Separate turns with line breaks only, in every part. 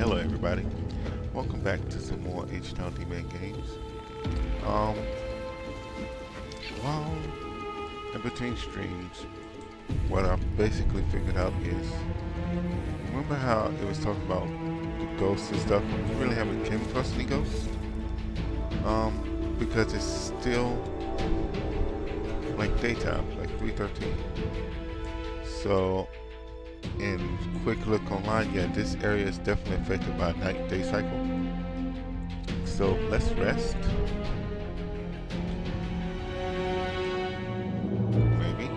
Hello everybody. Welcome back to some more H-Town D-Man games. While in between streams, what I basically figured out is, remember how it was talking about the ghosts and stuff? We really haven't came across any ghosts. Because it's still like daytime, like 3:13. So in quick look online, yeah, this area is definitely affected by night-day cycle. So let's rest. Maybe.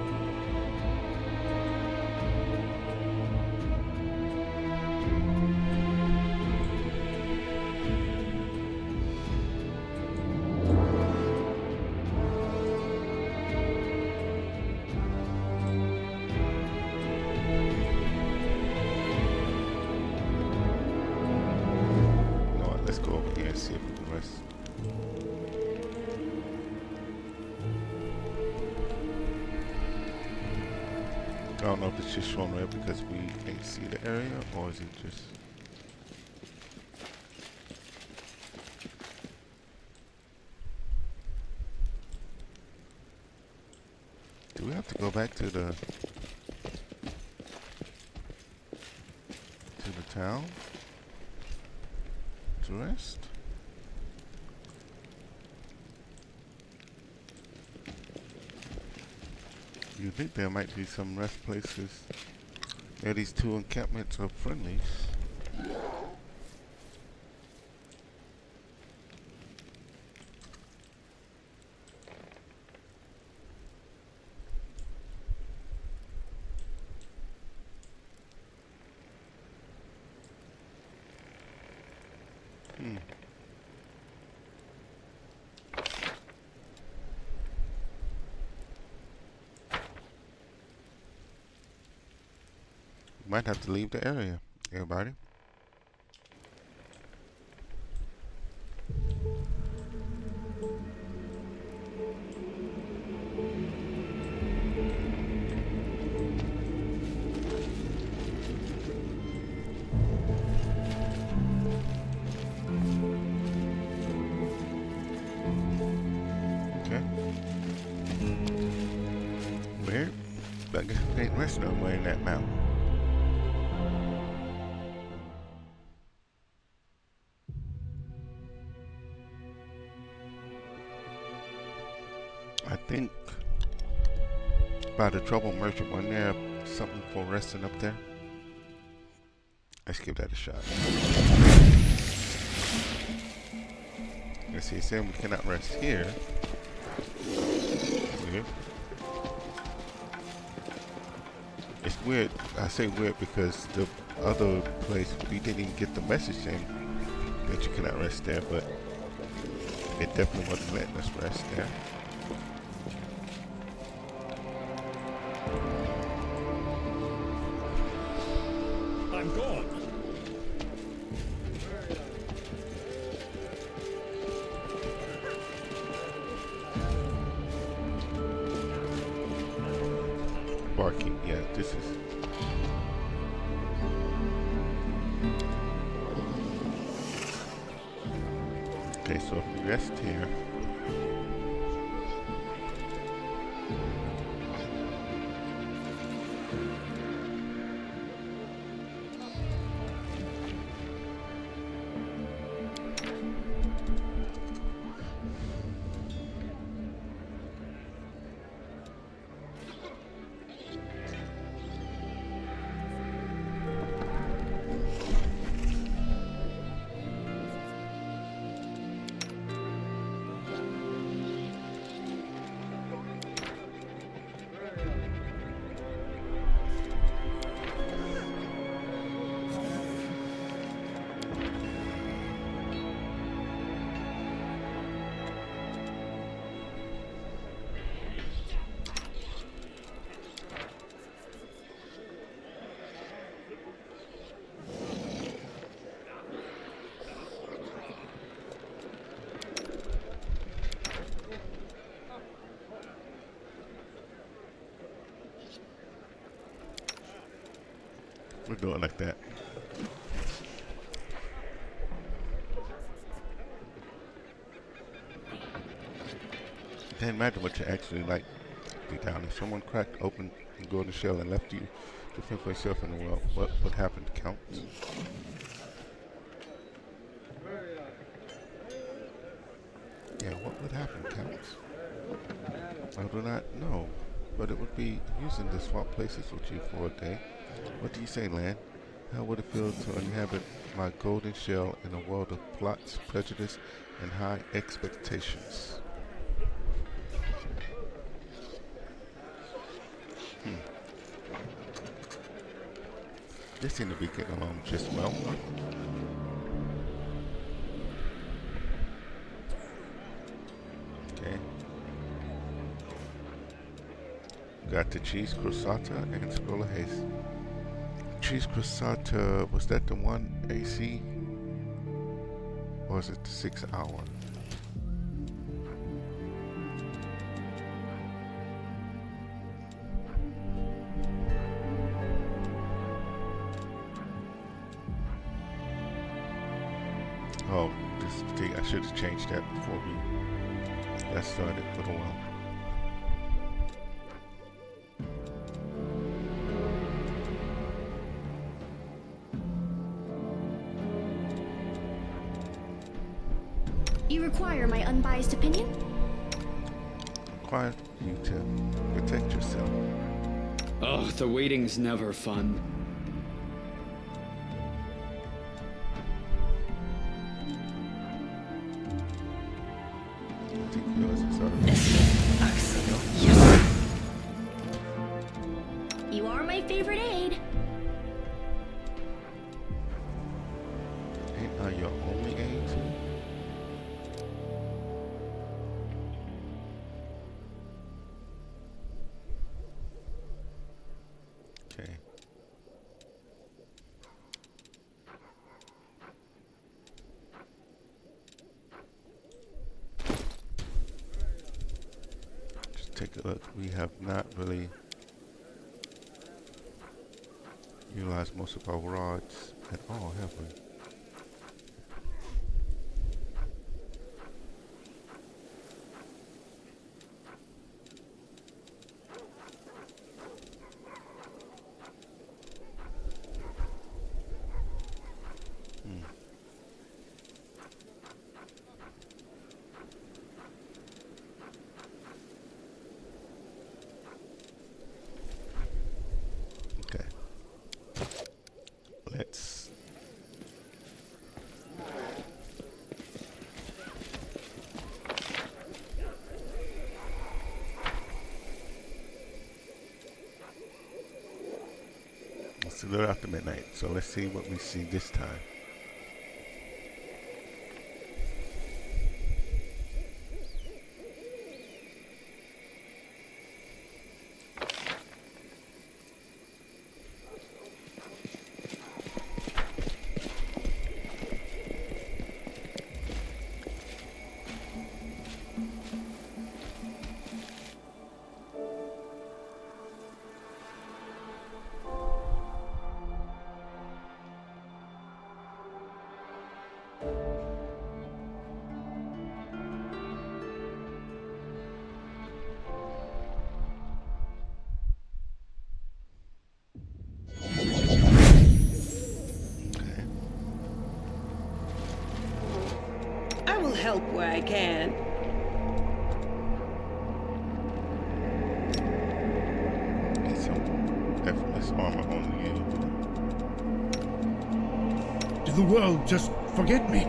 You know what, let's go over here and see if we can rest. I don't know if it's just showing red because we can't see the area, or is it just... Do we have to go back to the town to rest? You think there might be some rest places near these two encampments of friendlies. Might have to leave the area, everybody. Okay. Weird. But I guess we can't rest nowhere in that mountain. I think by the Troubled Merchant one there, something for resting up there. Let's give that a shot. Let's see, it's saying we cannot rest here. Weird. It's weird. I say weird because the other place we didn't even get the message saying that you cannot rest there, but it definitely wasn't letting us rest there.
I'm gone.
Barking, yeah, this is... Okay, so if we rest here... We'll do it like that. Can't imagine what you actually like deep down. If someone cracked open the golden shell and left you to fend for yourself in the world, what would happen, Count? Yeah, what would happen, Count? I do not know, but it would be amusing to swap places with you for a day. What do you say, Lan? How would it feel to inhabit my golden shell in a world of plots, prejudice, and high expectations? They seem to be getting along just well. Okay. Got the cheese croissata and scroll of haste. Cheese croissata, was that the one AC? Or is it the 6 hour? Oh, I should have changed that before we got started. But oh well.
You require my unbiased opinion?
Required you to protect yourself.
Oh, the waiting's never fun.
I think yours is already.
Yes. You are my favorite aide.
Ain't I your only aid too? Okay. Just take a look. We have not really utilized most of our rods at all, have we? Okay. It's a little after midnight, so let's see what we see this time.
I will help where I can.
Need some effortless armor on you.
Did the world just forget me?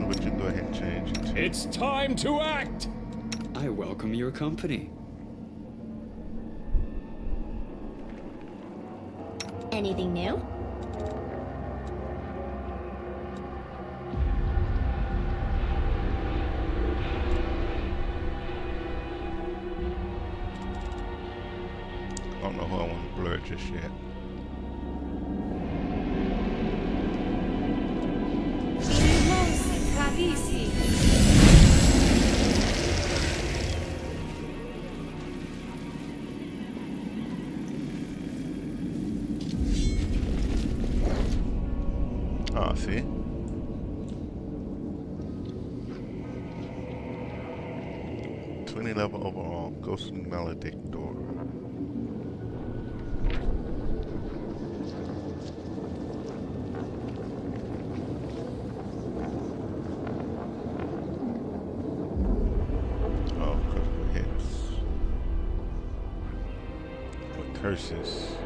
But you go ahead and change it.
It's time to act!
I welcome your company.
Anything new?
I don't know who I want to blur just yet. Ah, see? 20 level overall. Ghostly Maledictor. Oh, critical hits. With curses.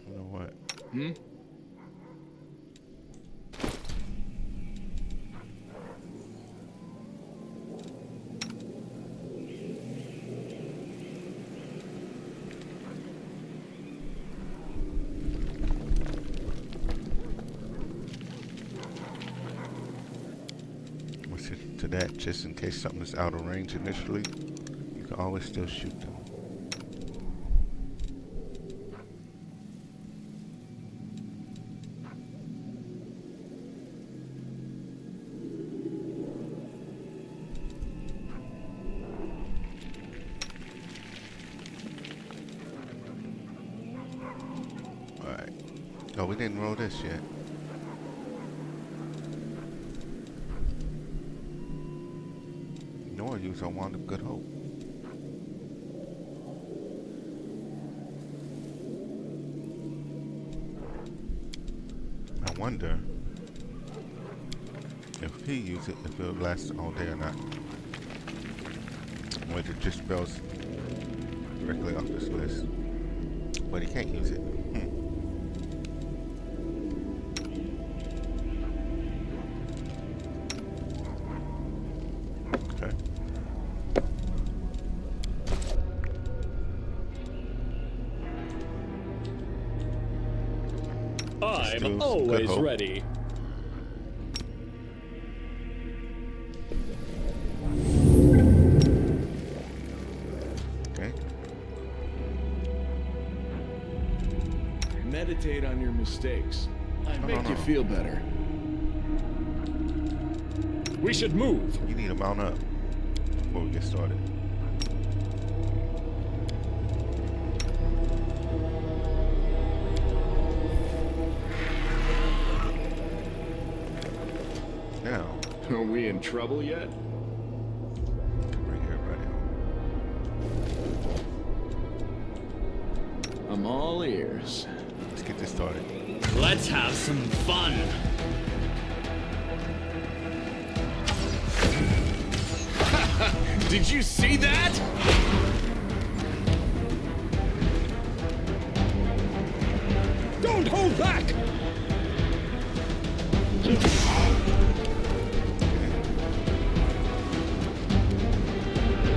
You know what? What's it to that? Just in case something is out of range initially, you can always still shoot them. Alright. Oh, we didn't roll this yet. Nor use our Wand of Good Hope. I wonder if he uses it, if it'll last all day or not. Or it just spells directly off this list. But he can't use it. Okay.
I'm
Still
always
good hope.
ready.
Okay.
Meditate on your mistakes. I
No,
make
no,
you
no.
feel better.
We should move.
You need to mount up before we get started. Now,
Are we in trouble yet?
bring everybody home.
I'm all ears.
Let's get this started.
Let's have some fun.
Did you see that?
Don't hold back!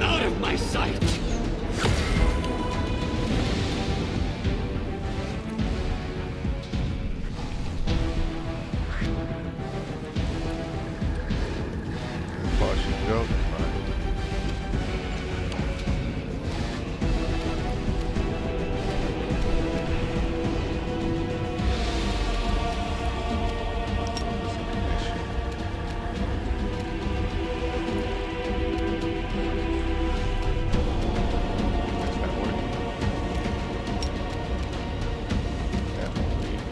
Out of my sight.
As far as you can go, that's fine. That's not working. That won't reach.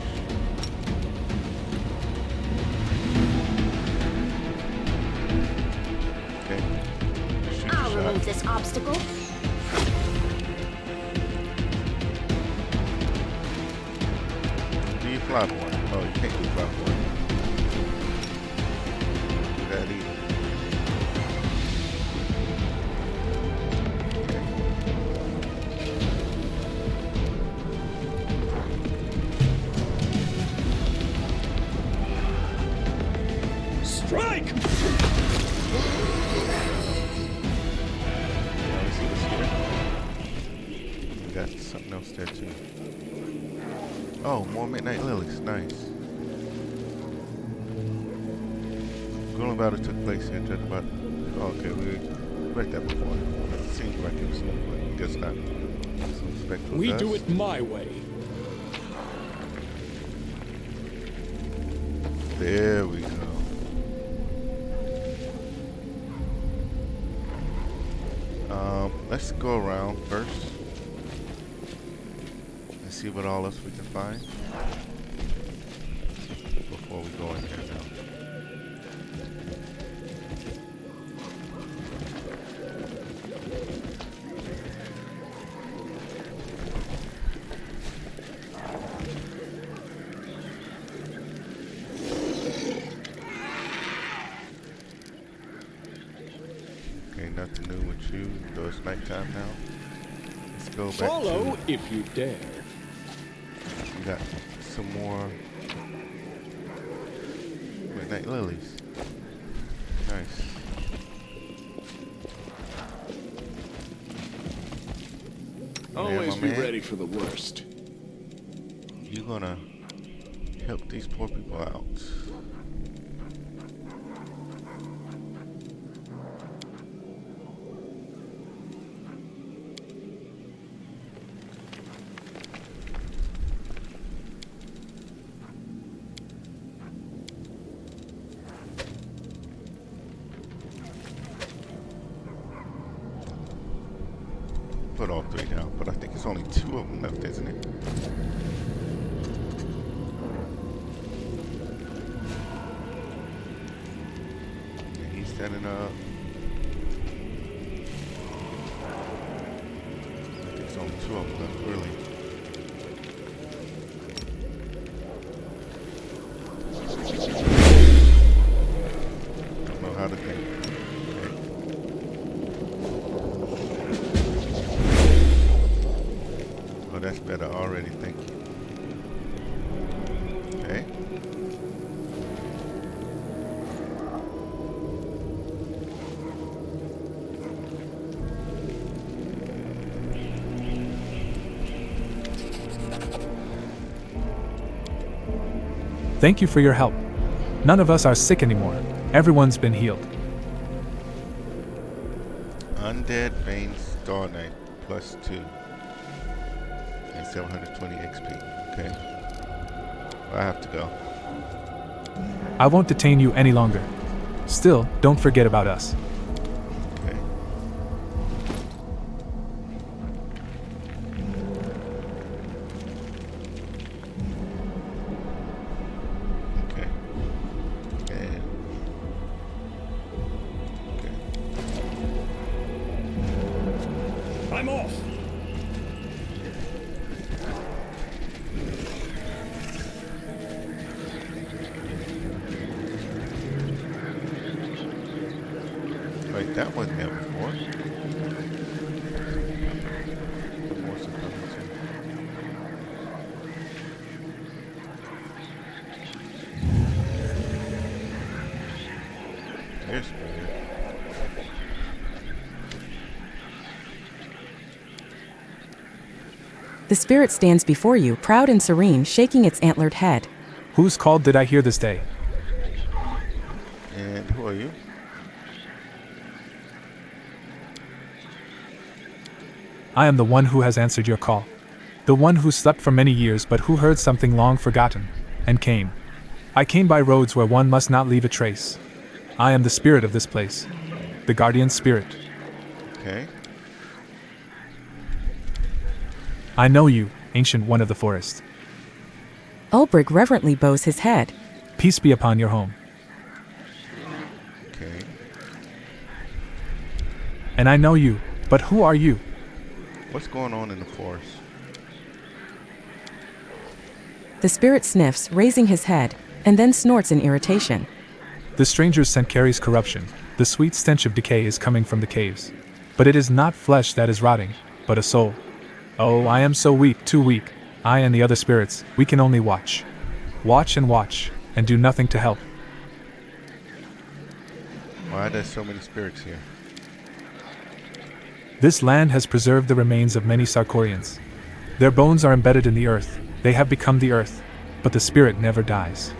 Okay. Shoot
I'll
the
remove
shot.
this obstacle.
Do you fly boy? Oh, you can't do fly boy. Do that either.
Strike!
Now let's see what's here. We got something else there too. Oh, more Midnight Lilies. Nice. Grueling battle took place here just about. Oh, okay, we read that before. It seems like it was new, but I guess not. So spectral
We
dust.
do it my way.
There we go. Let's go around first and see what all else we can find before we go in there now. Okay, nothing new with you, though it's nighttime now. Let's go back
Follow
to,
if you dare.
we got some more midnight lilies. Nice.
Always
my
be
man.
ready for the worst.
You gonna help these poor people out. Put all three down, but I think it's only two of them left, isn't it? And he's standing up. I think it's only two of them left, really. I don't know how to think. Oh, that's better already, thank you. Okay.
Thank you for your help. None of us are sick anymore. Everyone's been healed.
Undead Vein Star Knight +2 and 720 XP. Okay. Well, I have to go.
I won't detain you any longer. Still, don't forget about us.
Okay. Okay. And okay.
I'm off.
Wait, that wasn't there before. The more some coming too. There's better.
The spirit stands before you, proud and serene, shaking its antlered head.
Whose call did I hear this day?
And who are you?
I am the one who has answered your call. The one who slept for many years but who heard something long forgotten, and came. I came by roads where one must not leave a trace. I am the spirit of this place. The guardian spirit.
Okay.
I know you, ancient one of the forest.
Ulbrich reverently bows his head.
Peace be upon your home.
Okay.
And I know you, but who are you?
What's going on in the forest?
The spirit sniffs, raising his head, and then snorts in irritation.
The stranger's scent carries corruption. The sweet stench of decay is coming from the caves. But it is not flesh that is rotting, but a soul. Oh, I am so weak, too weak. I and the other spirits, we can only watch. Watch, and do nothing to help.
Why are there so many spirits here?
This land has preserved the remains of many Sarkorians. Their bones are embedded in the earth. They have become the earth. But the spirit never dies.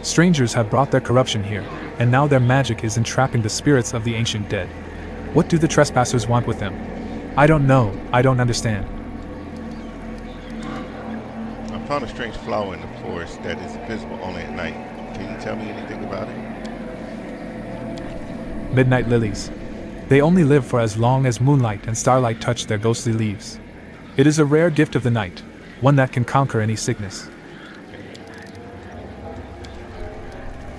Strangers have brought their corruption here, and now their magic is entrapping the spirits of the ancient dead. What do the trespassers want with them? I don't know, I don't understand.
found a strange flower in the forest that is visible only at night. Can you tell me anything about it?
Midnight lilies. They only live for as long as moonlight and starlight touch their ghostly leaves. It is a rare gift of the night, one that can conquer any sickness.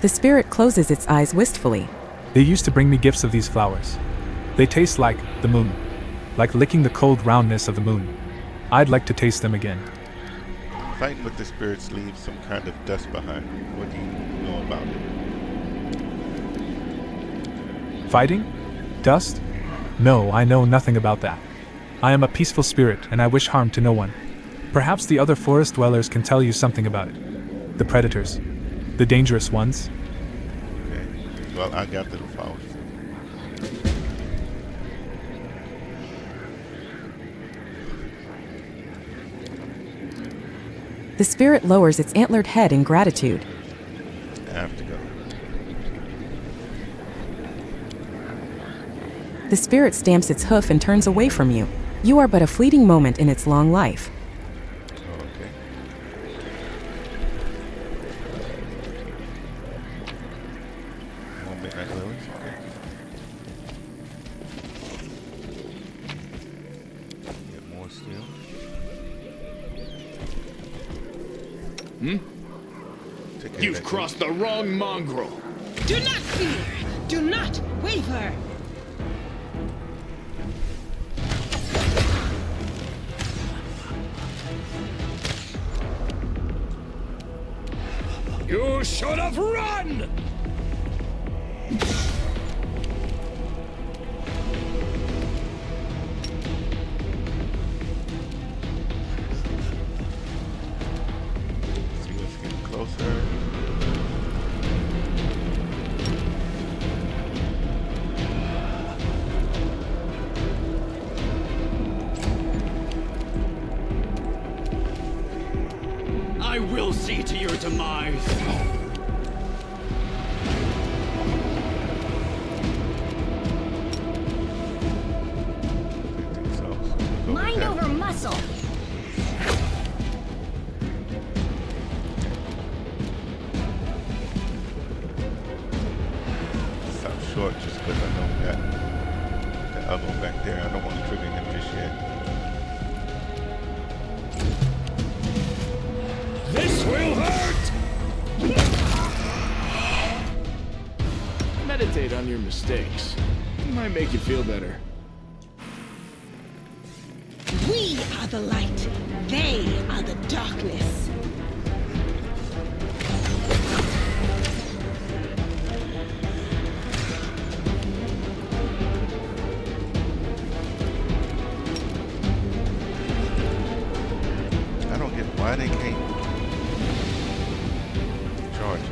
The spirit closes its eyes wistfully.
They used to bring me gifts of these flowers. They taste like the moon, like licking the cold roundness of the moon. I'd like to taste them again.
Fighting with the spirits leaves some kind of dust behind. What do you know about it?
Fighting? Dust? No, I know nothing about that. I am a peaceful spirit and I wish harm to no one. Perhaps the other forest dwellers can tell you something about it. The predators. The dangerous ones.
Okay. Well, I got little flowers.
The spirit lowers its antlered head in gratitude.
I have to go.
The spirit stamps its hoof and turns away from you. You are but a fleeting moment in its long life.
Okay. More midnight lilies. Okay. Get more steel. Take care of
You've
that
crossed the wrong mongrel.
Do not fear. Do not waver.
You should have run!
See what's getting closer.
I will see to your demise.
Everything else. Go with
Mind
that.
over muscle.
Stop short just because I know that the other one back there. I don't want to trigger him just yet.
This will hurt! Meditate on your mistakes. It might make you feel better.
We are the light. They are the darkness.
I don't get why they can't charge me.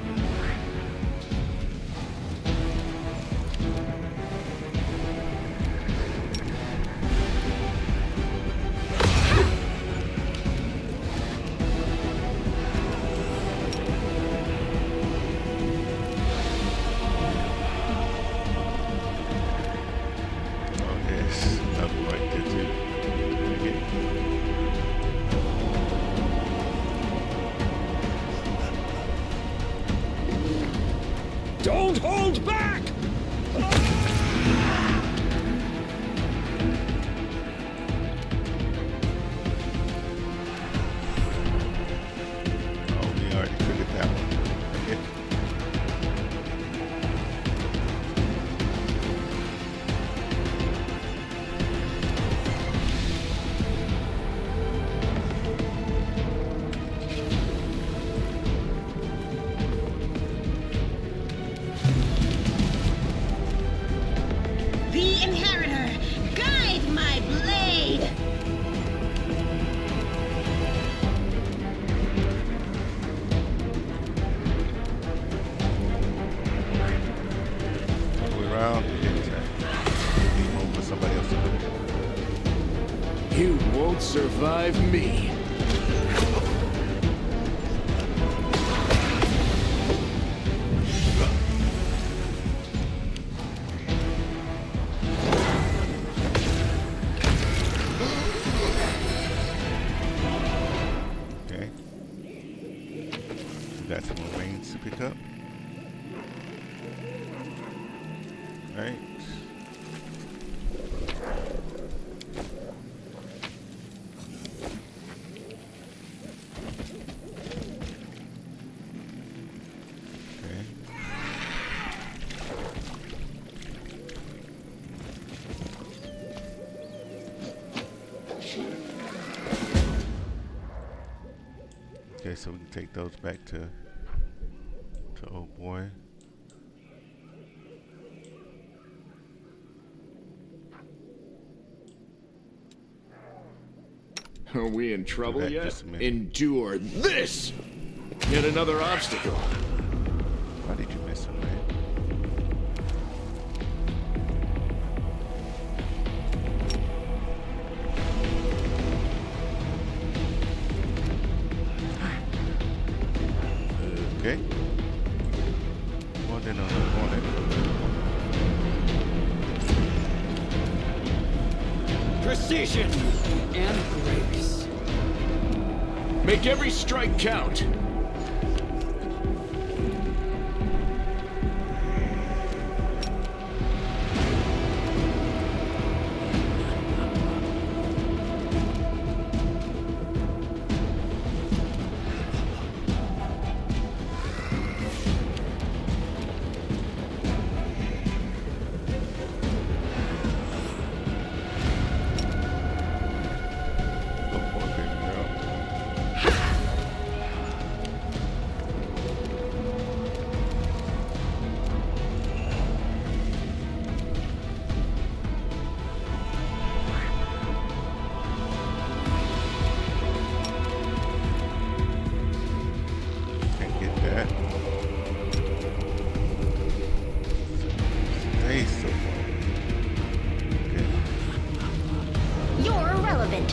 Oh yes, another right there too. Okay.
Don't hold back!
Oh, we already figured that one. Okay.
The inheritor, guide my blade.
All the way around. Leave room for somebody else to look at.
You won't survive me.
Okay. Right. Okay, so we can take those back to old boy.
Are we in trouble
that
yet?
just a minute.
Endure this! Yet another obstacle.
Why did you miss him, man? Okay. More than I wanted.
Precision and grace.
Make every strike count.
Go for it, baby girl. Can't get that. Stay so far. Okay.
You're irrelevant.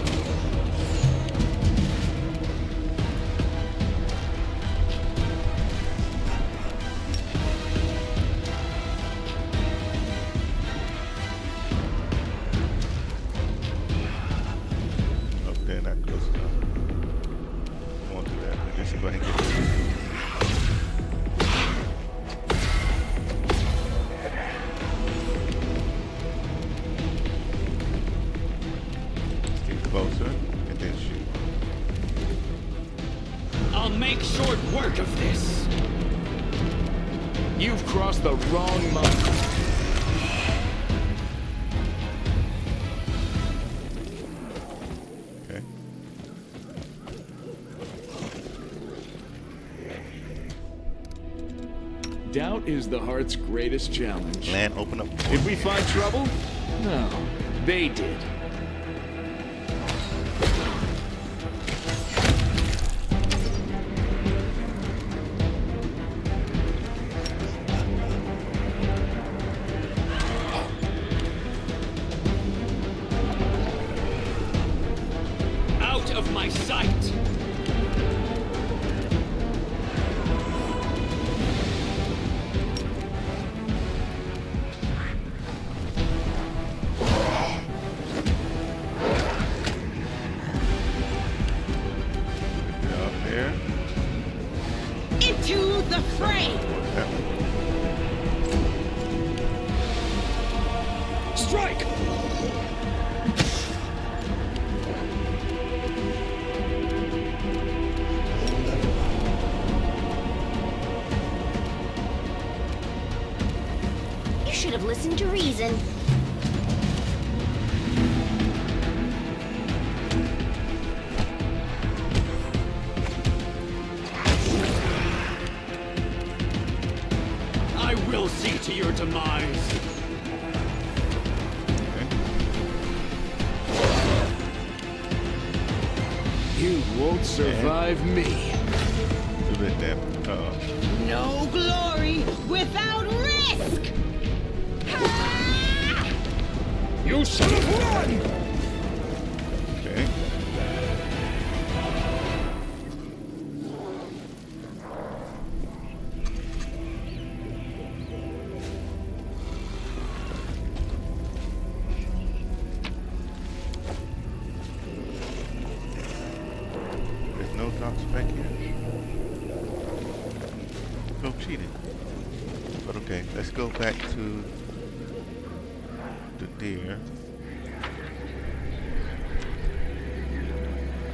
Up there, not close enough. Won't do that. We'll just go ahead and get this. Get closer and then shoot.
I'll make short work of this.
You've crossed the wrong line.
Okay.
Doubt is the heart's greatest challenge.
Land, open up.
Did we find trouble? No, they did.
Out of my sight.
Get up there.
Into the fray!
That one.
Strike!
You should have listened to reason.
I will see to your demise.
You won't survive me.
Do that damn.
No glory without risk!
You should have run!
Okay. There's no talk spec here. No cheating. But okay, let's go back to the deer.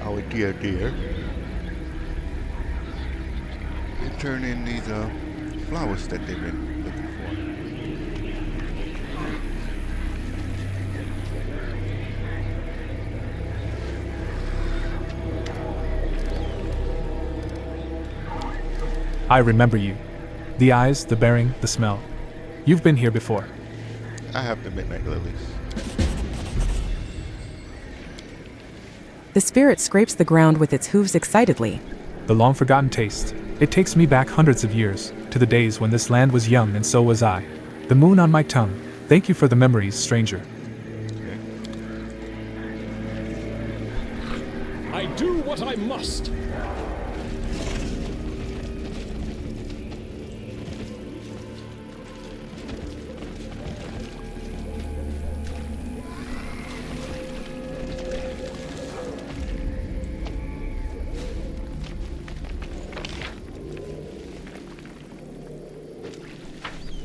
Our deer. And turn in these flowers that they've been looking
I remember you. The eyes, the bearing, the smell. You've been here before.
for. I have the midnight lilies.
The spirit scrapes the ground with its hooves excitedly.
The long-forgotten taste. It takes me back hundreds of years, to the days when this land was young and so was I. The moon on my tongue. Thank you for the memories, stranger.
Okay.
I do what I must.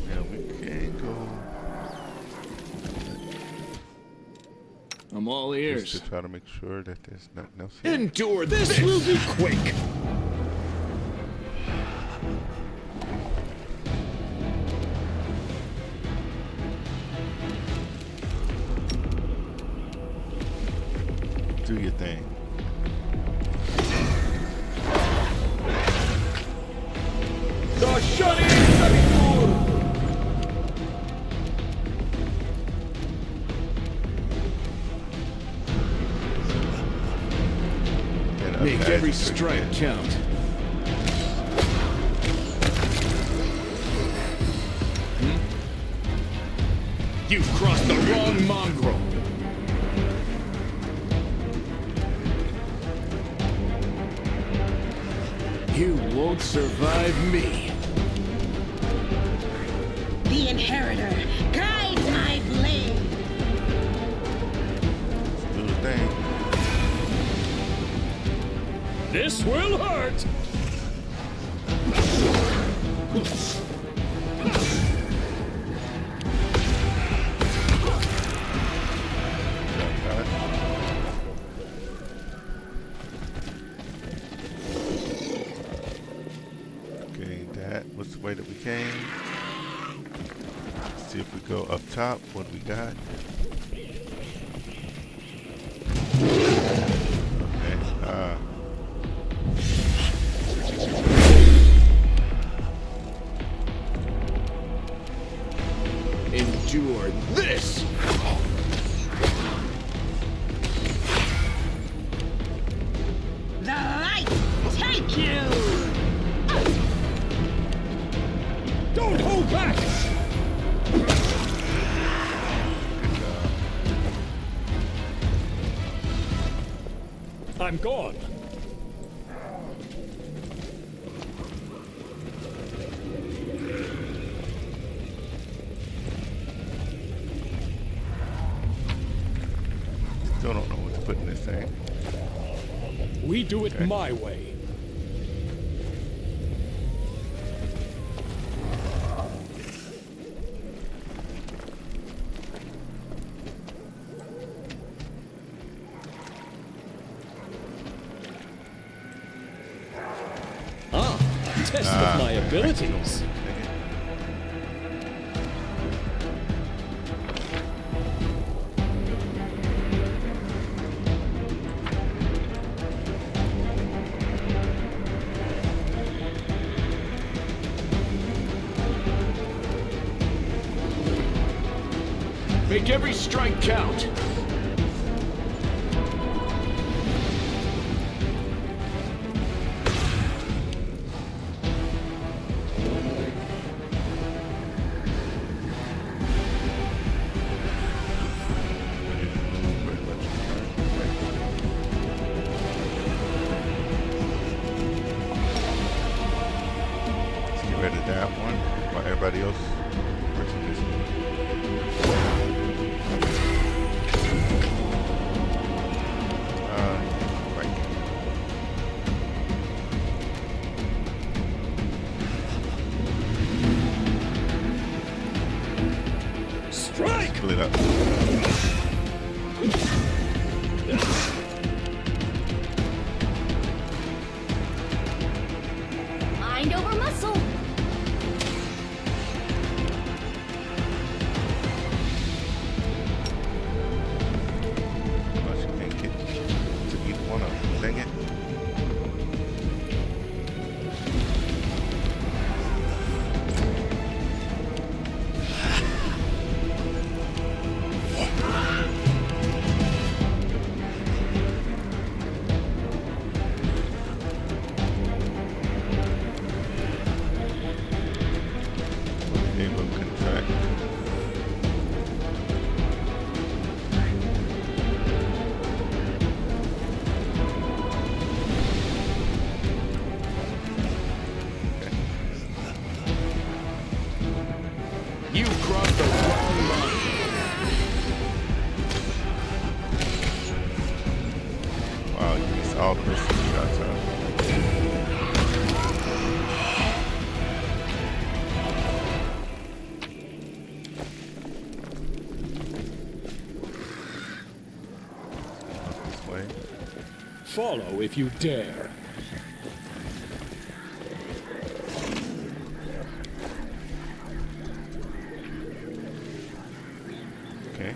Now we can go
I'm all
just
ears.
to try to make sure that there's nothing else here.
Endure this. This will be quick.
Do your thing. And
Make
imagine
every
to
strike
get-
count. You've crossed the wrong mongrel. You won't survive me.
The inheritor guides my blade.
Do the thing.
This will hurt.
Okay, that was the way that we came. Let's see if we go up top, what we got. Okay,
Endure this.
The light take you.
Don't hold back. I'm gone.
still don't know what to put in this thing.
We do it
Okay.
my way. Test of my abilities. Make every strike count.
Let's get rid of that one while everybody else works on this one. Right.
Strike!
split up.
Mind over muscle.
Well, she can't get to either one of them. Dang it. They will contract.
You crossed the wrong line.
Wow, you missed all crystal shots, huh? Up this way.
Follow if you dare.
Okay.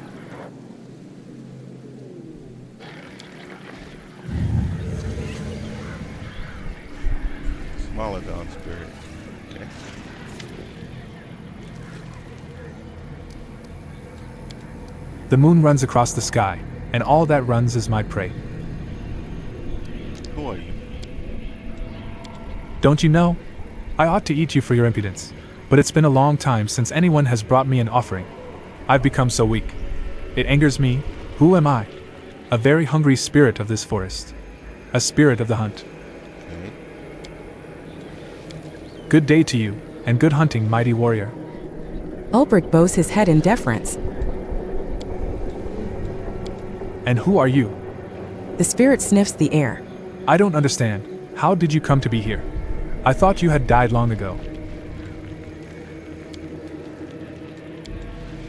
Smaller dawn spirit. Okay.
The moon runs across the sky, and all that runs is my prey.
Who are you?
Don't you know? I ought to eat you for your impudence, but it's been a long time since anyone has brought me an offering. I've become so weak. It angers me. Who am I? A very hungry spirit of this forest. A spirit of the hunt.
Okay.
Good day to you, and good hunting, mighty warrior.
Ulbrich bows his head in deference.
And who are you?
The spirit sniffs the air.
I don't understand. How did you come to be here? I thought you had died long ago.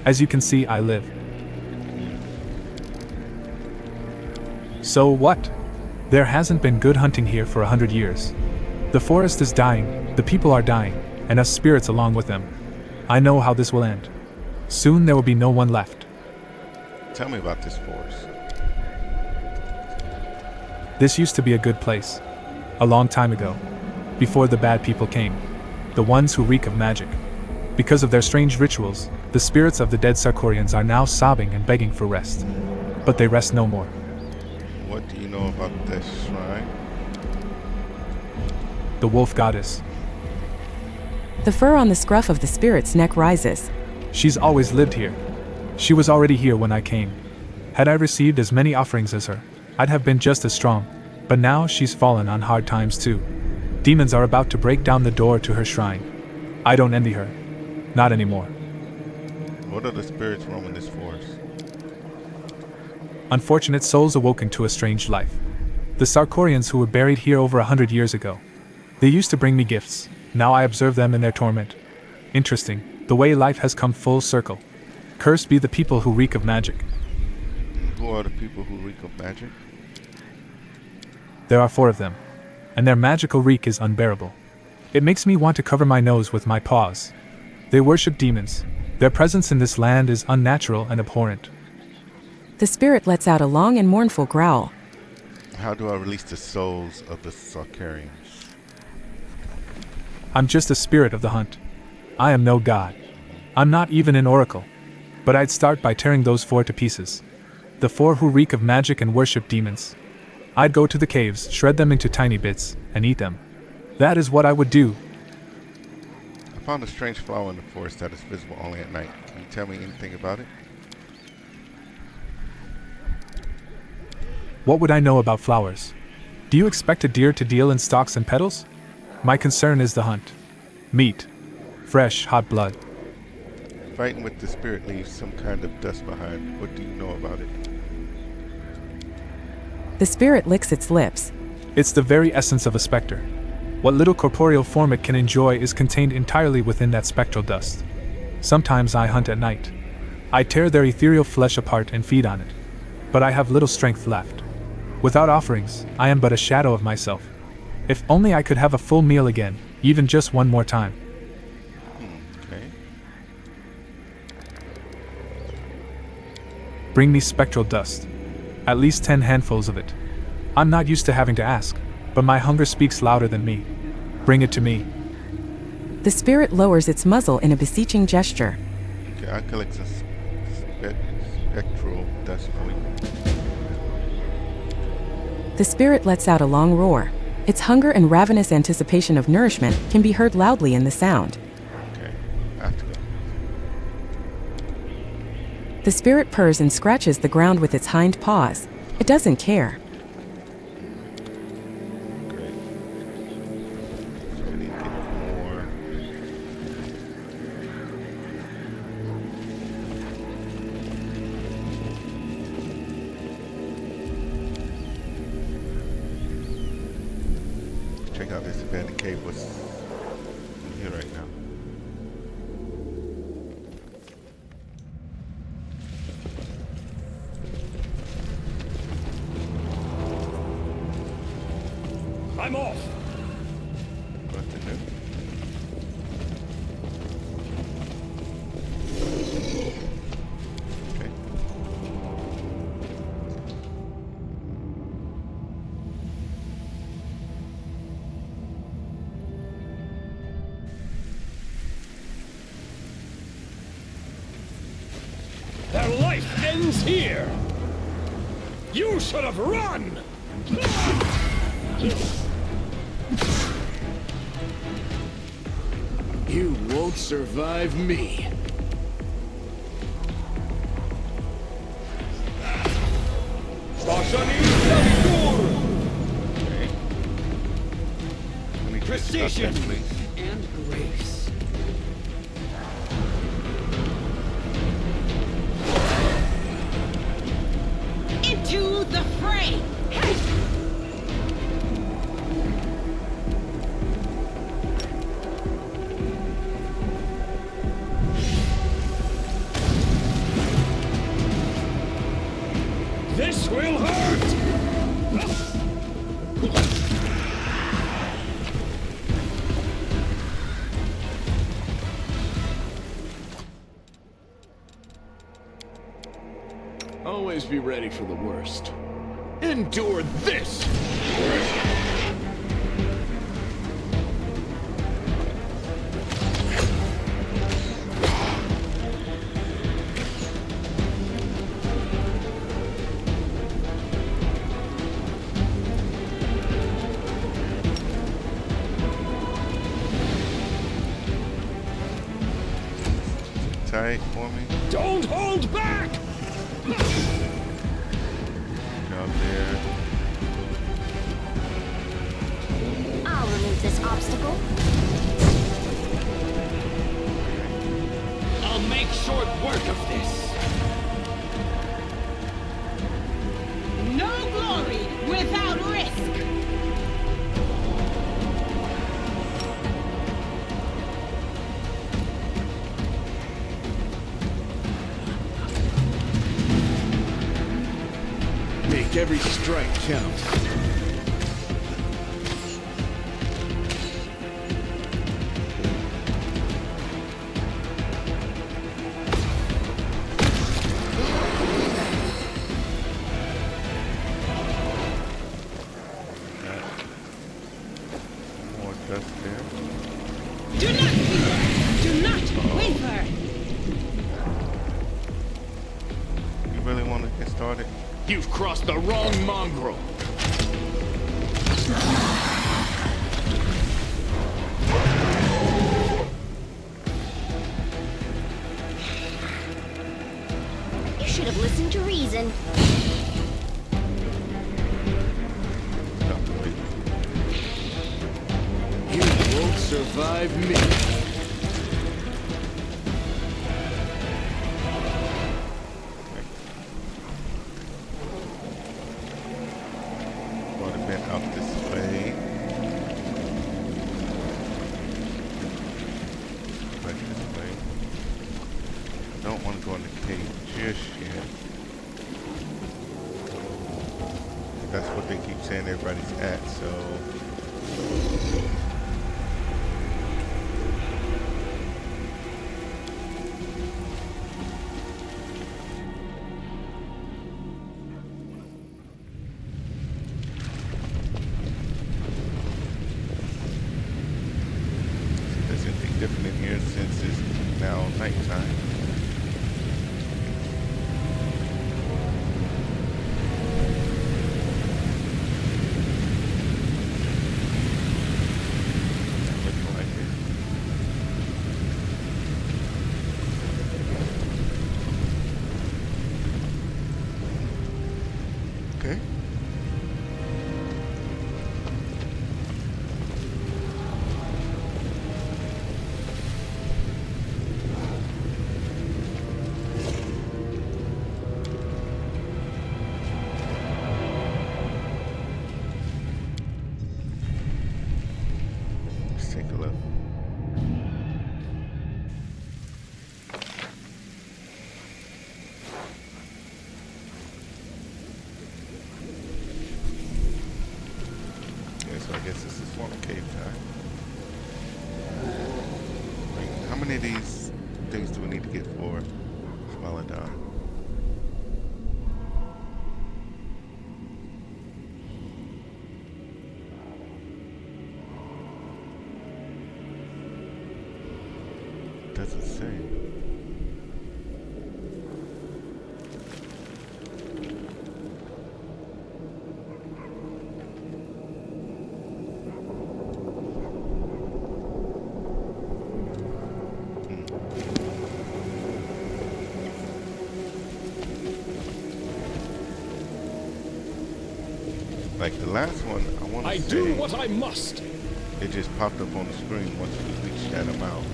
As you can see, I live. So what? There hasn't been good hunting here for 100 years. The forest is dying, the people are dying, and us spirits along with them. I know how this will end. Soon there will be no one left.
Tell me about this forest.
This used to be a good place. A long time ago. Before the bad people came. The ones who reek of magic. Because of their strange rituals, the spirits of the dead Sarkorians are now sobbing and begging for rest. But they rest no more.
What do you know about this shrine?
The wolf goddess.
The fur on the scruff of the spirit's neck rises.
She's always lived here. She was already here when I came. Had I received as many offerings as her, I'd have been just as strong. But now she's fallen on hard times too. Demons are about to break down the door to her shrine. I don't envy her. Not anymore.
What are the spirits roaming this forest?
Unfortunate souls awoken to a strange life. The Sarkorians who were buried here over 100 years ago. They used to bring me gifts. Now I observe them in their torment. Interesting, the way life has come full circle. Cursed be the people who reek of magic.
Who are the people who reek of magic?
There are 4 of them, and their magical reek is unbearable. It makes me want to cover my nose with my paws. They worship demons. Their presence in this land is unnatural and abhorrent.
The spirit lets out a long and mournful growl.
How do I release the souls of the Sarkarians?
I'm just a spirit of the hunt. I am no god. I'm not even an oracle. But I'd start by tearing those 4 to pieces. The 4 who reek of magic and worship demons. I'd go to the caves, shred them into tiny bits, and eat them. That is what I would do.
I found a strange flower in the forest that is visible only at night. Can you tell me anything about it?
What would I know about flowers? Do you expect a deer to deal in stalks and petals? My concern is the hunt. Meat. Fresh, hot blood.
Fighting with the spirit leaves some kind of dust behind. What do you know about it?
The spirit licks its lips.
It's the very essence of a specter. What little corporeal form it can enjoy is contained entirely within that spectral dust. Sometimes I hunt at night. I tear their ethereal flesh apart and feed on it. But I have little strength left. Without offerings, I am but a shadow of myself. If only I could have a full meal again, even just one more time.
Okay.
Bring me spectral dust. At least 10 handfuls of it. I'm not used to having to ask, but my hunger speaks louder than me. Bring it to me.
The spirit lowers its muzzle in a beseeching gesture.
Okay, I collect some spectral dust for you.
The spirit lets out a long roar. Its hunger and ravenous anticipation of nourishment can be heard loudly in the sound.
Okay, I have to go.
The spirit purrs and scratches the ground with its hind paws. It doesn't care.
Great. So I need to get more. Check out this abandoned cave. What's in here right now?
I'm off.
Nothing new. Okay.
Their life ends here. You should have run. You won't survive me.
Okay. Let me
Precision
that, please.
and grace.
Into the fray!
This will hurt! Always be ready for the worst. Endure this!
Tight for me.
Don't hold back!
Down there.
I'll remove this obstacle.
I'll make short work of this.
No glory without risk!
Make every strike count.
More dust there.
Do not fear! Do not waver!
You really want to get started?
You've crossed the wrong mongrel.
You should have listened to reason.
Not really.
You won't survive me.
Want to bend out this way. Like this way. No, don't want to go in the cave just yet. That's what they keep saying everybody's at, so... There's anything different in here since it's now nighttime. Okay. Let's take a look. So I guess this is former cave time. How many of these things do we need to get for Smaladon? Doesn't say. Like the last one, I want to
I
say
do what I must.
it just popped up on the screen once we reached that amount.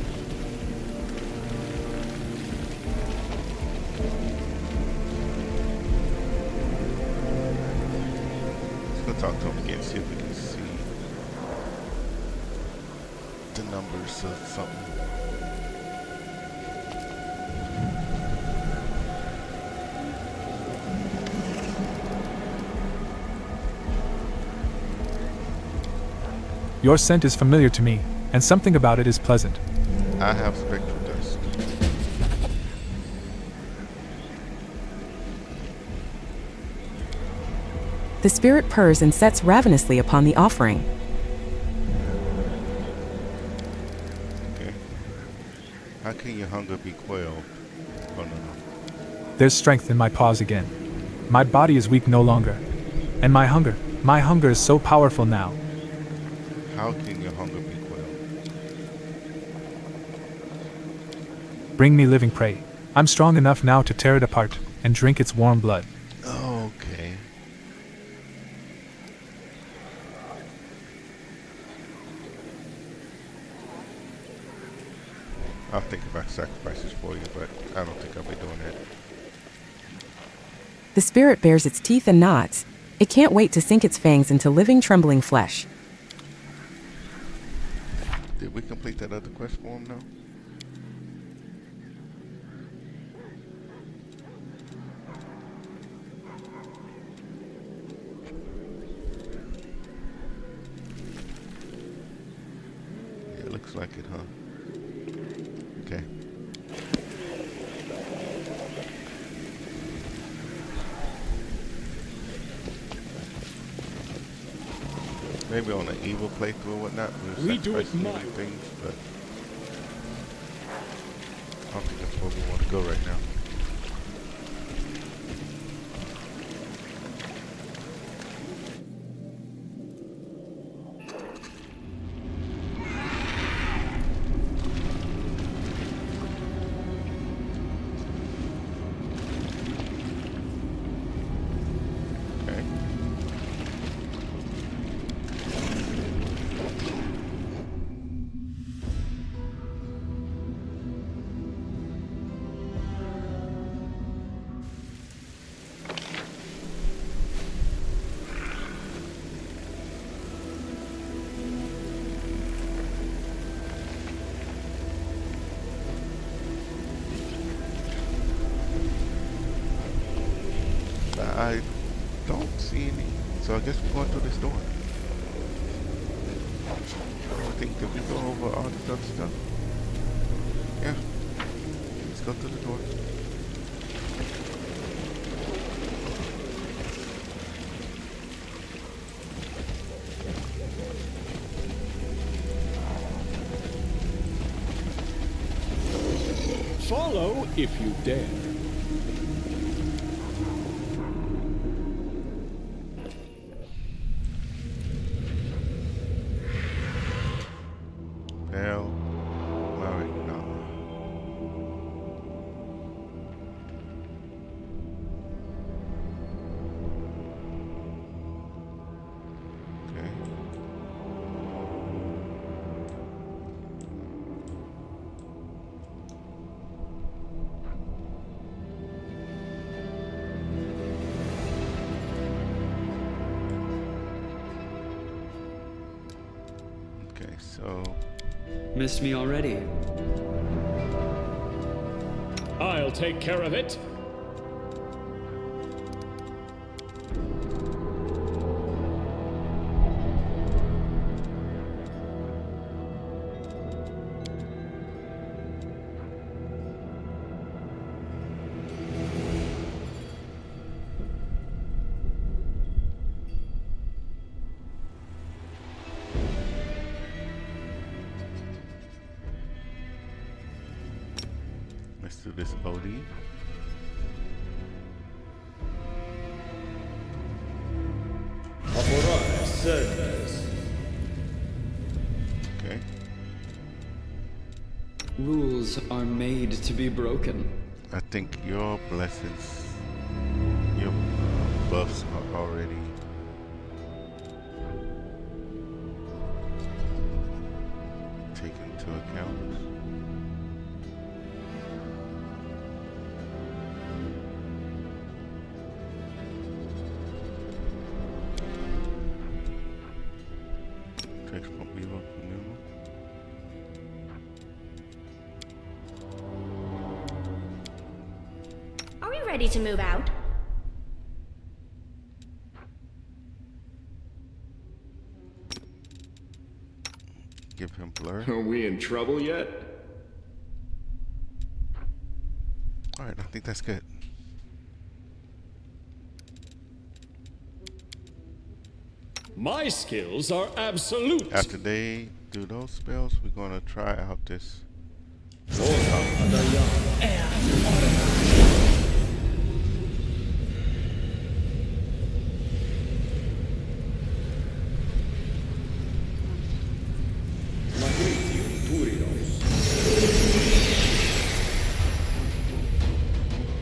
Let's go talk to him again, see if we can see the numbers of something.
Your scent is familiar to me, and something about it is pleasant.
I have spectral dust.
The spirit purrs and sets ravenously upon the offering.
Okay. How can your hunger be quelled? Oh no.
There's strength in my paws again. My body is weak no longer. And my hunger is so powerful now.
How can your hunger be quelled?
Bring me living prey. I'm strong enough now to tear it apart and drink its warm blood.
Okay. I'll think about sacrifices for you, but I don't think I'll be doing that.
The spirit bares its teeth and nods. It can't wait to sink its fangs into living, trembling flesh.
Did we complete that other quest for him now? Yeah, it looks like it, huh? Okay. Maybe on an evil playthrough or whatnot, we'll
We do it
sacrifice
my way.
things, but I don't think that's where we want to go right now. Okay. I don't see any. So I guess we're going through this door. I think that we go over all this other stuff. Yeah. Let's go through the door.
Follow if you dare.
Bell, Larry, no. Okay. Okay, so
Missed me already.
I'll take care of it.
let's do this OD. Okay.
Rules are made to be broken.
I think your blessings, your buffs are already taken into account. Text from evil new.
Are we ready to move out?
Give him blur.
Are we in trouble yet?
Alright, I think that's good.
My skills are absolute.
After they do those spells, we're gonna try out this.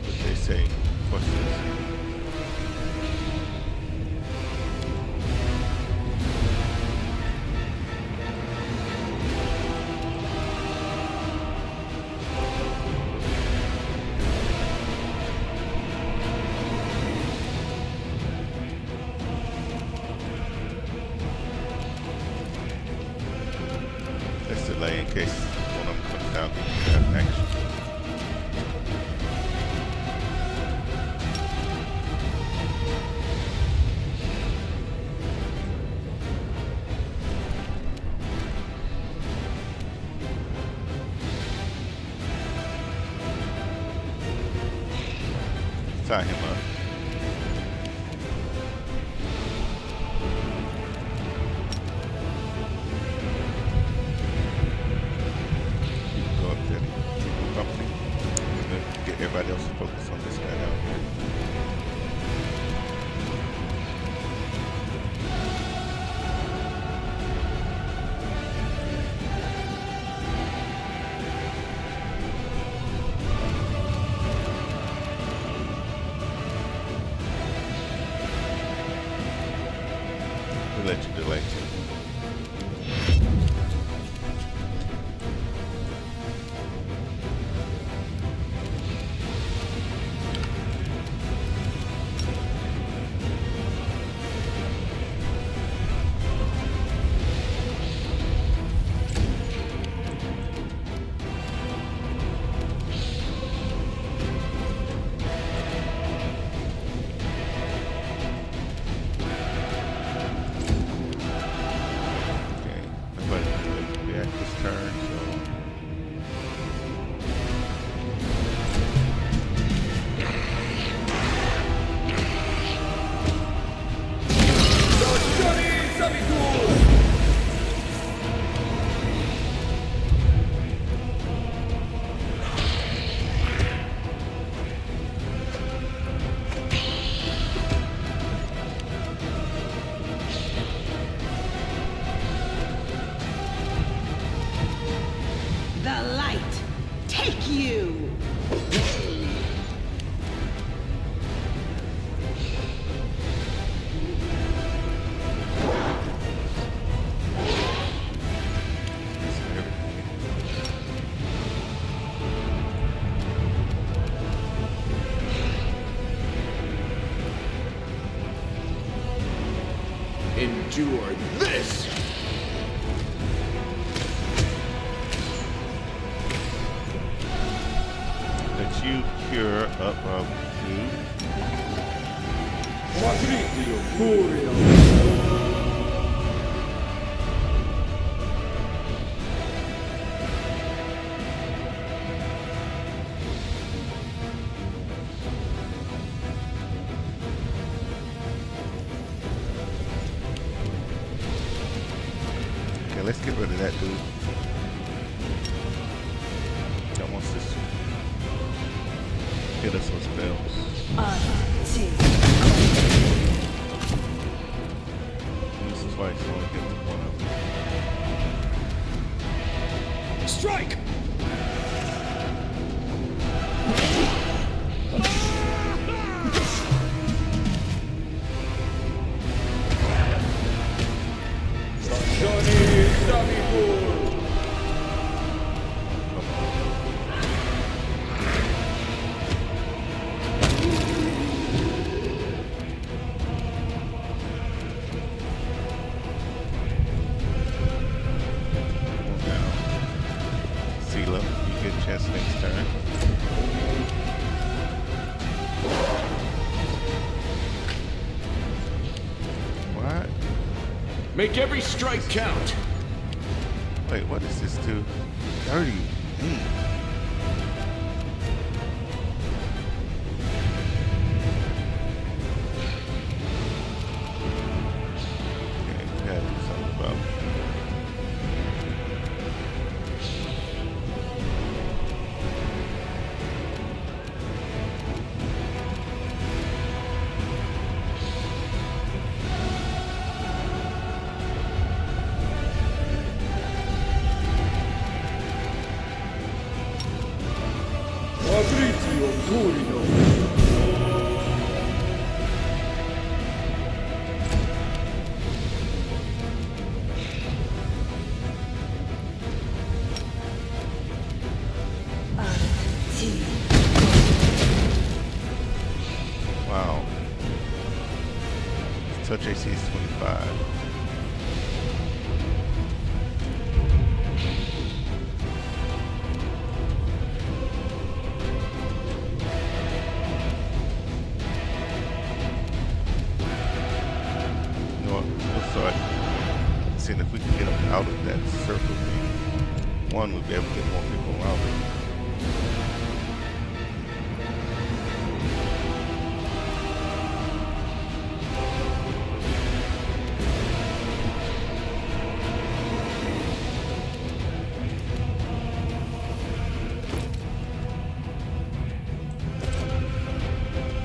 What they say. What's this? Let's delay in case one of them comes out and you have action. Tie him up. Go up there, company, and then get everybody else to focus on this guy out. We'll let you delay too.
endure this!
Let you cure up of 2.
Patrizio Furio!
Okay, let's get rid of that dude. That wants to hit us with spells. Use twice, only hit with one of them.
Strike! Johnny Samipur!
Sela, you get a chance next turn. What?
Make every strike count!
Wait, what is this do? 38. Okay, we gotta do something about it.
Patrizio Furio!
Wow. Touch AC is 25. You know what? We'll start seeing if we can get them out of that circle thing. One, we'll be able to get more people around it.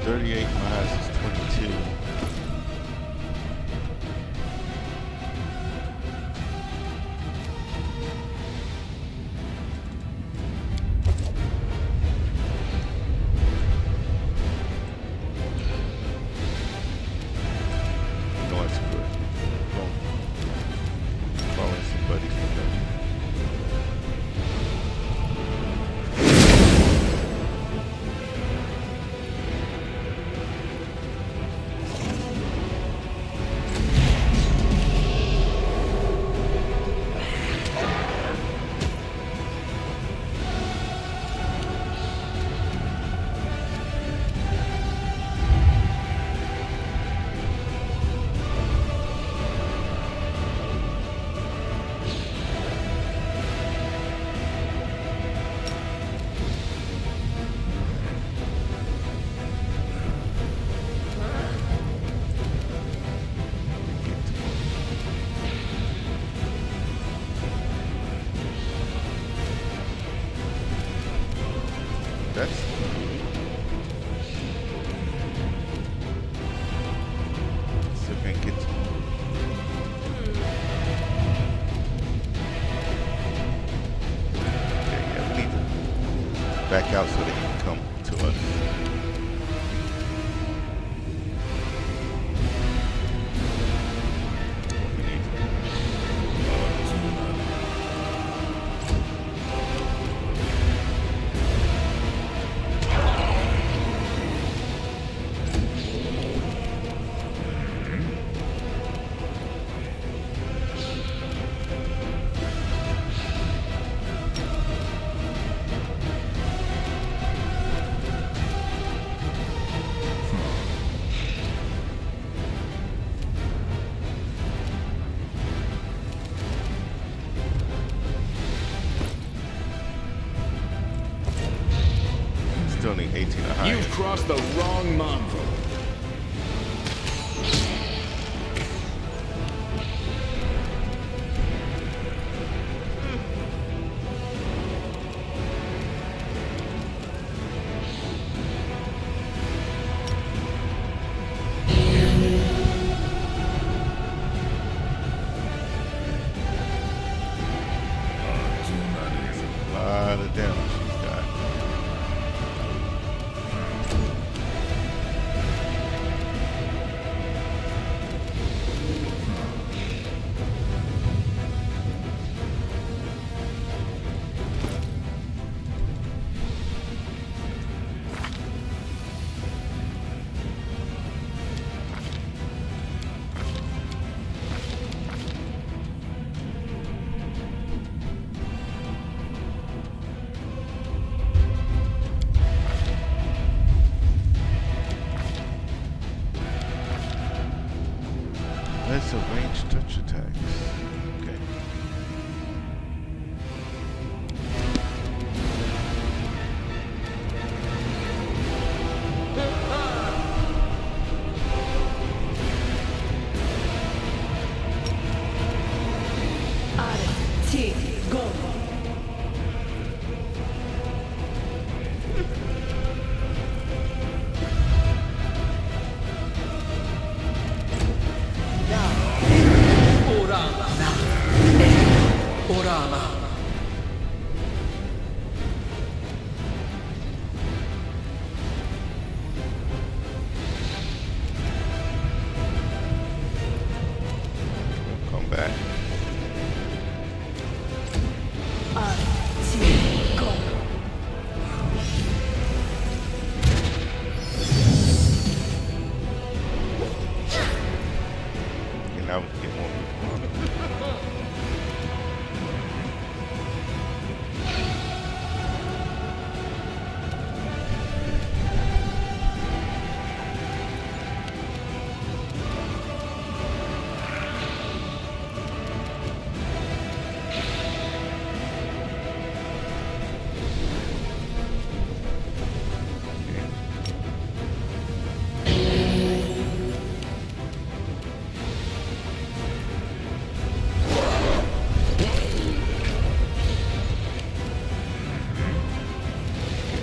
Miles is 22. No, that's good. Follow some buddies from them. That's see if I can get to him. Okay, yeah, we need to back out so they can come to us. We need 18 or higher.
You've crossed the wrong mongrel.
A lot of damage she's got. That's a ranged touch attacks. Okay. Come back. Okay, now we can get more people.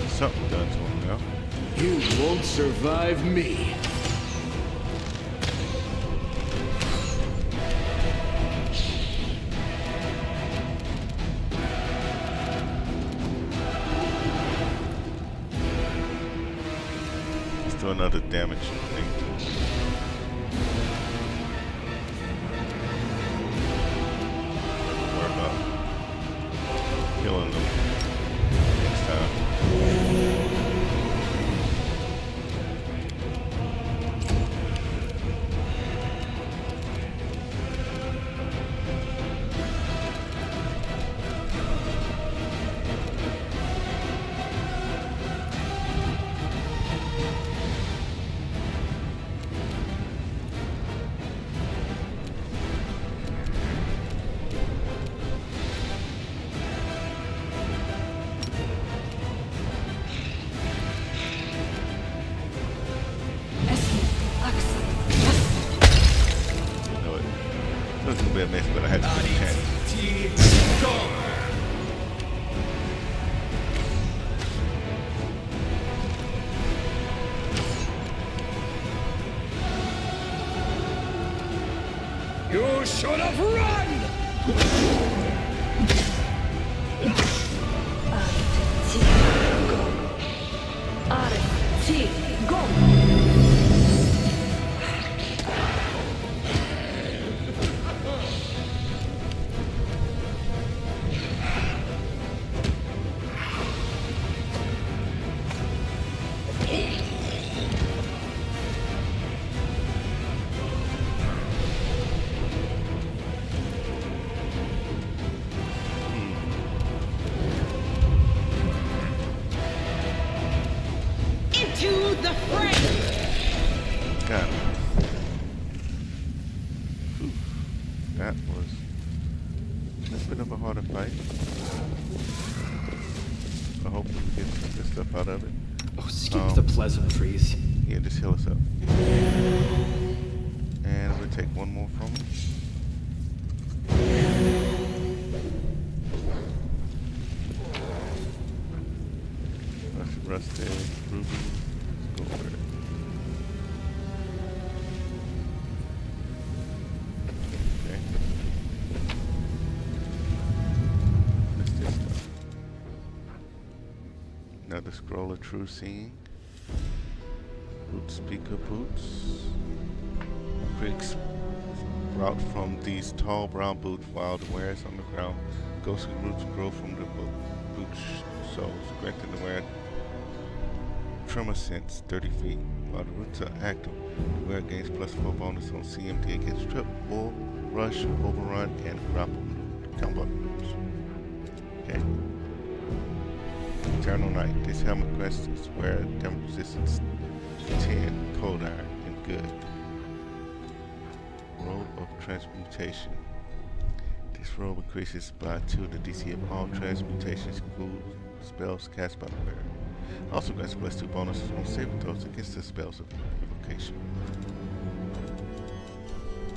Something done to him now.
You won't survive me.
Let's do another damage thing to him. Worry about killing them next time. You know it. It was gonna be a mess, but I had to take a chance.
You should have run!
Into the fray!
Got it. Whew. That was a little bit of a harder fight. But hopefully we get some good stuff out of it.
Skip the pleasantries.
Yeah, just heal us up. And we'll take one more from him. Rusted, ruby, let's go for it. Okay. What's this stuff? Another scroll of true seeing. Boot speaker boots. Bricks sprout from these tall brown boots while the wearers on the ground. Ghostly roots grow from the boot soles, granting the wearer tremor sense 30 feet. While the roots are active, the wearer gains +4 bonus on CMD against trip, bull, rush, overrun, and grapple combo moves. Okay. Eternal Night. This helmet grants its wearer damage resistance 10, cold iron, and good. Robe of Transmutation. This robe increases by 2 the DC of all transmutation spells cast by the wearer. Also grants +2 bonuses on saving throws against the spells of evocation.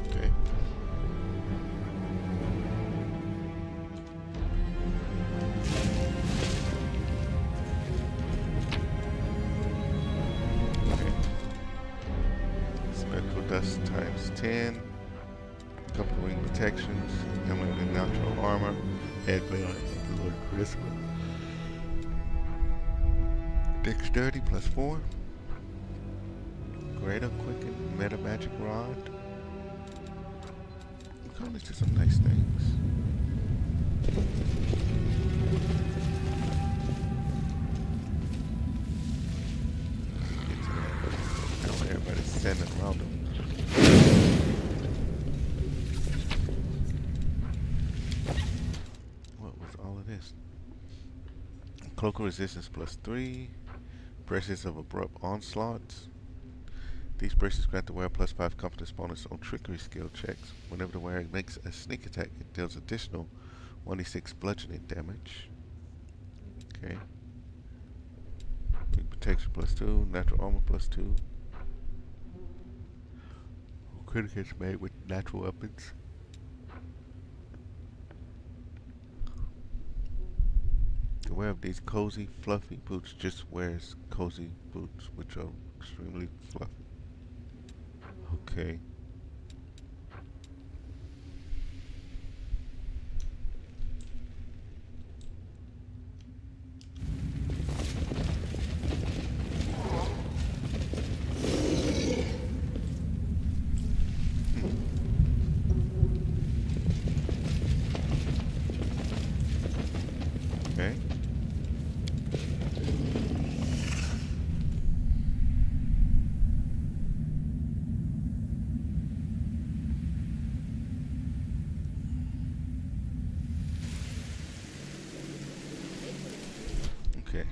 Okay. Okay. Spectral dust times 10. Couple wing protections. Helmet and natural armor. Headband and Lord Charisma. Dexterity +4. Greater Quicken Meta Magic Rod. Look on to some nice things. Get to that. Now everybody's standing around them. What was all of this? Cloak of Resistance +3. Braces of Abrupt Onslaughts. These braces grant the wearer +5 confidence bonus on trickery skill checks. Whenever the wearer makes a sneak attack, it deals additional 1d6 bludgeoning damage. Okay. Big protection +2, natural armor +2. Critic hits made with natural weapons. The wearer of these cozy, fluffy boots just wears cozy boots, which are extremely fluffy. Okay. Okay. Okay.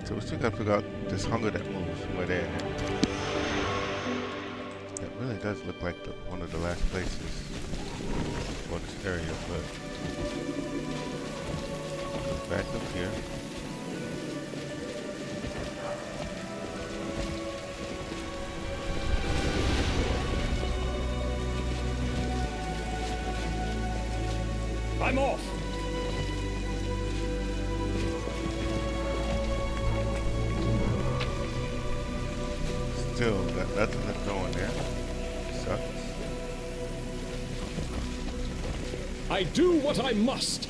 So we still gotta figure out this hunger that moves, where they're at. It really does look like one of the last places for this area, but back up here.
I'm off.
Still, nothing is going there. Sucks.
I do what I must.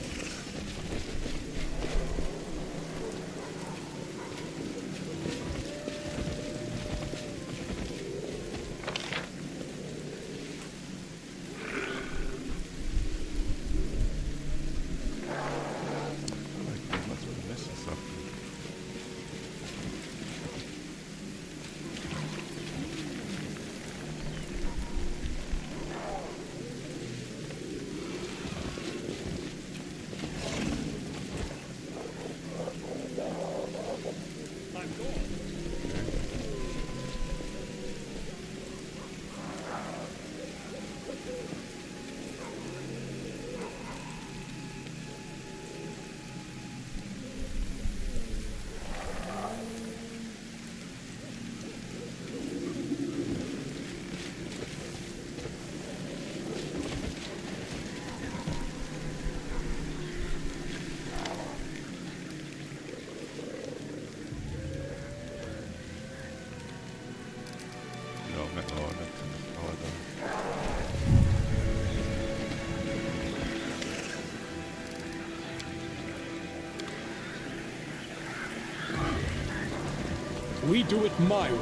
We do it my way.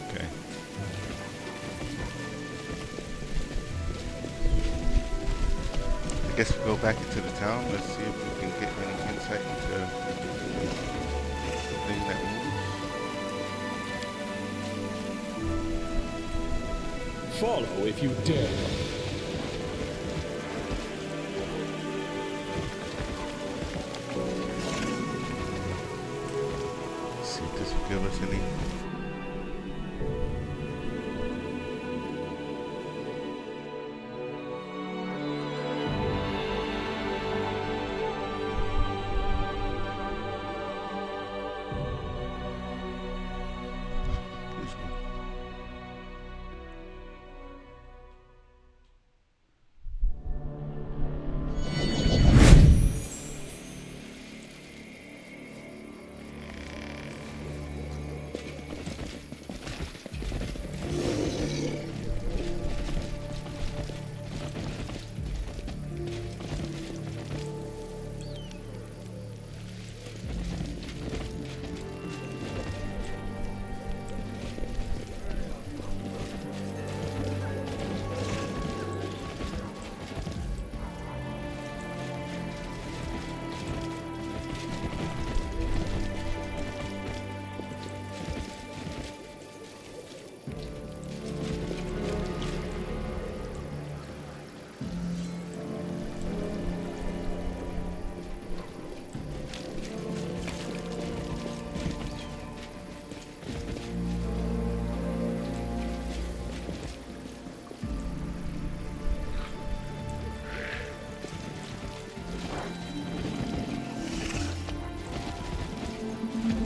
Okay. I guess we go back into the town. Let's see if we can get any insight into the thing that moves.
Follow if you dare.
Let's see if this will give us any.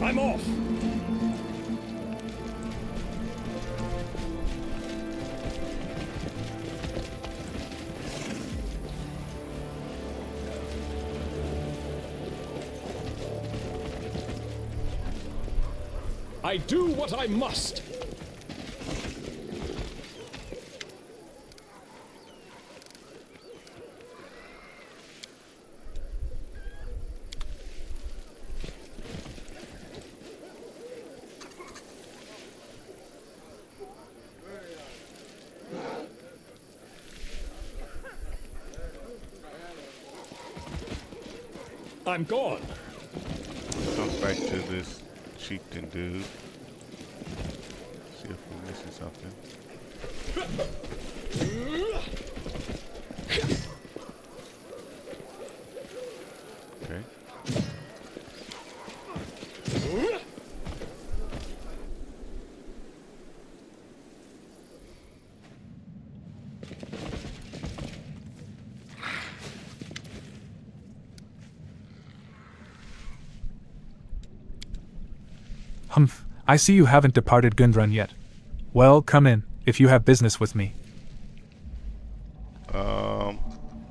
I'm off! I do what I must! I'm gone.
Jump back to this chieftain dude. See if we're missing something. Okay.
Humph, I see you haven't departed Gundrun yet. Well, come in, if you have business with me.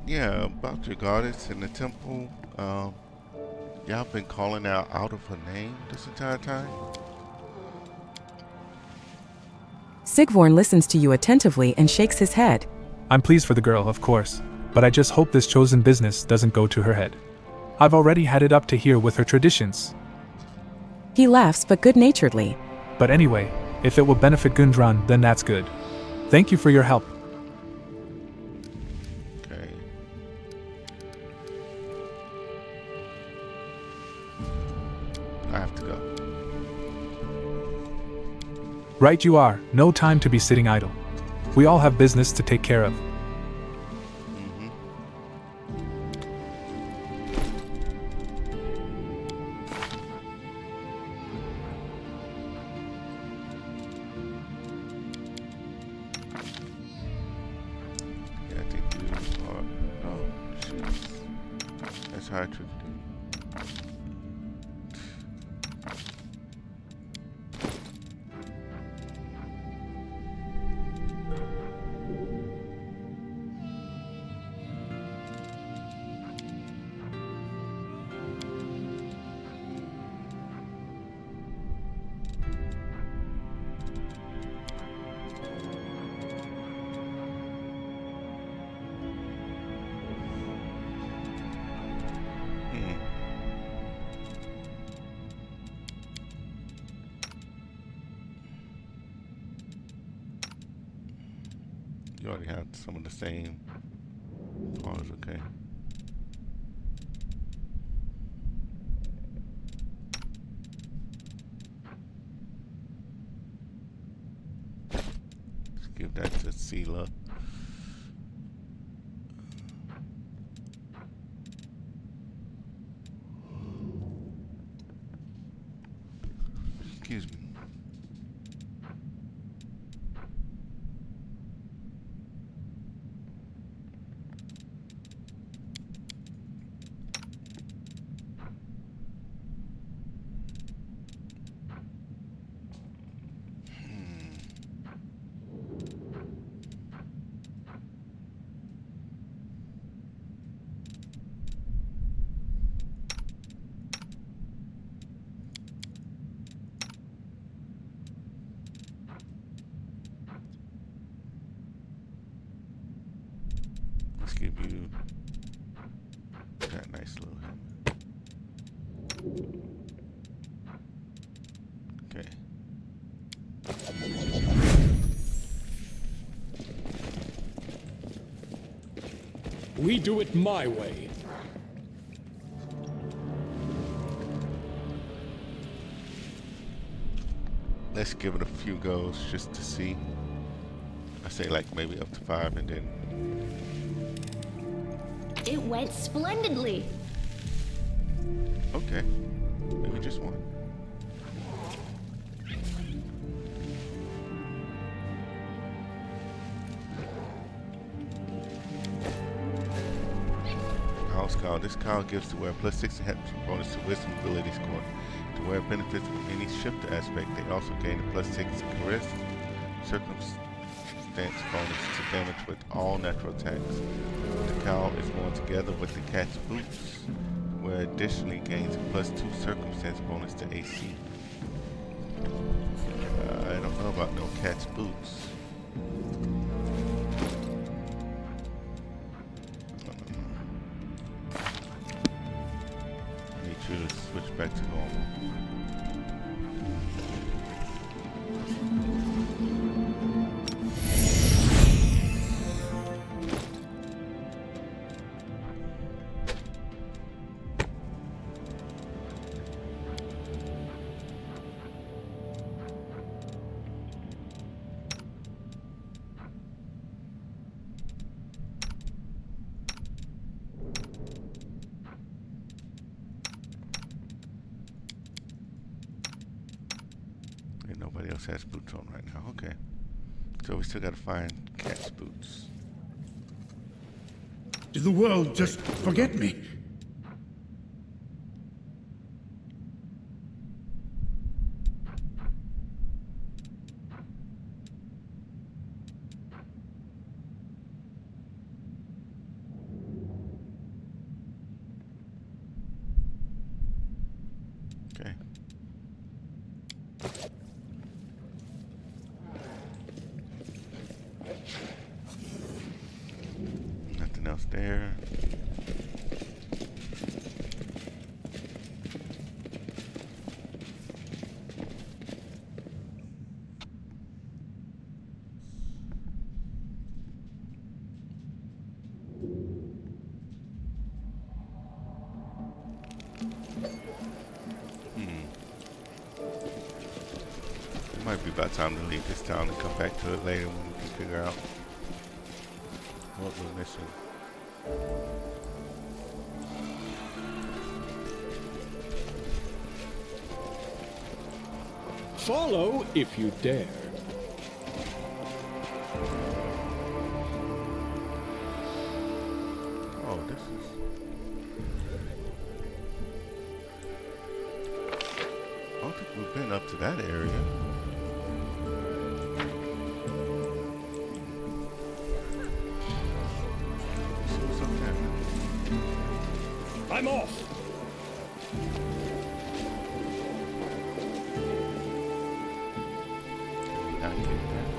Yeah, about your goddess in the temple. Y'all been calling out of her name this entire time?
Sigvorn listens to you attentively and shakes his head.
I'm pleased for the girl, of course, but I just hope this chosen business doesn't go to her head. I've already had it up to here with her traditions.
He laughs but good-naturedly.
But anyway, if it will benefit Gundrun, then that's good. Thank you for your help.
Okay. I have to go.
Right you are, no time to be sitting idle. We all have business to take care of.
Yeah, I think you are. Oh, shit. That's high truth. already have some of the same parts, okay. Let's give that to Sela. Excuse me. Let's give you that nice little helmet. Okay.
We do it my way.
Let's give it a few goes just to see. I say like maybe up to 5 and then.
It went splendidly.
Okay. Maybe just one. House Call. This call gives the wearer +6 enhancement bonus to wisdom ability score. The wearer benefits from any shifter aspect. They also gain a +6 charisma circumstance bonus to damage with all natural attacks. The cowl is worn together with the cat's boots, where additionally gains a +2 circumstance bonus to AC. I don't know about no cat's boots. I need you to switch back to normal. Nobody else has boots on right now. Okay. So we still gotta find cat's boots.
Did the world just forget me?
Okay. Nothing else there. It might be about time to leave this town and come back to it later when we can figure out what we're missing.
Follow if you dare.
Oh, this is... I don't think we've been up to that area. Let's see what's up there.
I'm off.
Not get there.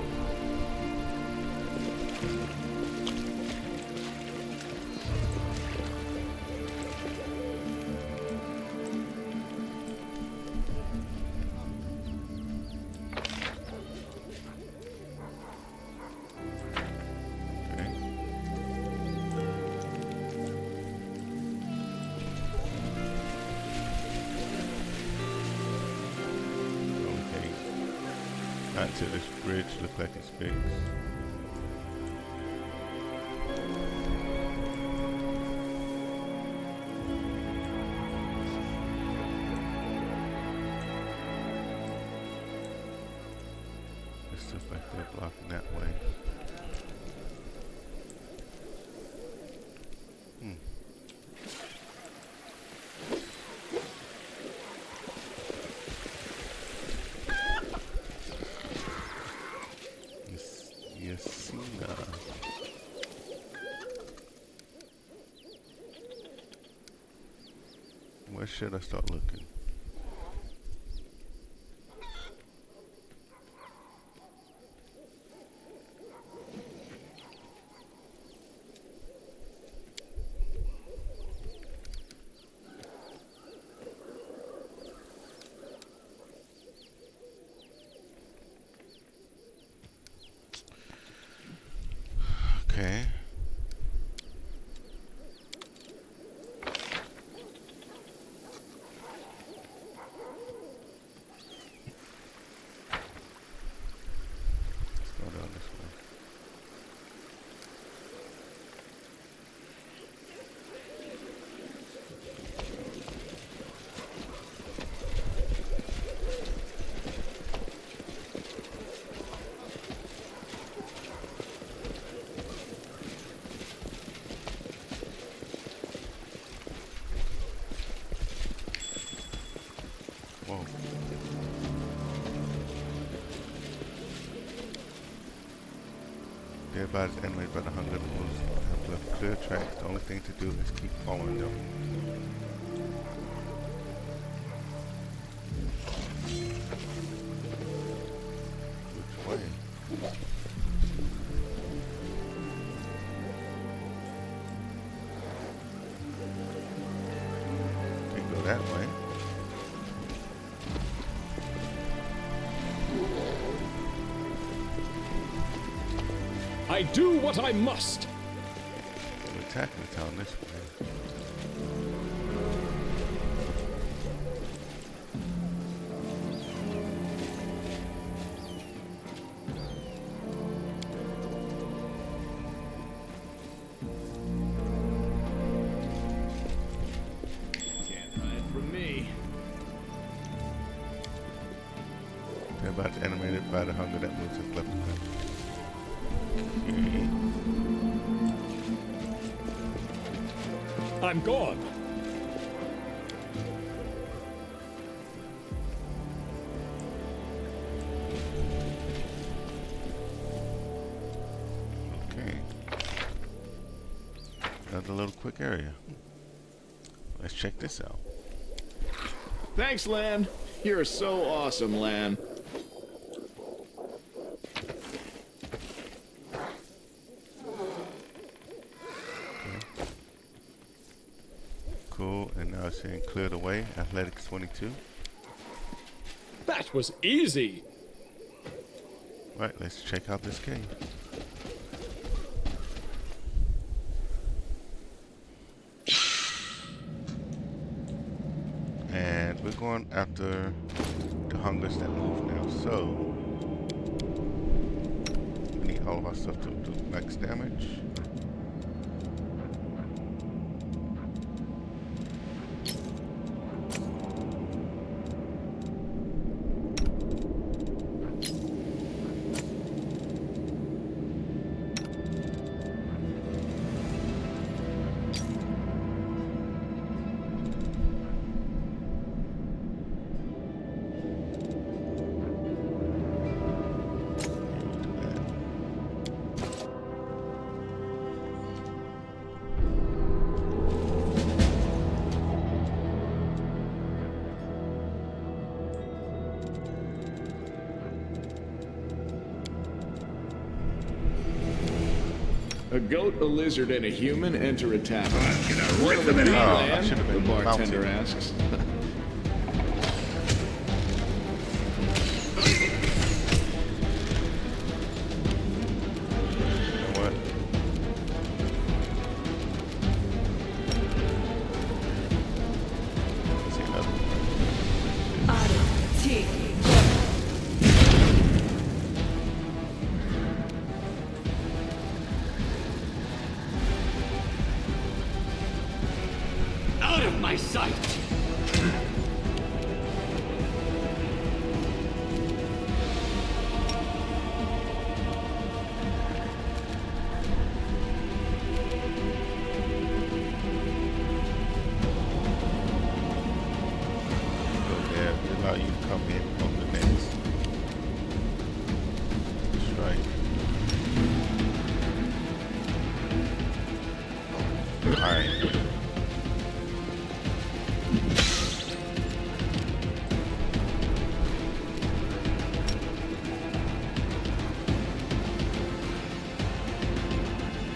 Not to this bridge look like it's fixed. This looks like they're blocking that way. Where should I start looking? Okay. Thereby is animated by the hunger. The wolves have left clear tracks. The only thing to do is keep following them. Which way? Can't go that way.
I do what I must.
We're attacking the town this way.
Can't hide from me.
They're about animated by the hunger that moves us left and right.
I'm gone.
Okay. Another little quick area. Let's check this out.
Thanks, Lan. You're so awesome, Lan.
Cool, and now it's saying clear the way, athletics 22.
That was easy.
Right, let's check out this cave. And we're going after the hungers that move now, so we need all of our stuff to do max damage.
A goat, a lizard, and a human enter a tavern. What
them in half.
the bartender asks.
What? Let's see another one.
my sight!
So there, they allow you to come in on the next. That's right. Alright.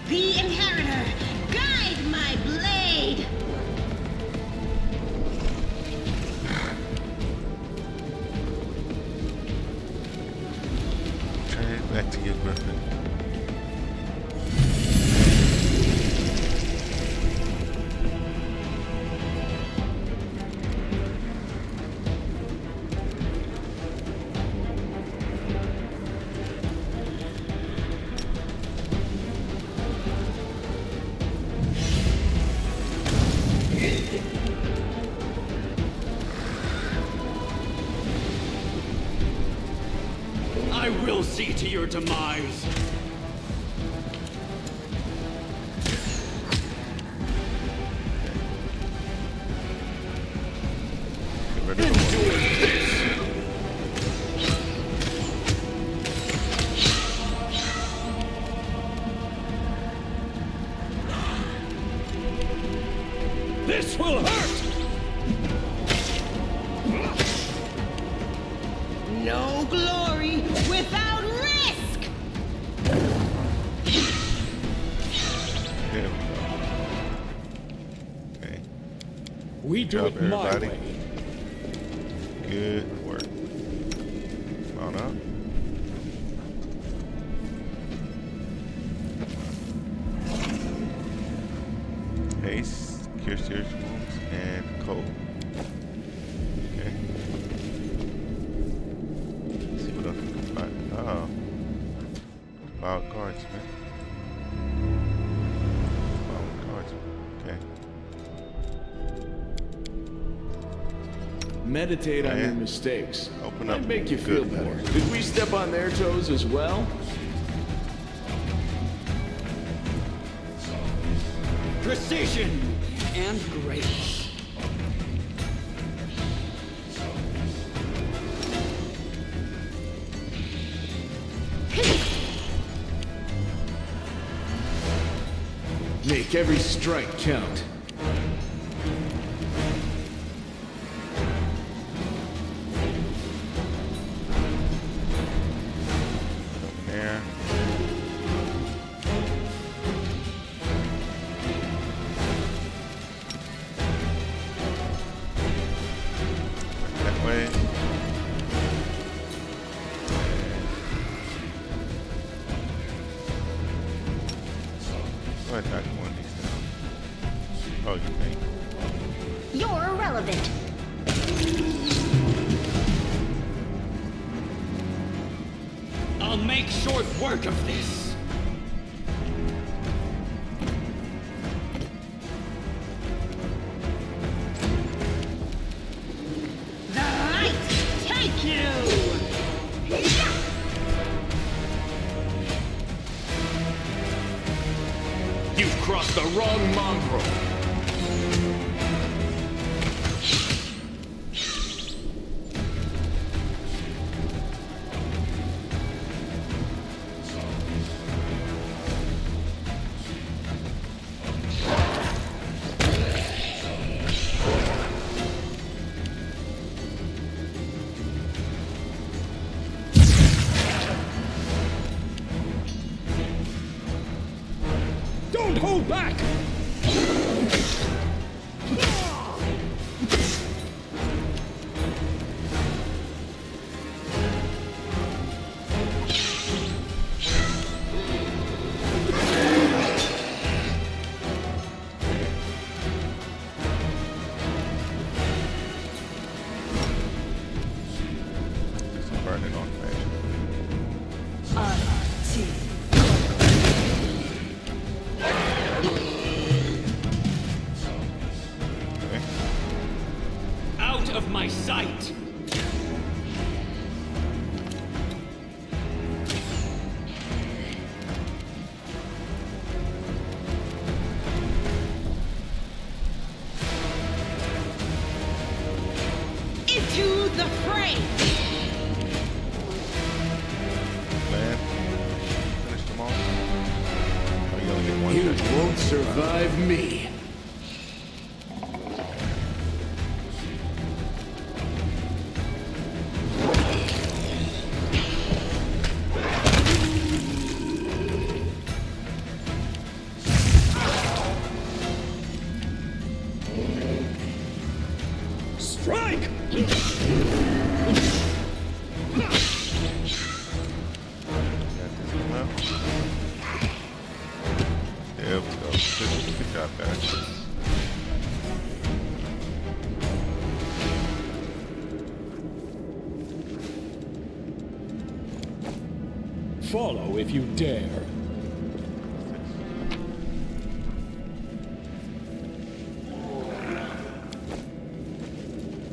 The Inheritor, guide my blade!
Turn it back to your griffin.
I will see to your demise!
Get rid of the one.
Endure this! This will hurt!
No glory without risk!
There we go. Okay.
We do
job,
it my
everybody.
way.
Good work. Mount up. Haste, cure serious wounds, and cold. Okay. Let's see what else we can find. Oh. Wild guardsman. Wild guardsman. Okay.
Meditate on
Yeah.
your mistakes.
Open
Might
up.
make you feel
Good.
better. Did we step on their toes as well?
Precision and grace.
Make every strike count.
Over there. That way. Go ahead and knock one of these down. Oh, you think?
You're irrelevant.
I'll make short work of this!
The light take you!
You've crossed the wrong mongrel.
Don't hold back!
Just burn it on fashion.
my sight!
Into the fray!
Man, finish them all. Oh, you only get one
You
shot.
won't survive me.
Strike!
There we go. Good job, guys.
Follow if you dare.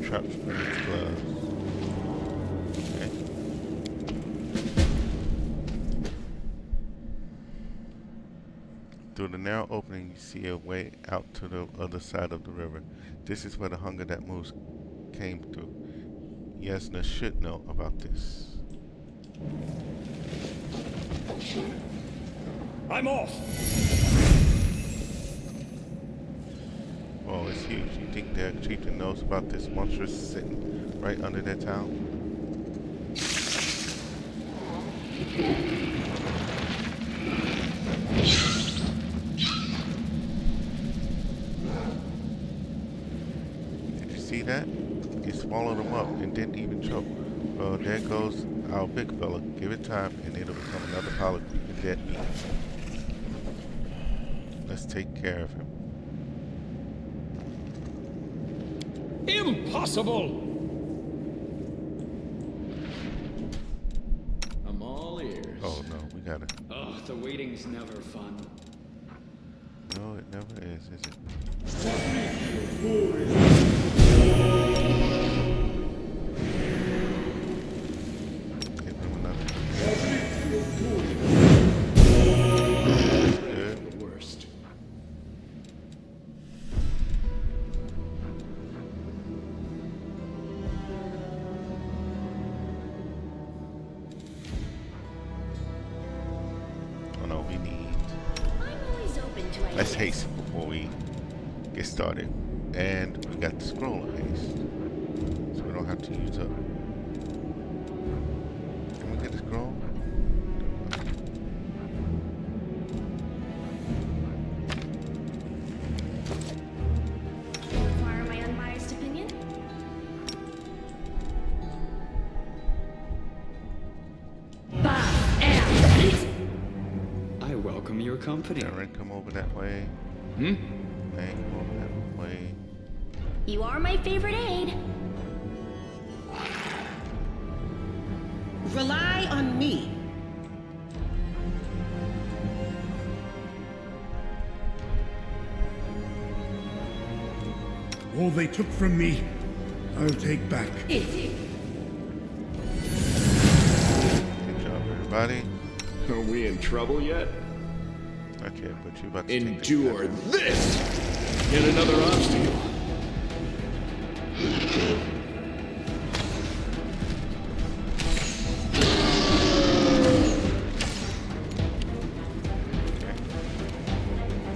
Trap spirit's gloves. Okay. Through the narrow opening, you see a way out to the other side of the river. This is where the hunger that moves came through. Yasna should know about this.
I'm off!
Oh, it's huge. You think the chieftain knows about this monstrous sitting right under their town? Did you see that? It swallowed him up and didn't even choke. Well, there goes our big fella. Give it time and it'll become another pile of creeping dead meat. Let's take care of him.
Impossible!
I'm all ears.
Oh no, we gotta.
Oh, the waiting's never fun.
No, it never is it? Give him another. Good.
Worst.
Oh no, we need.
I'm always open to ideas.
Let's haste before we get started. And we got the scroll of haste. So we don't have to use up. Can we get the scroll?
Require my unbiased opinion?
I welcome your company.
Aaron, come over that way.
Hmm?
Hey, come over that way.
You are my favorite aide.
Rely on me.
All they took from me, I'll take back.
Good job, everybody.
Are we in trouble yet?
Okay, but you about to take
Endure this! Yet another obstacle.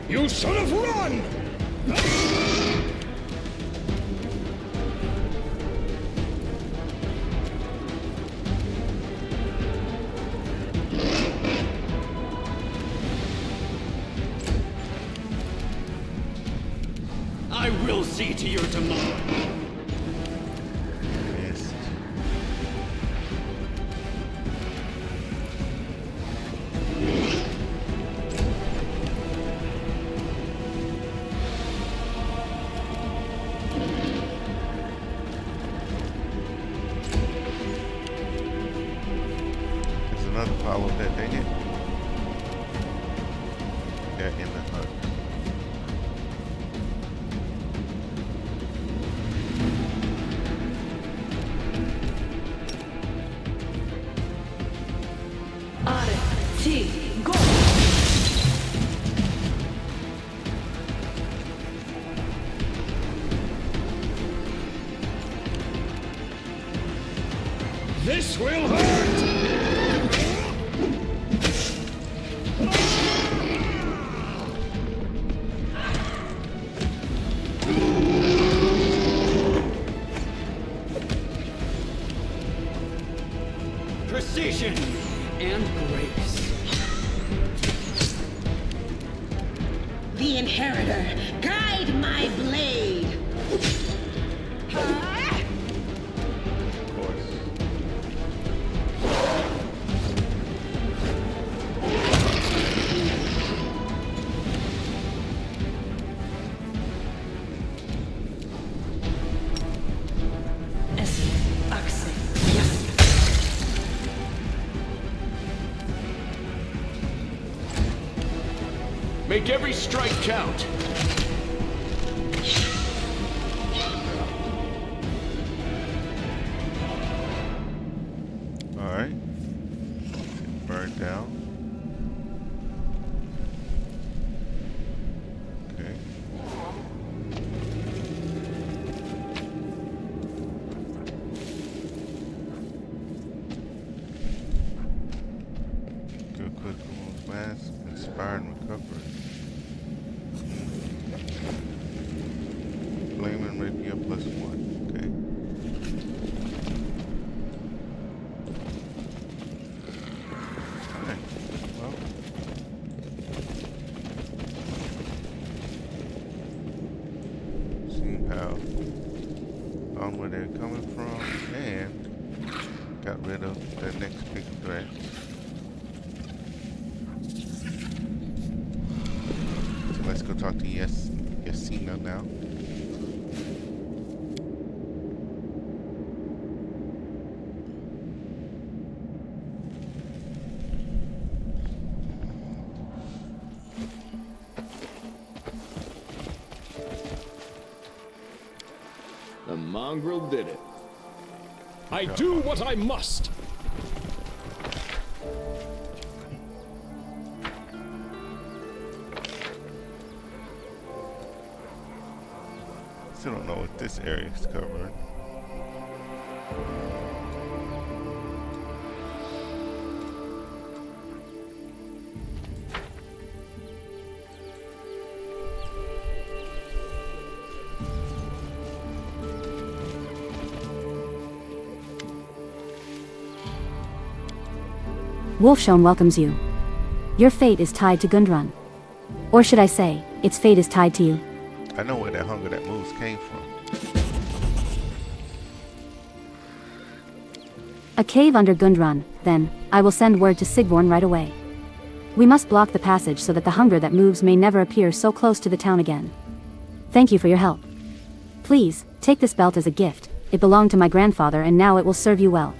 You should have run!
I will see to your tomorrow.
Missed. There's another follow that they hit. They're in the hut.
This will hurt!
Precision and grace.
The Inheritor, guide my blade!
Of course.
Make every strike count.
Alright. Burn down. Okay. Good critical wounds mask. Inspiring recovery. Flaming rapier +1. Okay. Alright. Well. Seeing how found where they're coming from and got rid of the next big threat. So let's go talk to Yesina now.
The mongrel did it.
I do what I must.
Still don't know what this area is covering.
Wolfshone welcomes you. Your fate is tied to Gundrun. Or should I say, its fate is tied to you.
I know where that hunger that moves came from.
A cave under Gundrun, then. I will send word to Sigborn right away. We must block the passage so that the hunger that moves may never appear so close to the town again. Thank you for your help. Please, take this belt as a gift. It belonged to my grandfather and now it will serve you well.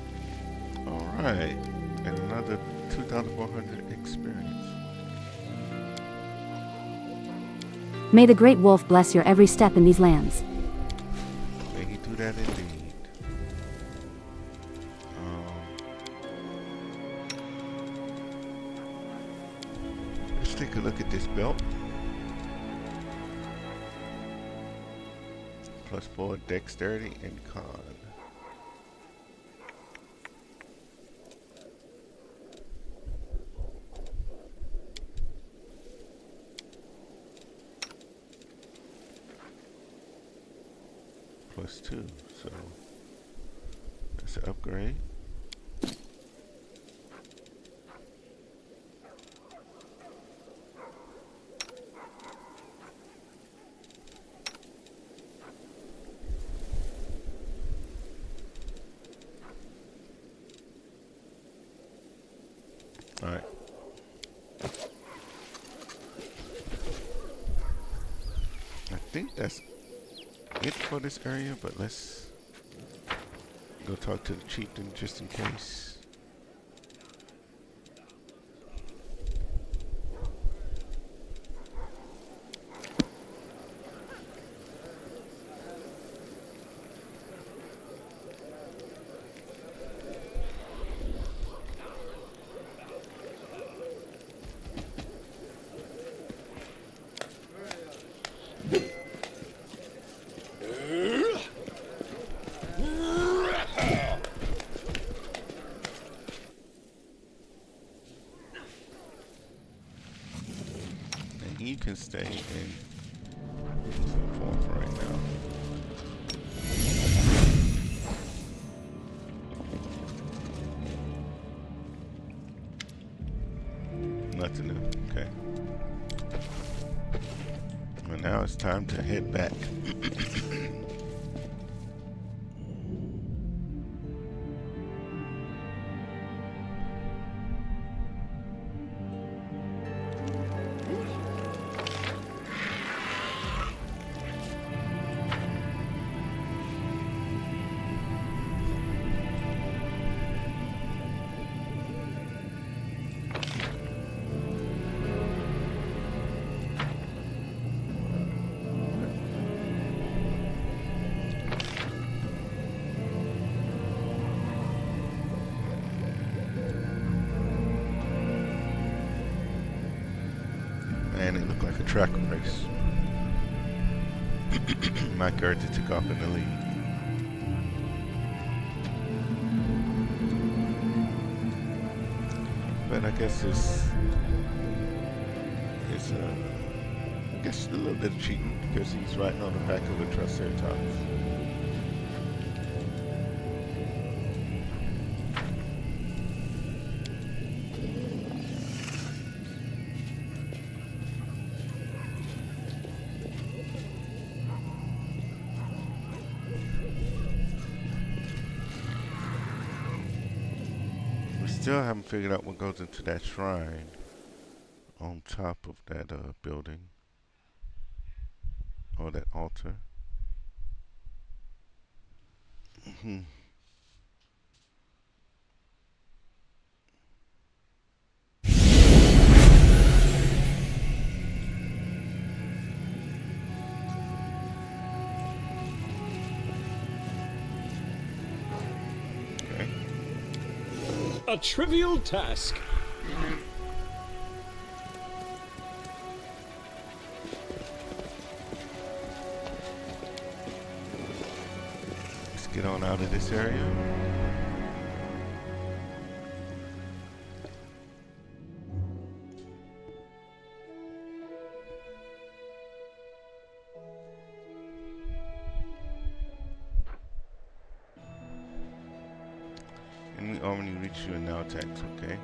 Alright. And another 2,400 experience.
May the great wolf bless your every step in these lands.
May he do that indeed. Let's take a look at this belt. +4 dexterity and con. +2, so that's an upgrade. All right. I think that's it for this area, but let's go talk to the chieftain just in case. stay in form for right now. Nothing new. Okay. Well, now it's time to head back. And it looked like a track race. My character took off in the lead. But I guess it's I guess a little bit of cheating because he's riding on the back of a Triceratops. Still haven't figured out what goes into that shrine on top of that building or that altar.
A trivial task.
Let's get on out of this area. And we already reached you in now attacks, okay?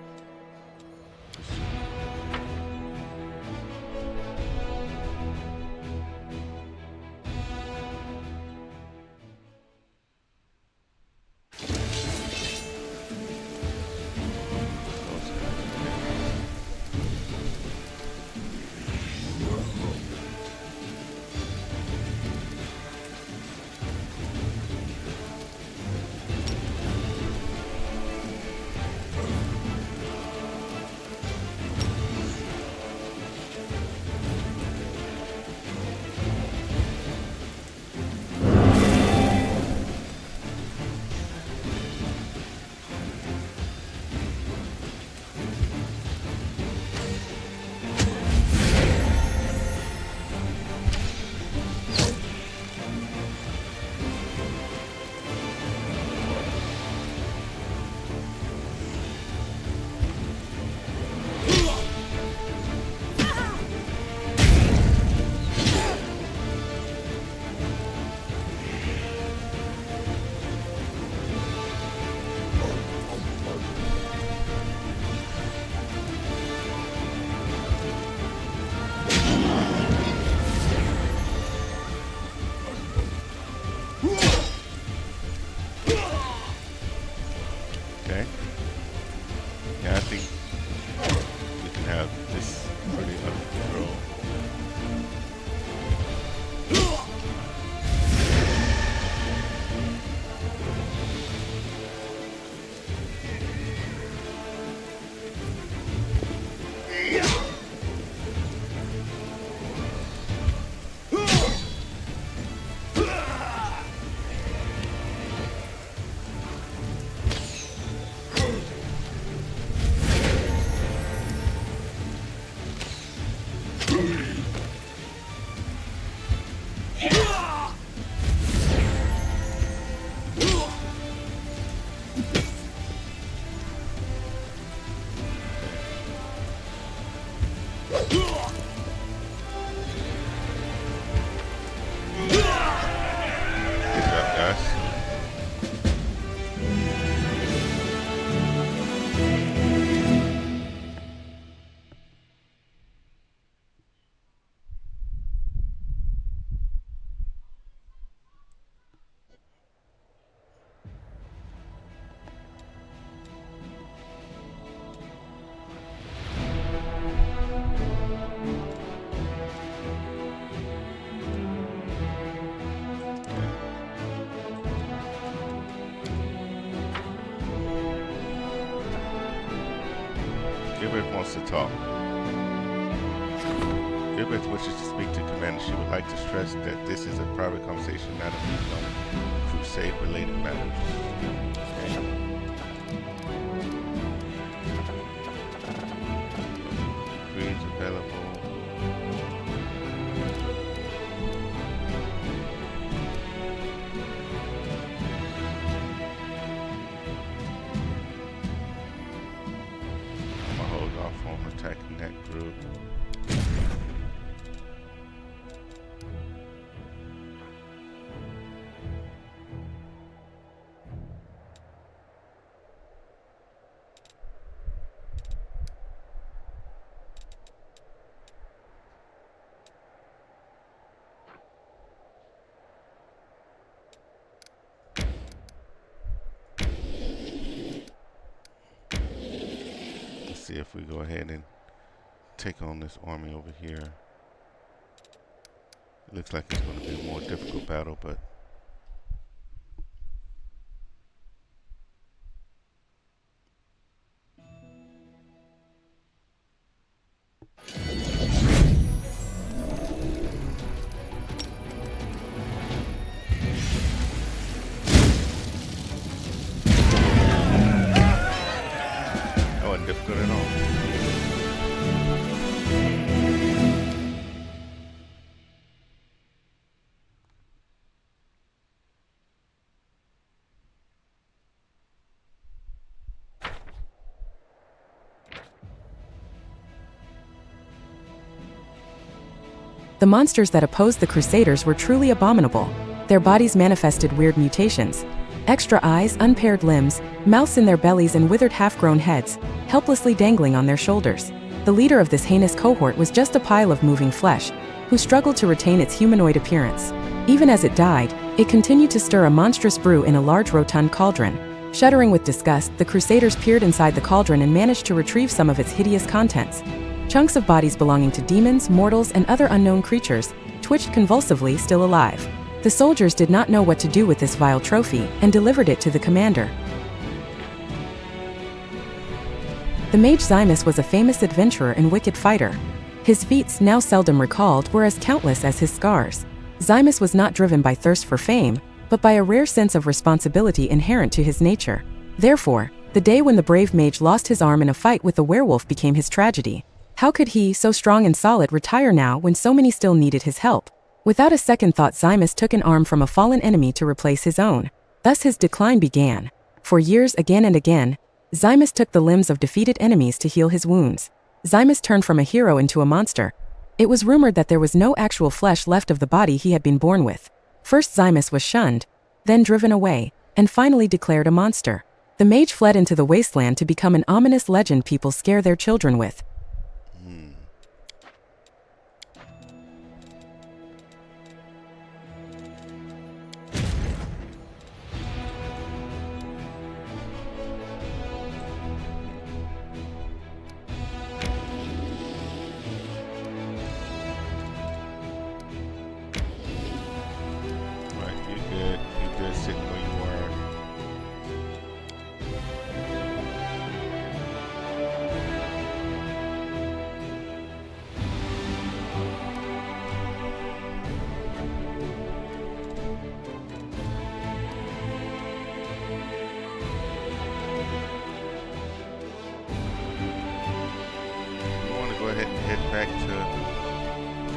Ribbit wants to talk. Ribbit wishes to speak to Commander. She would like to stress that this is a private conversation, not a meeting on crusade-related matters. Okay. Greens available. I'm gonna hold off on attacking that group. See if we go ahead and take on this army over here. It looks like it's going to be a more difficult battle, but difficult at all.
The monsters that opposed the Crusaders were truly abominable. Their bodies manifested weird mutations. Extra eyes, unpaired limbs, mouths in their bellies and withered half-grown heads, helplessly dangling on their shoulders. The leader of this heinous cohort was just a pile of moving flesh, who struggled to retain its humanoid appearance. Even as it died, it continued to stir a monstrous brew in a large rotund cauldron. Shuddering with disgust, the Crusaders peered inside the cauldron and managed to retrieve some of its hideous contents. Chunks of bodies belonging to demons, mortals, and other unknown creatures twitched convulsively, still alive. The soldiers did not know what to do with this vile trophy and delivered it to the commander. The mage Zymus was a famous adventurer and wicked fighter. His feats, now seldom recalled, were as countless as his scars. Zymus was not driven by thirst for fame, but by a rare sense of responsibility inherent to his nature. Therefore, the day when the brave mage lost his arm in a fight with the werewolf became his tragedy. How could he, so strong and solid, retire now when so many still needed his help? Without a second thought, Zymus took an arm from a fallen enemy to replace his own. Thus his decline began. For years, again and again, Zymus took the limbs of defeated enemies to heal his wounds. Zymus turned from a hero into a monster. It was rumored that there was no actual flesh left of the body he had been born with. First Zymus was shunned, then driven away, and finally declared a monster. The mage fled into the wasteland to become an ominous legend people scare their children with.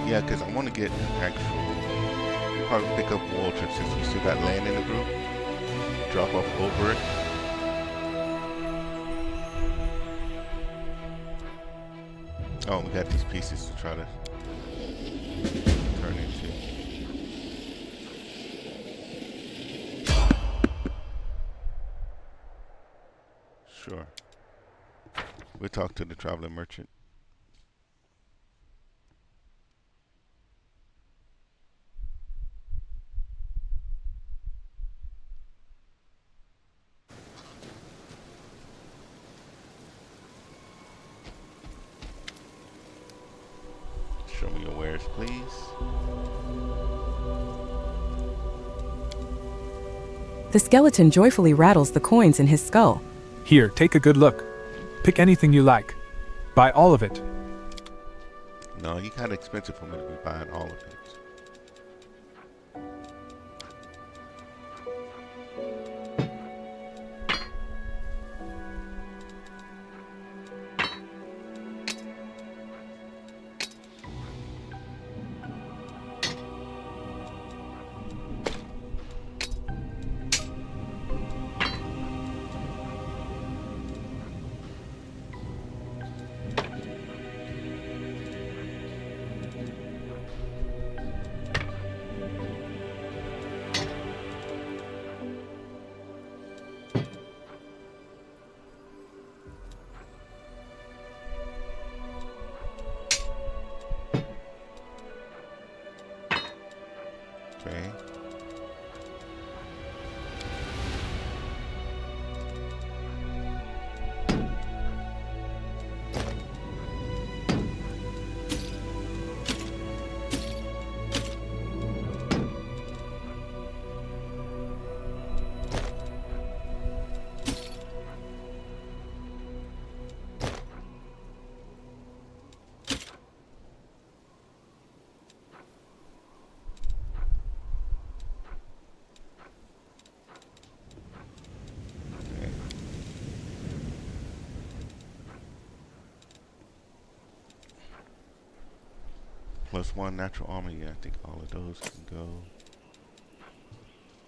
Yeah, because I want to get actual, probably pick up Walter since we still got land in the group. Drop off over it. Oh, we got these pieces to try to turn into. Sure. We'll talk to the traveling merchant. Show me your wares, please.
The skeleton joyfully rattles the coins in his skull.
Here, take a good look. Pick anything you like. Buy all of it.
No, you kind of expensive for me to be buying all of it. Okay. +1 natural armor. Yeah, I think all of those can go.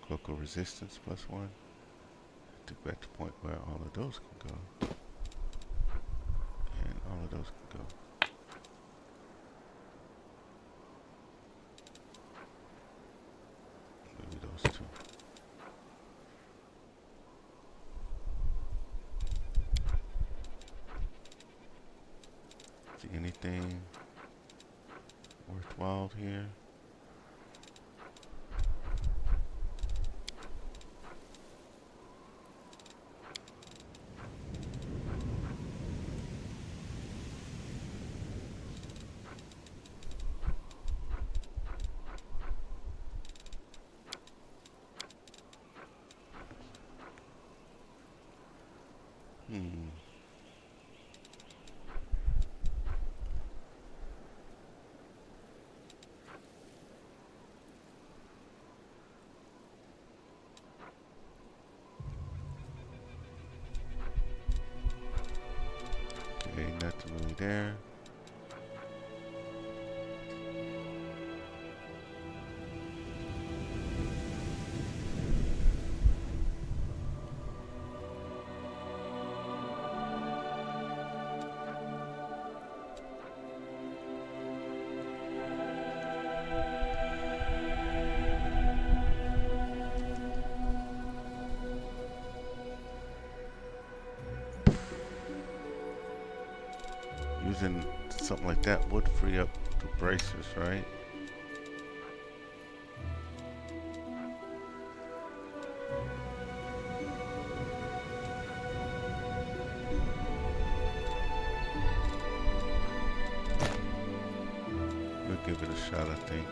Local resistance +1. I think we're at the point where all of those can go. And all of those can go. Maybe those two. See anything worthwhile here? Okay, nothing really there. Using something like that would free up the bracers, right? We'll give it a shot, I think.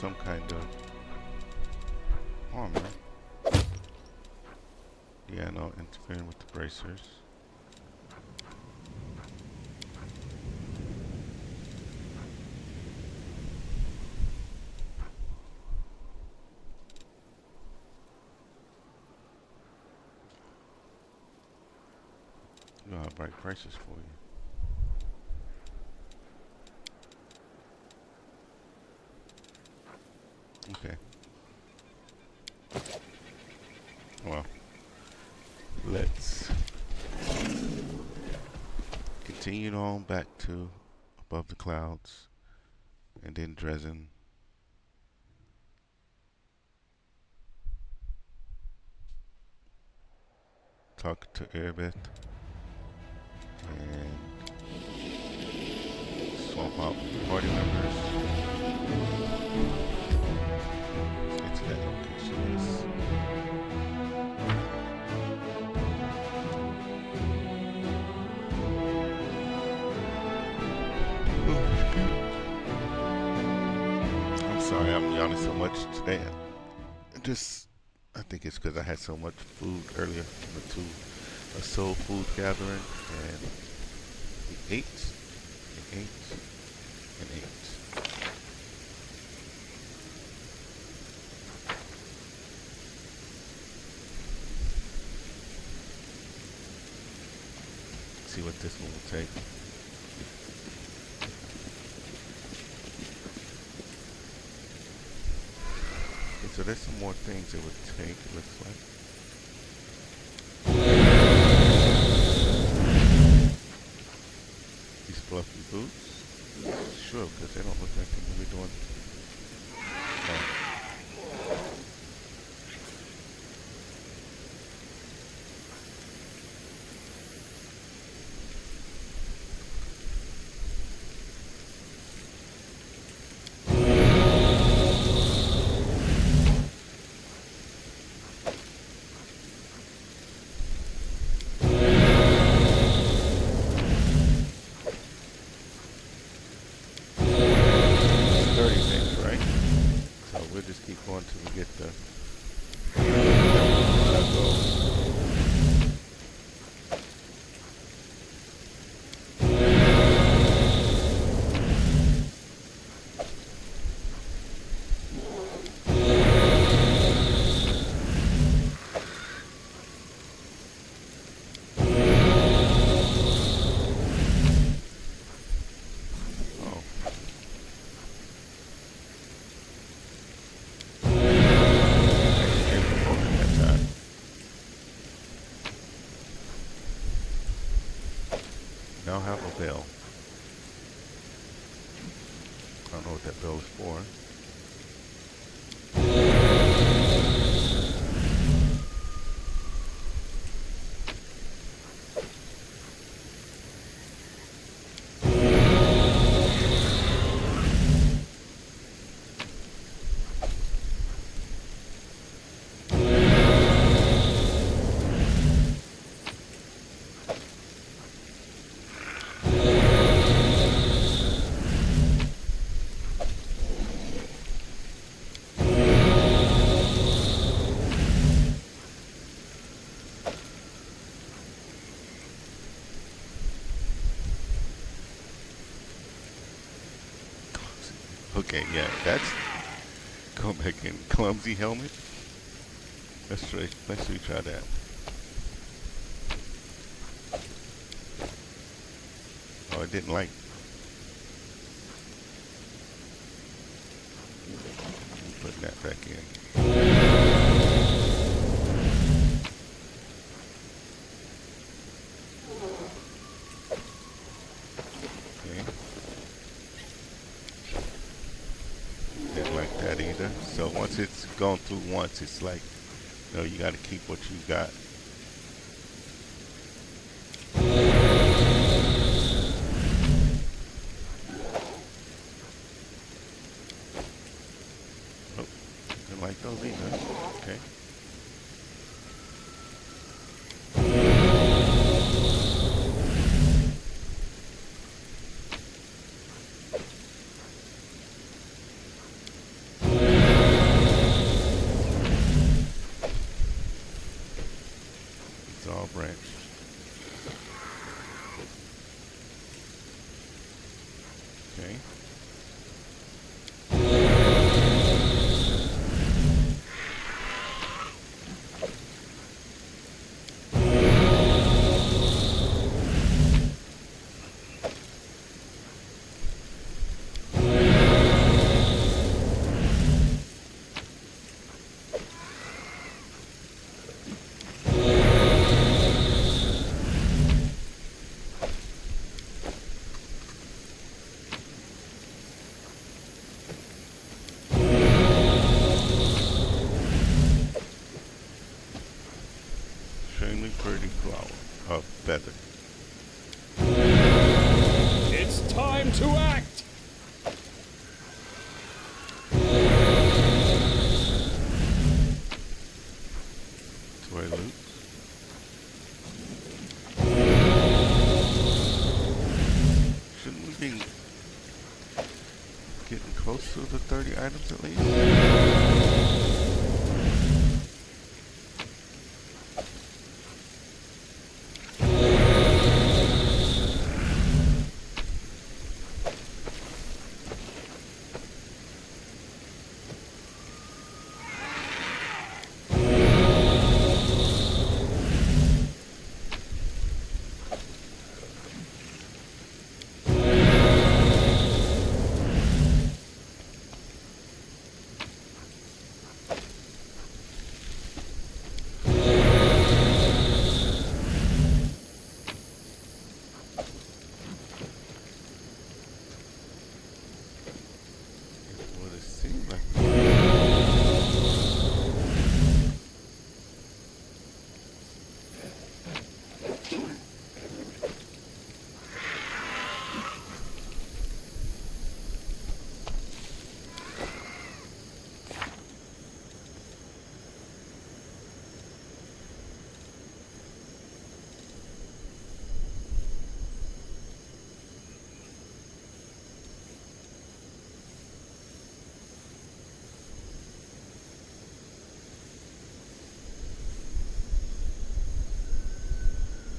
Some kind of armor. Yeah, no interfering with the bracers. You'll have right prices for you. Okay. Well, let's continue on back to above the clouds and then Dresden. Talk to Erebeth and swap out party members. Let's get to that location. Yes. I'm sorry, I'm yawning so much today. I think it's because I had so much food earlier. Went to a soul food gathering and we ate and ate and ate. See what this one will take. Okay, so there's some more things it would take, it looks like. These fluffy boots? Sure, because they don't look like they're going to be doing... Going till we get the now have a bell. I don't know what that bell is for. Okay, yeah, that's go back in clumsy helmet. Let's retry that. Oh, it didn't like. Putting that back in. Either. So once it's gone through once, it's like, you know, you got to keep what you got. Oh, didn't like those either. Okay. Branch. Okay. Pretty flower of feather.
It's time to act!
destroy loot. Shouldn't we be getting close to the 30 items at least?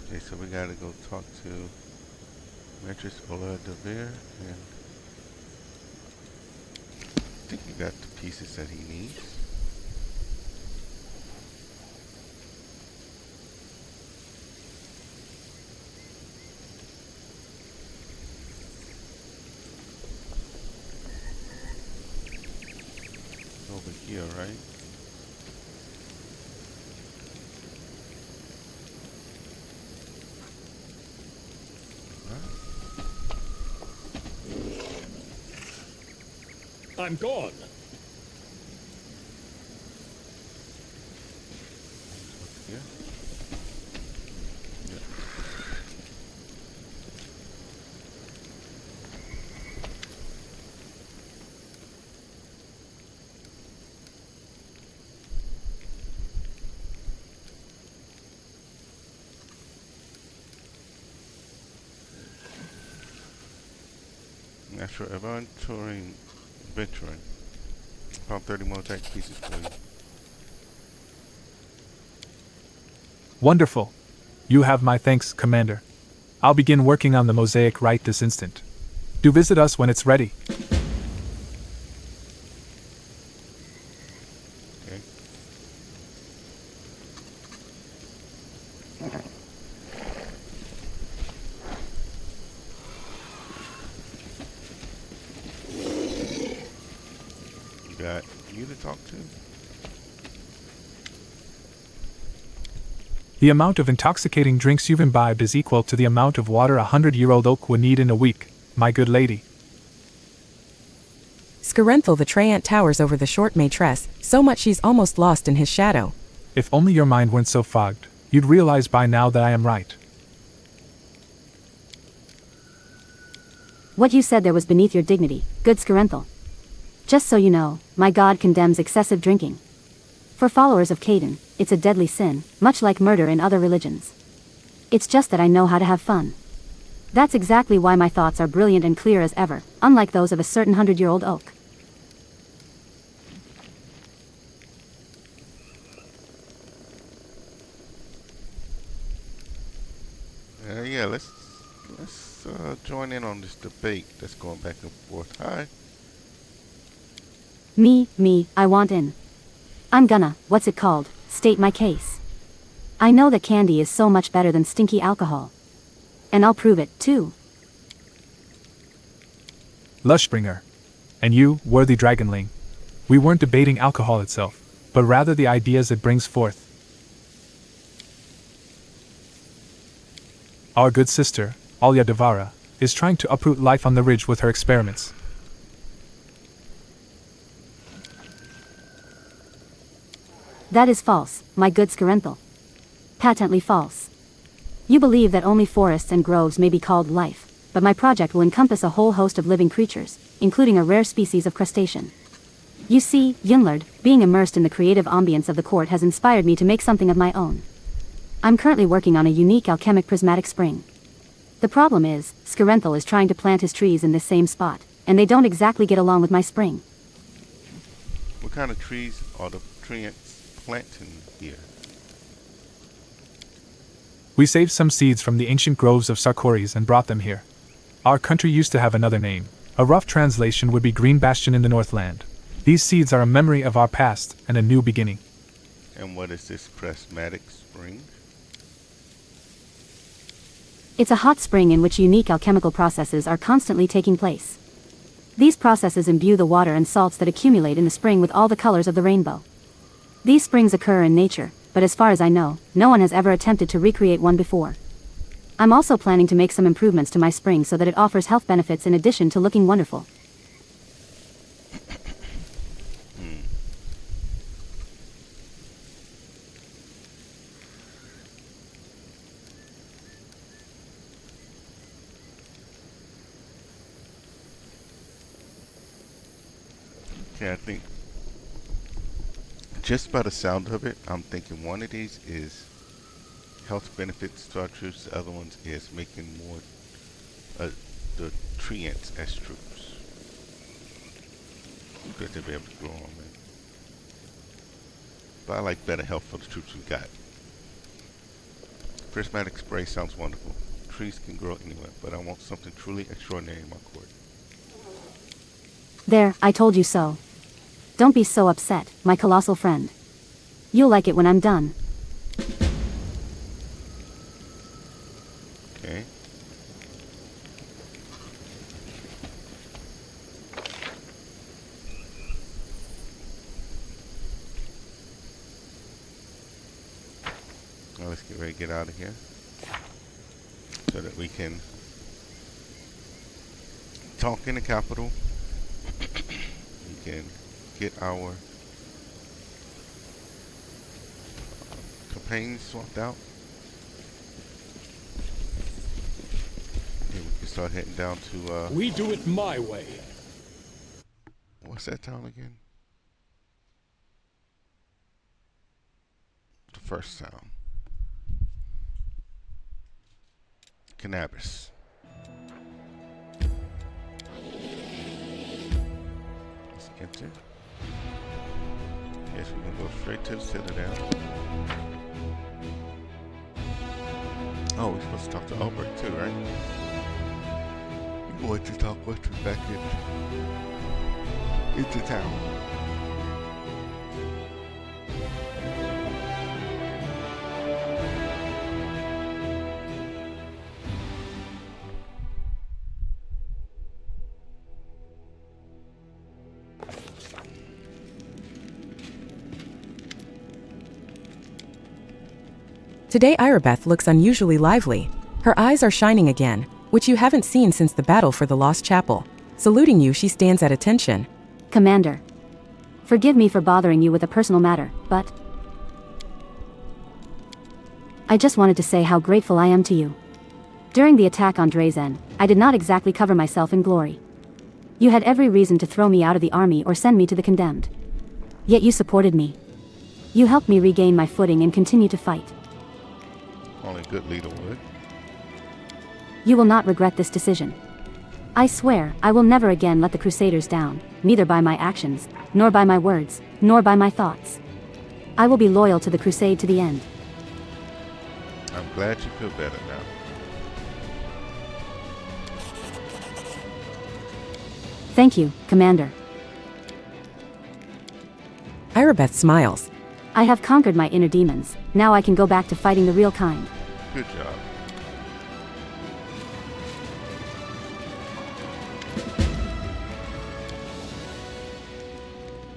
Okay, so we gotta go talk to Metrius Ola Devere, and I think we got the pieces that he needs. Over here, right?
I'm gone.
Yeah. Yeah. After venturing, found 30 more attack pieces for you.
Wonderful. You have my thanks, Commander. I'll begin working on the mosaic right this instant. Do visit us when it's ready.
Okay. Got you to talk to?
The amount of intoxicating drinks you've imbibed is equal to the amount of water a 100-year-old oak would need in a week, my good lady.
Scarenthal the Treant towers over the short maîtresse, so much she's almost lost in his shadow.
If only your mind weren't so fogged, you'd realize by now that I am right.
What you said there was beneath your dignity, good Scarenthal. Just so you know, my god condemns excessive drinking. For followers of Caden, it's a deadly sin, much like murder in other religions. It's just that I know how to have fun. That's exactly why my thoughts are brilliant and clear as ever, unlike those of a certain 100-year-old oak.
Yeah, let's join in on this debate that's going back and forth. Hi.
Me, I want in. I'm gonna, what's it called, state my case. I know that candy is so much better than stinky alcohol. And I'll prove it, too.
Lushbringer. And you, worthy dragonling. We weren't debating alcohol itself, but rather the ideas it brings forth. Our good sister, Alya Devara, is trying to uproot life on the ridge with her experiments.
That is false, my good Scarenthal. Patently false. You believe that only forests and groves may be called life, but my project will encompass a whole host of living creatures, including a rare species of crustacean. You see, Yunlord, being immersed in the creative ambience of the court has inspired me to make something of my own. I'm currently working on a unique alchemic prismatic spring. The problem is, Skarenthal is trying to plant his trees in this same spot, and they don't exactly get along with my spring.
What kind of trees are the treants planting here?
We saved some seeds from the ancient groves of Sarkories and brought them here. Our country used to have another name. A rough translation would be Green Bastion in the Northland. These seeds are a memory of our past and a new beginning.
And what is this prismatic spring?
It's a hot spring in which unique alchemical processes are constantly taking place. These processes imbue the water and salts that accumulate in the spring with all the colors of the rainbow. These springs occur in nature, but as far as I know, no one has ever attempted to recreate one before. I'm also planning to make some improvements to my spring so that it offers health benefits in addition to looking wonderful.
Okay, I think just by the sound of it, I'm thinking one of these is health benefits to our troops. The other one is making more the treants as troops. Good to be able to grow on, man. But I like better health for the troops we got. Prismatic spray sounds wonderful. Trees can grow anywhere, but I want something truly extraordinary in my court.
There, I told you so. Don't be so upset, my colossal friend. You'll like it when I'm done.
Okay. Now let's get ready to get out of here so that we can talk in the capital. We can get our campaigns swapped out. And we can start heading down to
We do it my way.
what's that town again? The first town. Cannabis. Let's enter. Yes, we're gonna go straight to the Citadel. Oh, we're supposed to talk to Albert too, right? We're going to talk with us back into town.
Today Irabeth looks unusually lively. Her eyes are shining again, which you haven't seen since the battle for the Lost Chapel. Saluting you, she stands at attention.
Commander. Forgive me for bothering you with a personal matter, but I just wanted to say how grateful I am to you. During the attack on Drazen, I did not exactly cover myself in glory. You had every reason to throw me out of the army or send me to the condemned. Yet you supported me. You helped me regain my footing and continue to fight.
Only a good leader would.
You will not regret this decision. I swear, I will never again let the Crusaders down, neither by my actions, nor by my words, nor by my thoughts. I will be loyal to the Crusade to the end.
I'm glad you feel better now.
Thank you, Commander.
Irabeth smiles.
I have conquered my inner demons. Now I can go back to fighting the real kind.
Good job.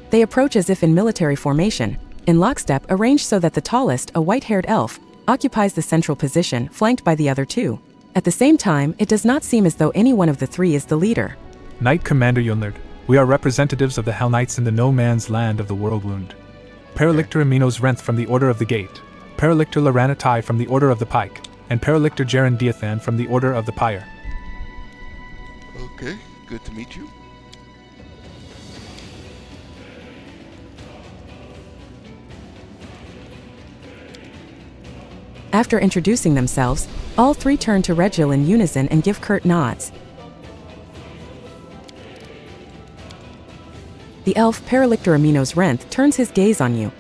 They approach as if in military formation, in lockstep arranged so that the tallest, a white-haired elf, occupies the central position, flanked by the other two. At the same time, it does not seem as though any one of the three is the leader.
Knight Commander Yunlord, we are representatives of the Hell Knights in the no man's land of the World Wound. Paralictor Aminos Renth from the Order of the Gate, Paralictor Laranatai from the Order of the Pike, and Paralictor Jaren Diathan from the Order of the Pyre.
Okay, good to meet you.
After introducing themselves, all three turn to Regil in unison and give curt nods. The elf Paralictor Aminos Renth turns his gaze on you.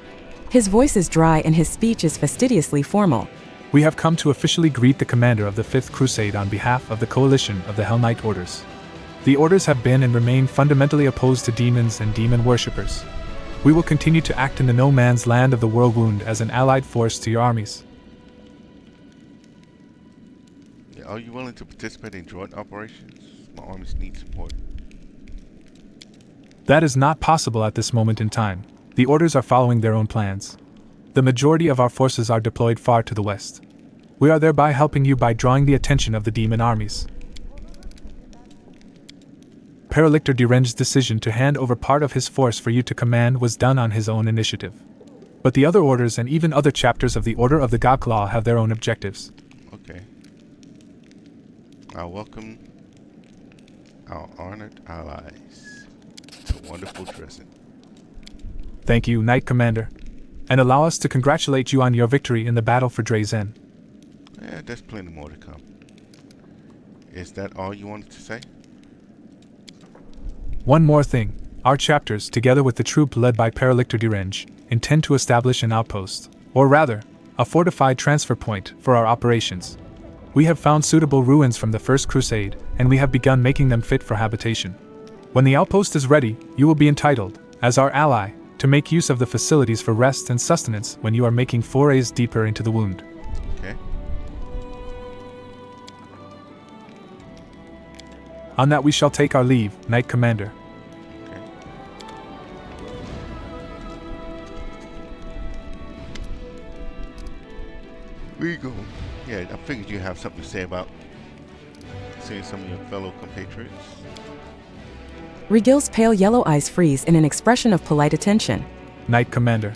His voice is dry and his speech is fastidiously formal.
We have come to officially greet the commander of the Fifth Crusade on behalf of the coalition of the Hell Knight Orders. The Orders have been and remain fundamentally opposed to demons and demon worshippers. We will continue to act in the no man's land of the Whirlwind as an allied force to your armies.
Are you willing to participate in joint operations? My armies need support.
That is not possible at this moment in time. The Orders are following their own plans. The majority of our forces are deployed far to the west. We are thereby helping you by drawing the attention of the demon armies. Paralictor Derenge's decision to hand over part of his force for you to command was done on his own initiative. But the other orders and even other chapters of the Order of the Godclaw have their own objectives.
Okay. I welcome our honored allies to wonderful dressing.
Thank you, Knight Commander. And allow us to congratulate you on your victory in the battle for Drazen.
Yeah, there's plenty more to come. Is that all you wanted to say?
One more thing. Our chapters, together with the troop led by Paralictor Derenge, intend to establish an outpost, or rather, a fortified transfer point for our operations. We have found suitable ruins from the First Crusade, and we have begun making them fit for habitation. When the outpost is ready, you will be entitled, as our ally, to make use of the facilities for rest and sustenance when you are making forays deeper into the wound.
Okay.
On that we shall take our leave, Knight Commander.
Okay. Where you going? Yeah, I figured you have something to say about seeing some of your fellow compatriots.
Regil's pale yellow eyes freeze in an expression of polite attention.
Knight Commander.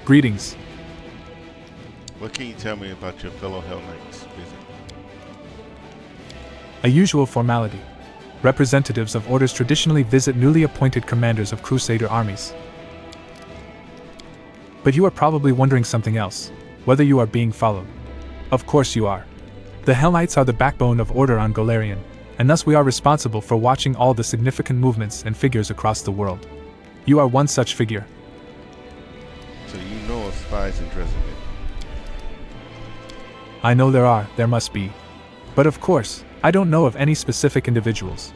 Greetings.
What can you tell me about your fellow Hell Knights visit?
A usual formality. Representatives of orders traditionally visit newly appointed commanders of Crusader armies. But you are probably wondering something else, whether you are being followed. Of course you are. The Hell Knights are the backbone of order on Golarion, and thus we are responsible for watching all the significant movements and figures across the world. You are one such figure.
So you know of spies in Dresden?
I know there must be. But of course, I don't know of any specific individuals.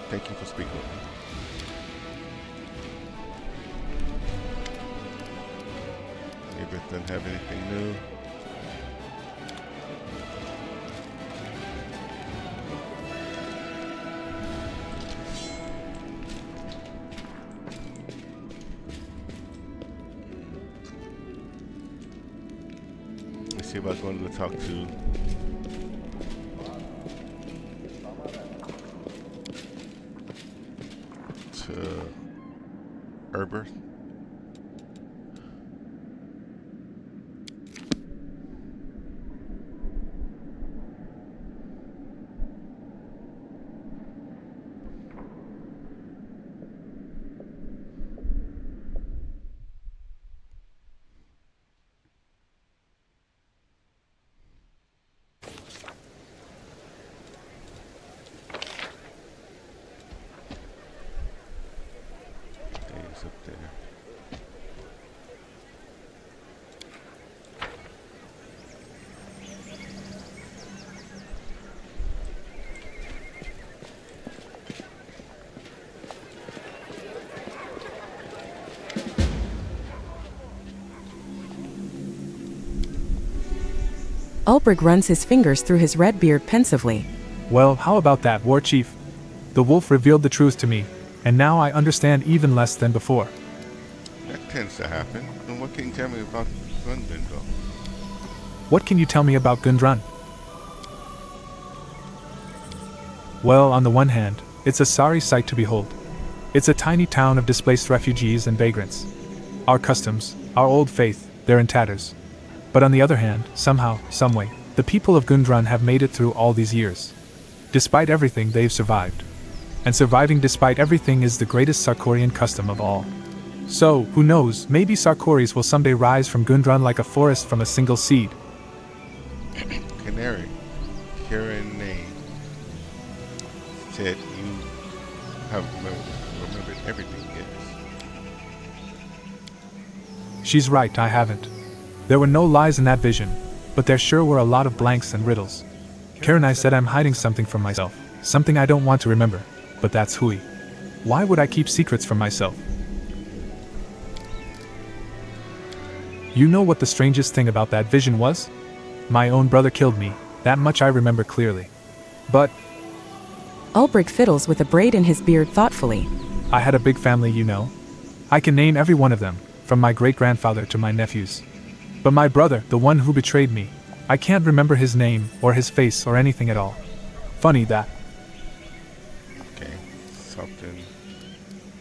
Thank you for speaking with me. Maybe doesn't have anything new. Let's see if I'm going to talk to Herbert. Up there.
Ulbrich runs his fingers through his red beard pensively.
Well, how about that, War Chief? The wolf revealed the truth to me, and now I understand even less than before.
That tends to happen. And what can you tell me about Gundrun, though?
What can you tell me about Gundrun? Well, on the one hand, it's a sorry sight to behold. It's a tiny town of displaced refugees and vagrants. Our customs, our old faith, they're in tatters. But on the other hand, somehow, someway, the people of Gundrun have made it through all these years. Despite everything, they've survived. And surviving despite everything is the greatest Sarkorian custom of all. So, who knows, maybe Sarkoris will someday rise from Gundrun like a forest from a single seed.
Canary. Kirinay said you have remembered everything yet.
She's right, I haven't. There were no lies in that vision, but there sure were a lot of blanks and riddles. Kirinay said I'm hiding something from myself, something I don't want to remember, but that's hooey. Why would I keep secrets from myself? You know what the strangest thing about that vision was? My own brother killed me, that much I remember clearly. But
Ulbrich fiddles with a braid in his beard thoughtfully.
I had a big family, you know. I can name every one of them, from my great-grandfather to my nephews. But my brother, the one who betrayed me, I can't remember his name, or his face, or anything at all. Funny that.
Okay, something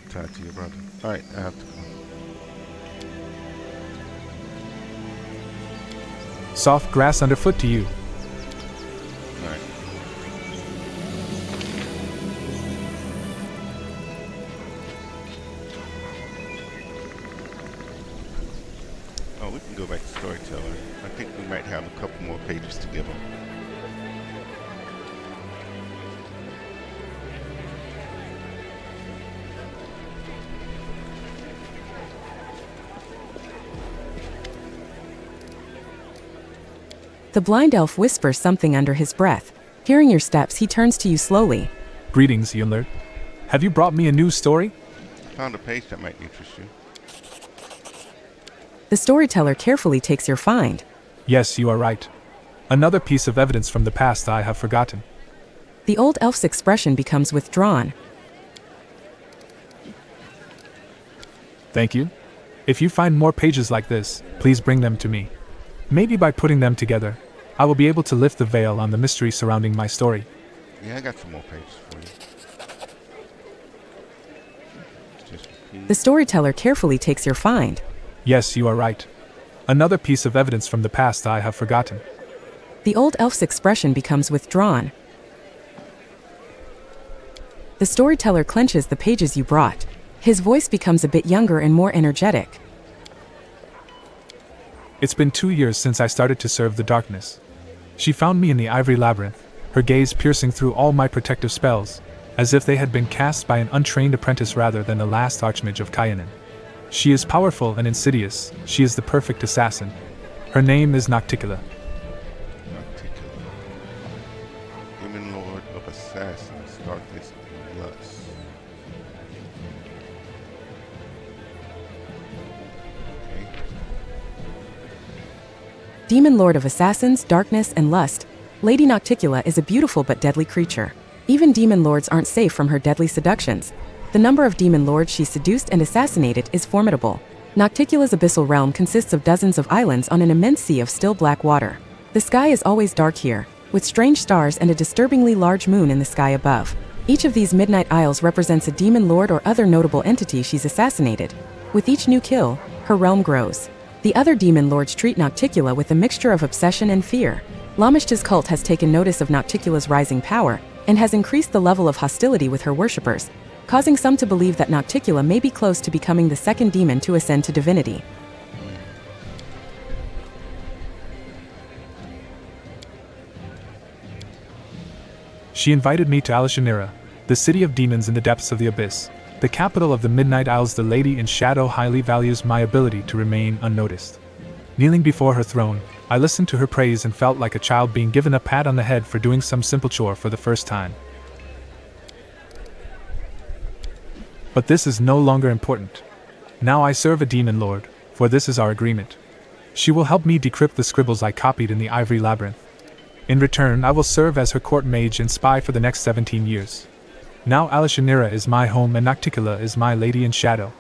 tied to your brother. Alright, I have to go.
Soft grass underfoot to you.
Alright. Oh, we can go back to Storyteller. I think we might have a couple more pages to give them.
The blind elf whispers something under his breath. Hearing your steps, he turns to you slowly.
Greetings, Yunlert. Have you brought me a new story?
Found a page that might interest you.
The storyteller carefully takes your find.
Yes, you are right. Another piece of evidence from the past I have forgotten.
The old elf's expression becomes withdrawn.
Thank you. If you find more pages like this, please bring them to me. Maybe by putting them together, I will be able to lift the veil on the mystery surrounding my story.
Yeah, I got some more pages for you. Just repeat.
The storyteller carefully takes your find.
Yes, you are right. Another piece of evidence from the past I have forgotten.
The old elf's expression becomes withdrawn. The storyteller clenches the pages you brought. His voice becomes a bit younger and more energetic.
It's been 2 years since I started to serve the darkness. She found me in the ivory labyrinth, her gaze piercing through all my protective spells, as if they had been cast by an untrained apprentice rather than the last archmage of Kyanin. She is powerful and insidious. She is the perfect assassin. Her name is Nocticula.
Nocticula. Demon Lord of Assassins, Darkness and Lust. Okay.
Demon Lord of Assassins, Darkness, and Lust, Lady Nocticula is a beautiful but deadly creature. Even demon lords aren't safe from her deadly seductions. The number of demon lords she seduced and assassinated is formidable. Nocticula's abyssal realm consists of dozens of islands on an immense sea of still black water. The sky is always dark here, with strange stars and a disturbingly large moon in the sky above. Each of these midnight isles represents a demon lord or other notable entity she's assassinated. With each new kill, her realm grows. The other demon lords treat Nocticula with a mixture of obsession and fear. Lamishta's cult has taken notice of Nocticula's rising power and has increased the level of hostility with her worshippers, causing some to believe that Nocticula may be close to becoming the second demon to ascend to divinity.
She invited me to Alishanira, the city of demons in the depths of the abyss. The capital of the Midnight Isles, the Lady in Shadow highly values my ability to remain unnoticed. Kneeling before her throne, I listened to her praise and felt like a child being given a pat on the head for doing some simple chore for the first time. But this is no longer important. Now I serve a demon lord, for this is our agreement. She will help me decrypt the scribbles I copied in the ivory labyrinth. In return, I will serve as her court mage and spy for the next 17 years. Now Alishanira is my home and Nocticula is my lady in shadow.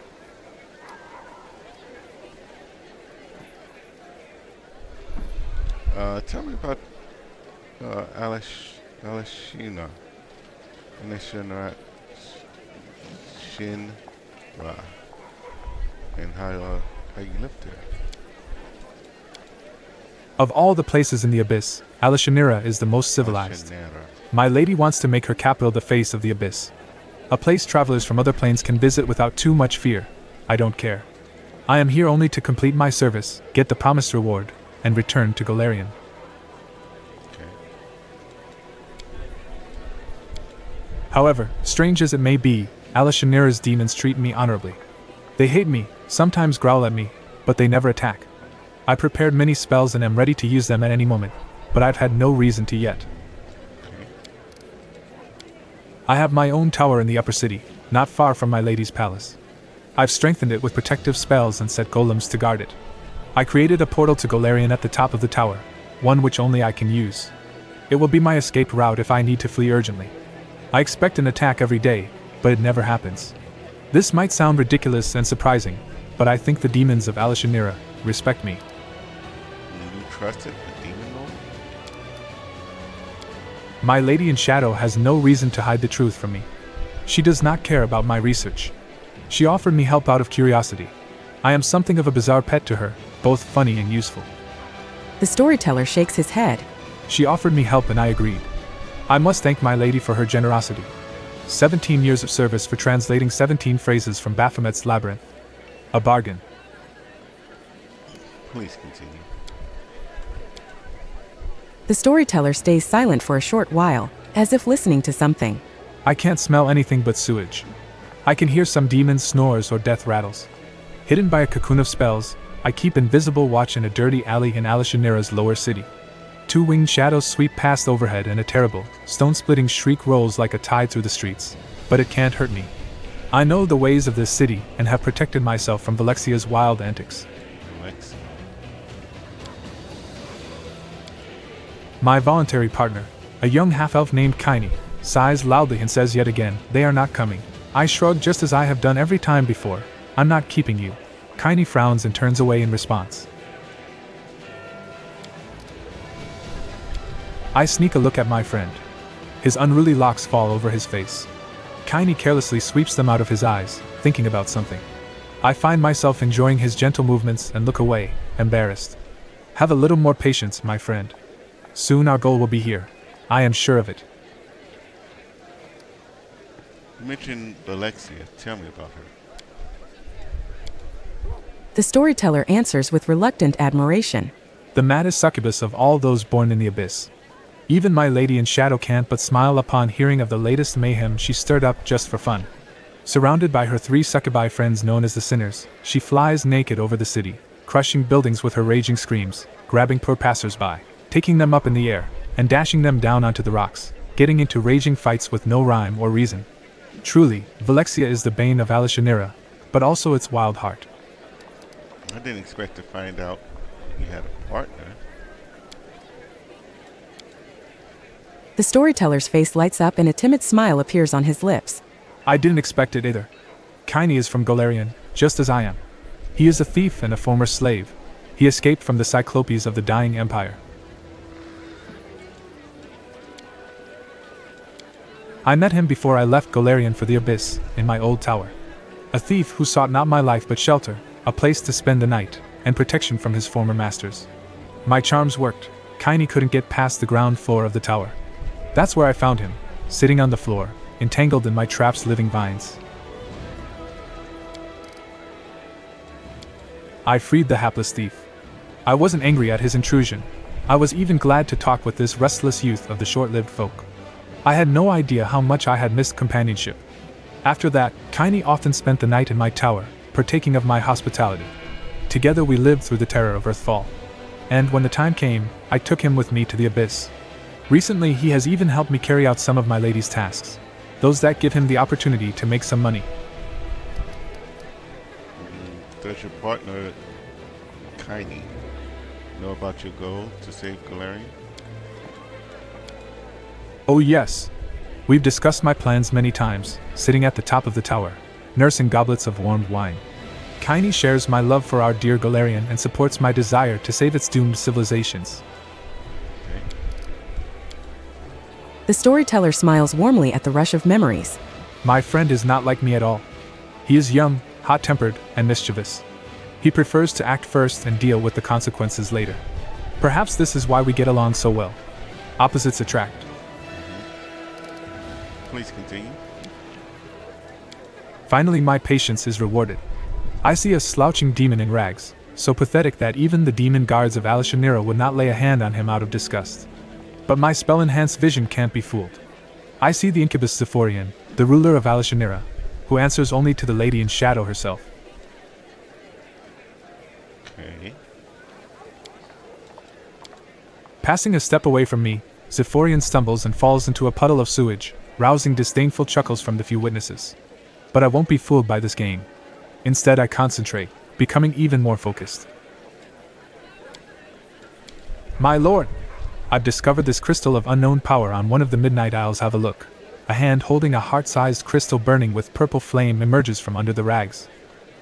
Tell me about Alishina. Shinra. And how you lived there.
Of all the places in the abyss, Alishanira is the most civilized. My lady wants to make her capital the face of the abyss. A place travelers from other planes can visit without too much fear. I don't care. I am here only to complete my service, get the promised reward, and return to Golarion.
Okay.
However, strange as it may be, Alashanira's demons treat me honorably. They hate me, sometimes growl at me, but they never attack. I prepared many spells and am ready to use them at any moment, but I've had no reason to yet. I have my own tower in the upper city, not far from my lady's palace. I've strengthened it with protective spells and set golems to guard it. I created a portal to Golarion at the top of the tower, one which only I can use. It will be my escape route if I need to flee urgently. I expect an attack every day, but it never happens. This might sound ridiculous and surprising, but I think the demons of Alashanira respect me.
You trusted the demon lord?
My lady in shadow has no reason to hide the truth from me. She does not care about my research. She offered me help out of curiosity. I am something of a bizarre pet to her, both funny and useful.
The storyteller shakes his head.
She offered me help and I agreed. I must thank my lady for her generosity. 17 years of service for translating 17 phrases from Baphomet's labyrinth. A bargain.
Please continue.
The storyteller stays silent for a short while, as if listening to something.
I can't smell anything but sewage. I can hear some demon's snores or death rattles. Hidden by a cocoon of spells, I keep invisible watch in a dirty alley in Alashanira's lower city. Two winged shadows sweep past overhead and a terrible, stone-splitting shriek rolls like a tide through the streets, but it can't hurt me. I know the ways of this city and have protected myself from Valexia's wild antics.
Alex.
My voluntary partner, a young half-elf named Kaini, sighs loudly and says yet again, "They are not coming." I shrug just as I have done every time before. "I'm not keeping you." Kaini frowns and turns away in response. I sneak a look at my friend. His unruly locks fall over his face. Kaini carelessly sweeps them out of his eyes, thinking about something. I find myself enjoying his gentle movements and look away, embarrassed. Have a little more patience, my friend. Soon our goal will be here. I am sure of it.
You mentioned Alexia. Tell me about her.
The storyteller answers with reluctant admiration.
The maddest succubus of all those born in the abyss. Even my lady in shadow can't but smile upon hearing of the latest mayhem she stirred up just for fun. Surrounded by her 3 succubi friends known as the Sinners, she flies naked over the city, crushing buildings with her raging screams, grabbing poor passers-by, taking them up in the air, and dashing them down onto the rocks, getting into raging fights with no rhyme or reason. Truly, Valexia is the bane of Alashanira, but also its wild heart.
I didn't expect to find out you had a partner.
The storyteller's face lights up and a timid smile appears on his lips.
I didn't expect it either. Kaini is from Golarion, just as I am. He is a thief and a former slave. He escaped from the Cyclopes of the dying empire. I met him before I left Golarion for the Abyss, in my old tower. A thief who sought not my life but shelter, a place to spend the night, and protection from his former masters. My charms worked. Kaini couldn't get past the ground floor of the tower. That's where I found him, sitting on the floor, entangled in my trap's living vines. I freed the hapless thief. I wasn't angry at his intrusion. I was even glad to talk with this restless youth of the short-lived folk. I had no idea how much I had missed companionship. After that, Kaini often spent the night in my tower, partaking of my hospitality. Together we lived through the terror of Earthfall. And when the time came, I took him with me to the Abyss. Recently he has even helped me carry out some of my lady's tasks, those that give him the opportunity to make some money.
Does your partner, Kaini, know about your goal to save Golarion?
Oh yes. We've discussed my plans many times, sitting at the top of the tower, nursing goblets of warmed wine. Kaini shares my love for our dear Golarion and supports my desire to save its doomed civilizations.
The storyteller smiles warmly at the rush of memories.
My friend is not like me at all. He is young, hot-tempered, and mischievous. He prefers to act first and deal with the consequences later. Perhaps this is why we get along so well. Opposites attract.
Please continue.
Finally my patience is rewarded. I see a slouching demon in rags, so pathetic that even the demon guards of Alishanira would not lay a hand on him out of disgust. But my spell-enhanced vision can't be fooled. I see the incubus Zephorian, the ruler of Alishanira, who answers only to the lady in shadow herself.
Okay.
Passing a step away from me, Zephorian stumbles and falls into a puddle of sewage, rousing disdainful chuckles from the few witnesses. But I won't be fooled by this game. Instead, I concentrate, becoming even more focused. My lord! I've discovered this crystal of unknown power on one of the Midnight Isles. Have a look. A hand holding a heart-sized crystal burning with purple flame emerges from under the rags.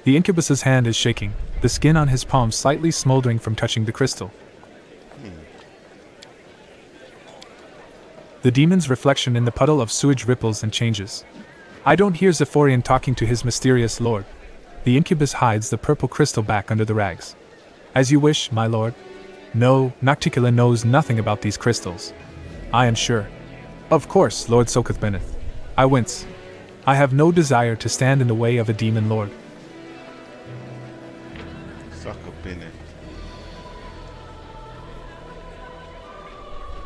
The incubus's hand is shaking, the skin on his palm slightly smoldering from touching the crystal. The demon's reflection in the puddle of sewage ripples and changes. I don't hear Zephorian talking to his mysterious lord. The incubus hides the purple crystal back under the rags. As you wish, my lord. No, Nocticula knows nothing about these crystals. I am sure. Of course, Lord Sokath-Beneth. I wince. I have no desire to stand in the way of a demon lord.
Sokath-Beneth.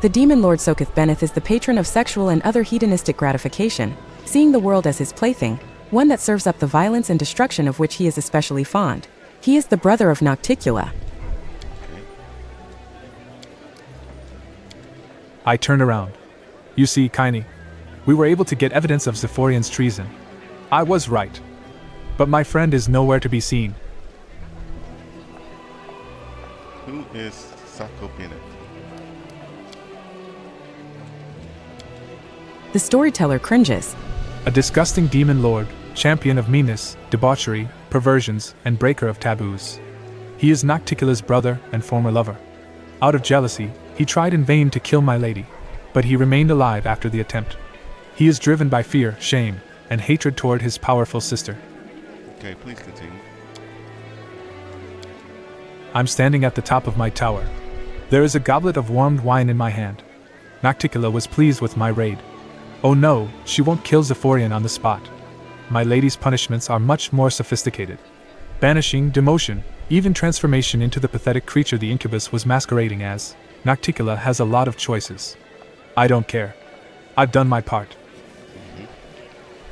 The demon lord Sokath-Beneth is the patron of sexual and other hedonistic gratification, seeing the world as his plaything, one that serves up the violence and destruction of which he is especially fond. He is the brother of Nocticula.
I turned around. You see, Kaini, we were able to get evidence of Zephorian's treason. I was right. But my friend is nowhere to be seen.
Who is Sokath-Beneth?
The storyteller cringes.
A disgusting demon lord, champion of meanness, debauchery, perversions, and breaker of taboos. He is Nocticula's brother and former lover. Out of jealousy, he tried in vain to kill my lady, but he remained alive after the attempt. He is driven by fear, shame, and hatred toward his powerful sister.
Okay, please continue.
I'm standing at the top of my tower. There is a goblet of warmed wine in my hand. Nocticula was pleased with my raid. Oh no, she won't kill Zephorian on the spot. My lady's punishments are much more sophisticated. Banishing, demotion, even transformation into the pathetic creature the incubus was masquerading as. Nocticula has a lot of choices. I don't care. I've done my part.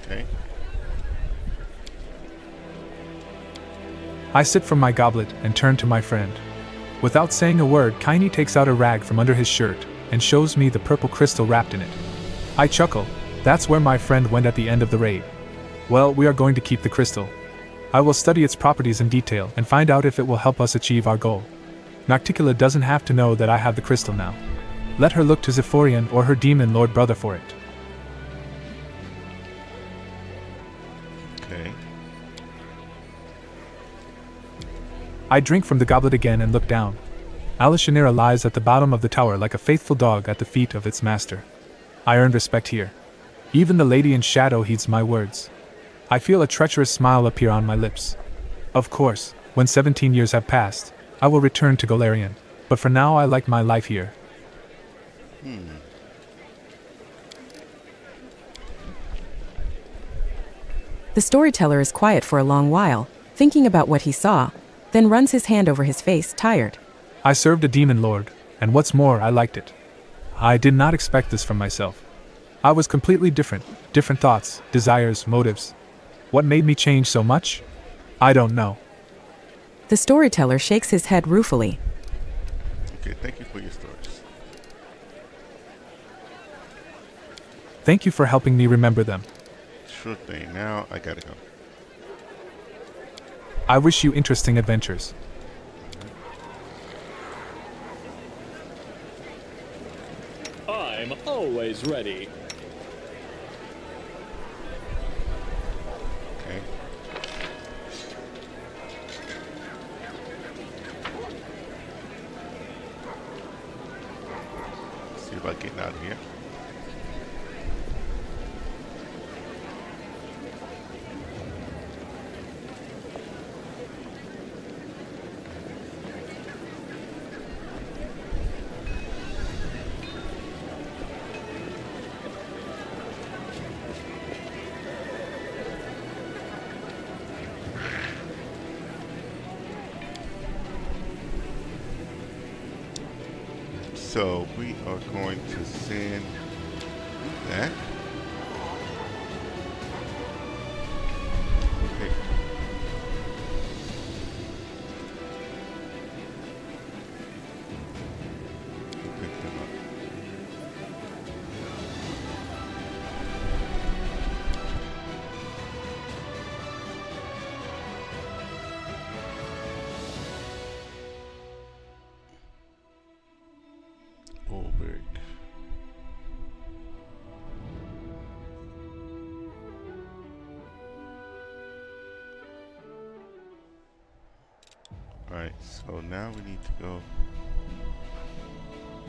Okay.
I sip from my goblet and turn to my friend. Without saying a word, Kaini takes out a rag from under his shirt and shows me the purple crystal wrapped in it. I chuckle. That's where my friend went at the end of the raid. Well, we are going to keep the crystal. I will study its properties in detail and find out if it will help us achieve our goal. Nocticula doesn't have to know that I have the crystal now. Let her look to Zephorian or her demon lord brother for it.
Okay.
I drink from the goblet again and look down. Alishanira lies at the bottom of the tower like a faithful dog at the feet of its master. I earned respect here. Even the lady in shadow heeds my words. I feel a treacherous smile appear on my lips. Of course, when 17 years have passed, I will return to Golarion, but for now I like my life here.
The storyteller is quiet for a long while, thinking about what he saw, then runs his hand over his face, tired.
I served a demon lord, and what's more, I liked it. I did not expect this from myself. I was completely different thoughts, desires, motives. What made me change so much? I don't know.
The storyteller shakes his head ruefully.
Okay, thank you for your stories.
Thank you for helping me remember them.
Sure thing. Now I gotta go.
I wish you interesting adventures.
I'm always ready.
Okay. See about getting out of here. So we are going to send that. Okay. Pick him up. Overrun. Alright, so now we need to go.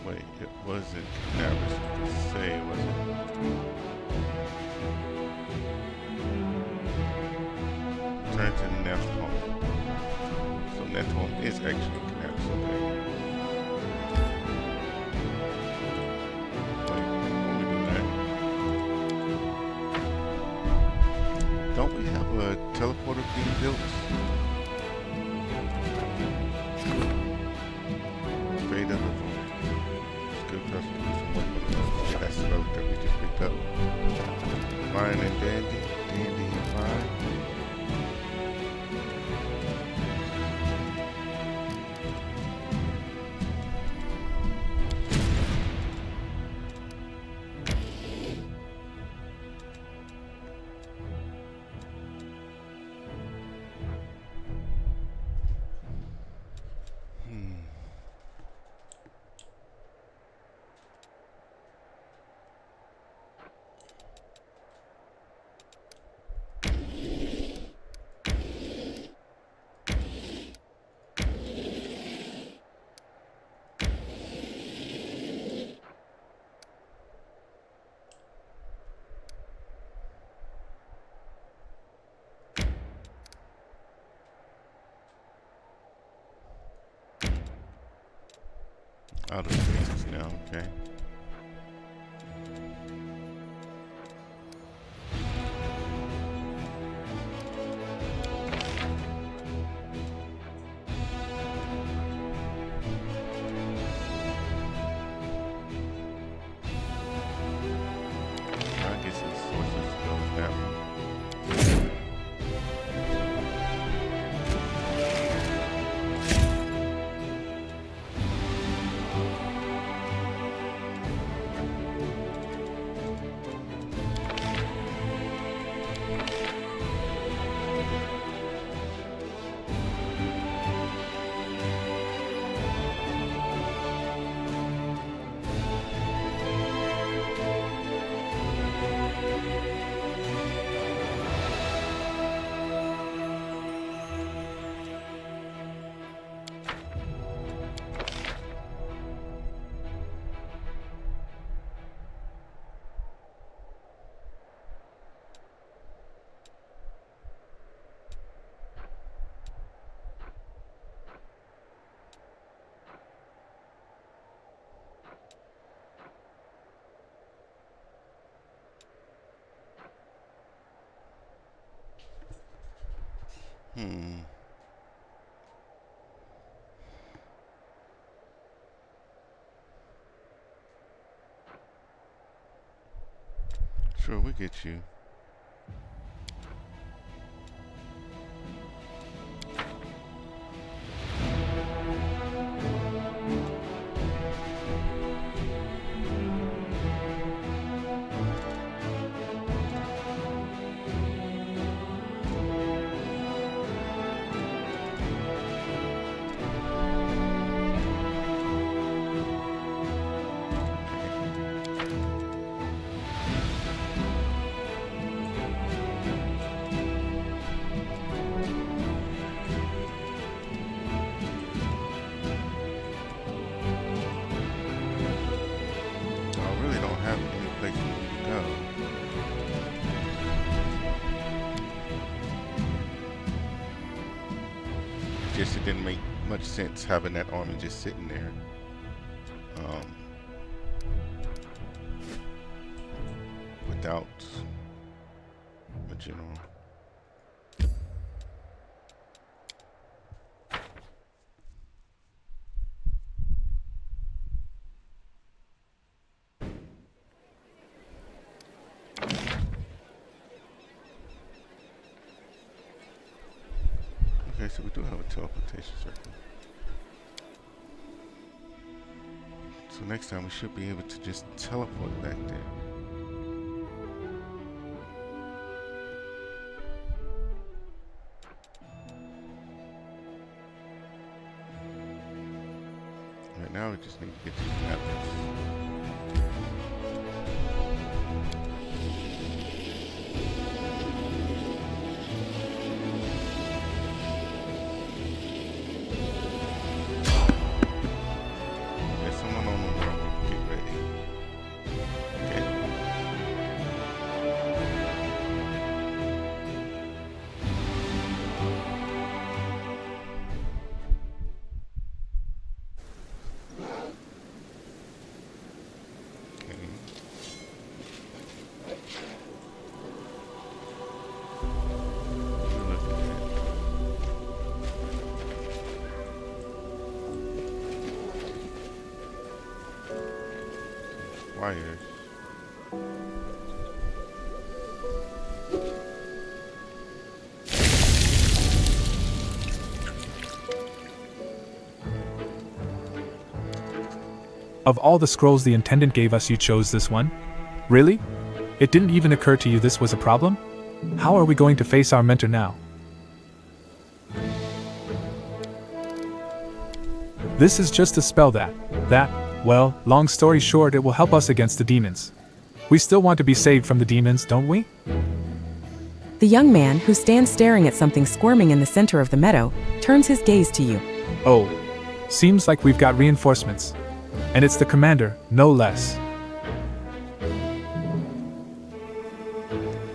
Wait, it wasn't Canaveras per se, was it? Turn to the next home. So next home is actually Canaveras, okay. Wait, before we do that, don't we have a teleporter being built? Straight up of good person to do some work on the road. Yeah, that's the road that we just picked up. Fine and dandy, dandy and fine. Out of spaces now, okay. I guess it's sources to go with that one. Sure, we get you. Just it didn't make much sense having that army just sitting there. Without a general. so we do have a teleportation circle. So next time we should be able to just teleport back there. Right now we just need to get to the tablets. There's someone on the wall. Get ready. Okay. Wires.
Of all the scrolls the intendant gave us, you chose this one? Really? It didn't even occur to you this was a problem? How are we going to face our mentor now? This is just a spell well, long story short, it will help us against the demons. We still want to be saved from the demons, don't we?
The young man, who stands staring at something squirming in the center of the meadow, turns his gaze to you.
Oh, seems like we've got reinforcements. And it's the commander, no less.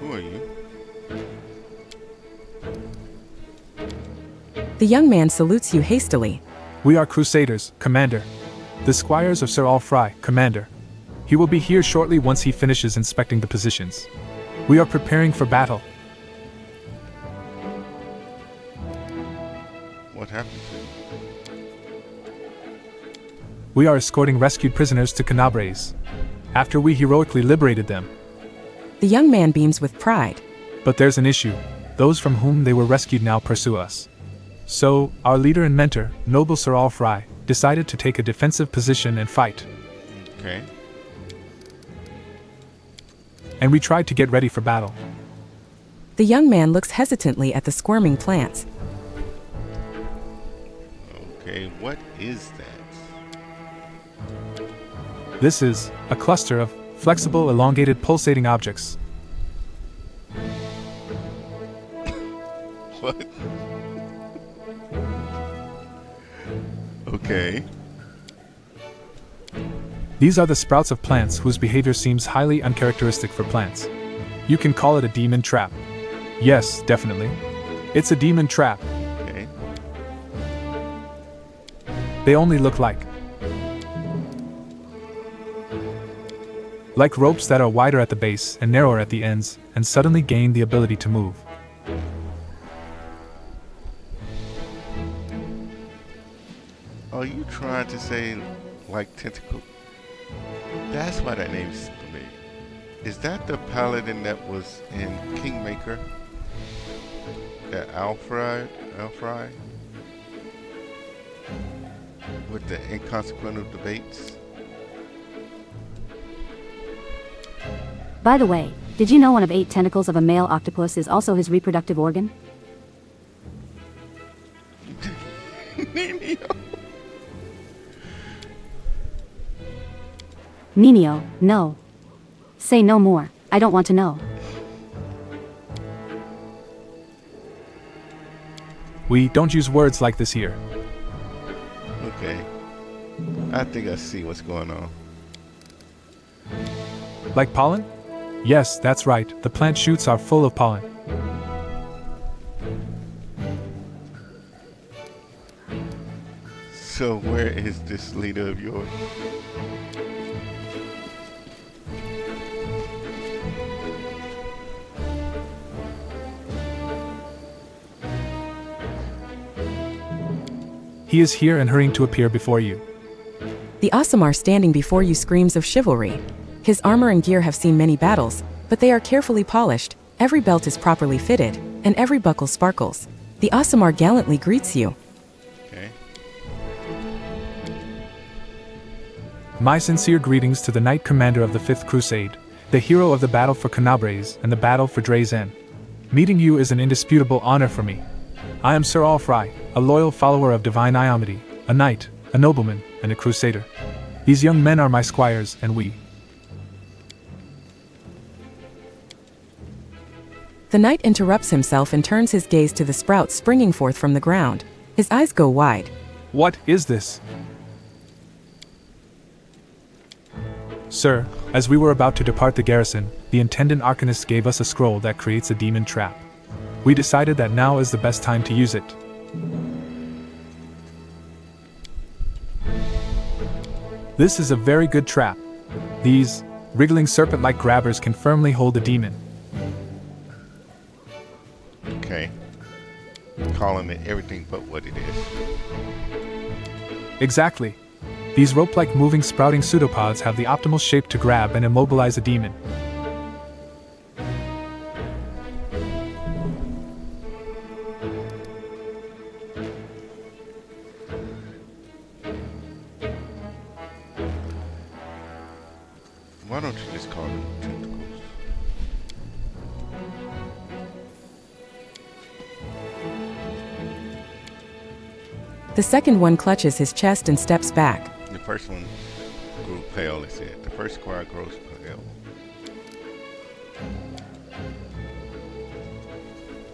Who are you?
The young man salutes you hastily.
We are Crusaders, Commander. The squires of Sir Alfry, Commander. He will be here shortly once he finishes inspecting the positions. We are preparing for battle.
What happened to you?
We are escorting rescued prisoners to Canabres. After we heroically liberated them.
The young man beams with pride.
But there's an issue. Those from whom they were rescued now pursue us. So, our leader and mentor, noble Sir Alfry, decided to take a defensive position and fight.
Okay.
And we tried to get ready for battle.
The young man looks hesitantly at the squirming plants.
Okay, what is that?
This is a cluster of flexible, elongated, pulsating objects.
What? Okay.
These are the sprouts of plants whose behavior seems highly uncharacteristic for plants. You can call it a demon trap. Yes, definitely. It's a demon trap.
Okay.
They only look like ropes that are wider at the base and narrower at the ends, and suddenly gain the ability to move.
Are you trying to say like tentacle? That's why that name's familiar. Is that the paladin that was in Kingmaker? That Alfry? With the inconsequential debates?
By the way, did you know one of 8 tentacles of a male octopus is also his reproductive organ? Ninio, no. Say no more, I don't want to know.
We don't use words like this here.
Okay. I think I see what's going on.
Like pollen? Yes, that's right, the plant shoots are full of pollen.
So where is this leader of yours?
He is here and hurrying to appear before you.
The Aasimar standing before you screams of chivalry. His armor and gear have seen many battles, but they are carefully polished, every belt is properly fitted, and every buckle sparkles. The Aasimar gallantly greets you.
Okay.
My sincere greetings to the Knight Commander of the 5th Crusade, the hero of the battle for Canabres and the battle for Drazen. Meeting you is an indisputable honor for me. I am Sir Alfry, a loyal follower of divine Iomity, a knight, a nobleman, and a crusader. These young men are my squires, and we.
The knight interrupts himself and turns his gaze to the sprouts springing forth from the ground. His eyes go wide.
What is this? Sir, as we were about to depart the garrison, the Intendant Arcanist gave us a scroll that creates a demon trap. We decided that now is the best time to use it. This is a very good trap. These wriggling serpent-like grabbers can firmly hold the demon.
Okay. Calling it everything but what it is.
Exactly. These rope-like moving sprouting pseudopods have the optimal shape to grab and immobilize a demon.
Why don't you just call them tentacles?
The second one clutches his chest and steps back.
The first one grew pale, it said. The first squire grows pale.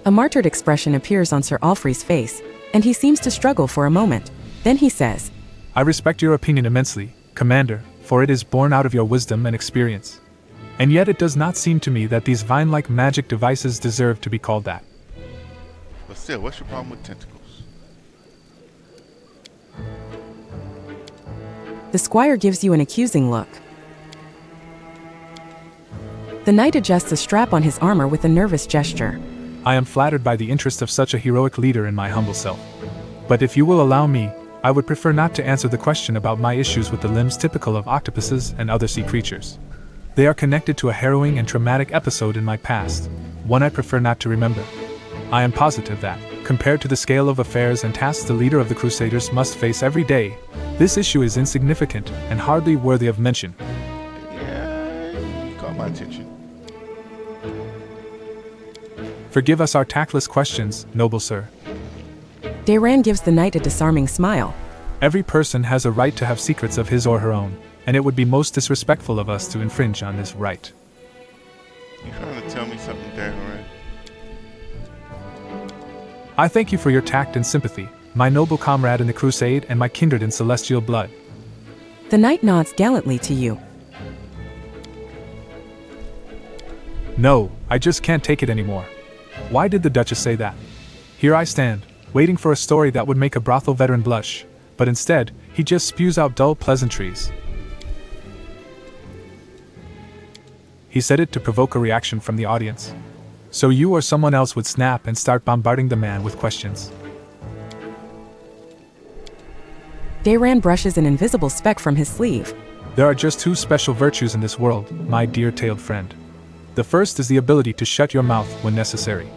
A martyred expression appears on Sir Alfrey's face, and he seems to struggle for a moment. Then he says,
I respect your opinion immensely, Commander, for it is born out of your wisdom and experience. And yet it does not seem to me that these vine-like magic devices deserve to be called that.
But still, what's your problem with tentacles?
The squire gives you an accusing look. The knight adjusts a strap on his armor with a nervous gesture.
I am flattered by the interest of such a heroic leader in my humble self. But if you will allow me, I would prefer not to answer the question about my issues with the limbs typical of octopuses and other sea creatures. They are connected to a harrowing and traumatic episode in my past, one I prefer not to remember. I am positive that, compared to the scale of affairs and tasks the leader of the Crusaders must face every day, this issue is insignificant and hardly worthy of mention.
Yeah, you caught my attention.
Forgive us our tactless questions, noble sir.
Dayran gives the knight a disarming smile.
Every person has a right to have secrets of his or her own, and it would be most disrespectful of us to infringe on this right.
You trying to tell me something, Darren?
I thank you for your tact and sympathy, my noble comrade in the crusade and my kindred in celestial blood.
The knight nods gallantly to you.
No, I just can't take it anymore. Why did the Duchess say that? Here I stand, waiting for a story that would make a brothel veteran blush, but instead, he just spews out dull pleasantries. He said it to provoke a reaction from the audience. So you or someone else would snap and start bombarding the man with questions.
Dayran brushes an invisible speck from his sleeve.
There are just two special virtues in this world, my dear-tailed friend. The first is the ability to shut your mouth when necessary.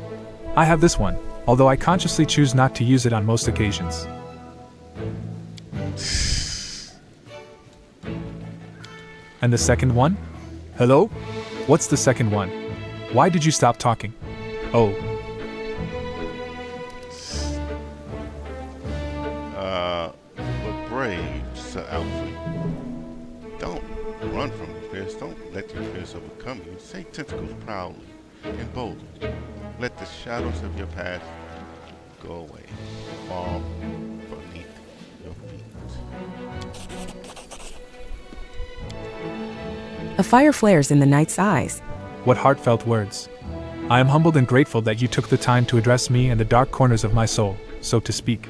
I have this one, although I consciously choose not to use it on most occasions. And the second one? Hello? What's the second one? Why did you stop talking? Oh.
But brave, Sir Alfred. Don't run from your fears. Don't let your fears overcome you. Say tentacles proudly and boldly. Let the shadows of your past go away. Fall beneath your feet.
A fire flares in the knight's eyes.
What heartfelt words. I am humbled and grateful that you took the time to address me and the dark corners of my soul, so to speak.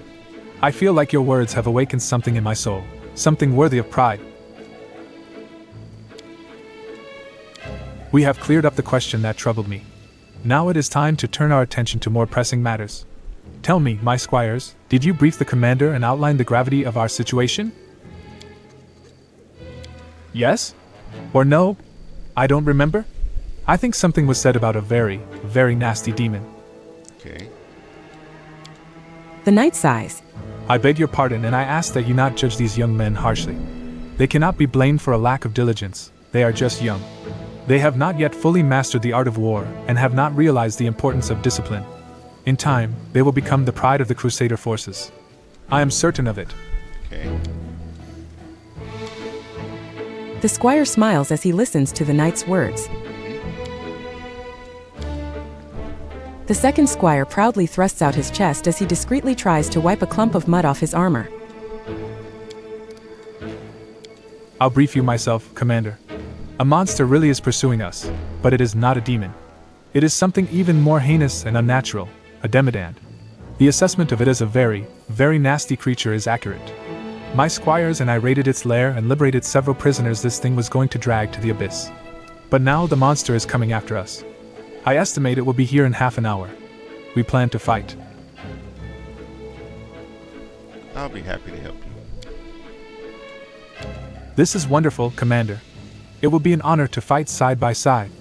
I feel like your words have awakened something in my soul, something worthy of pride. We have cleared up the question that troubled me. Now it is time to turn our attention to more pressing matters. Tell me, my squires, did you brief the commander and outline the gravity of our situation? Yes? Or no? I don't remember? I think something was said about a very, very nasty demon.
Okay.
The knight sighs.
I beg your pardon, and I ask that you not judge these young men harshly. They cannot be blamed for a lack of diligence. They are just young. They have not yet fully mastered the art of war, and have not realized the importance of discipline. In time, they will become the pride of the Crusader forces. I am certain of it.
Okay.
The squire smiles as he listens to the knight's words. The second squire proudly thrusts out his chest as he discreetly tries to wipe a clump of mud off his armor.
I'll brief you myself, Commander. A monster really is pursuing us, but it is not a demon. It is something even more heinous and unnatural, a demodand. The assessment of it as a very, very nasty creature is accurate. My squires and I raided its lair and liberated several prisoners this thing was going to drag to the abyss. But now the monster is coming after us. I estimate it will be here in half an hour. We plan to fight.
I'll be happy to help you.
This is wonderful, Commander. It will be an honor to fight side by side.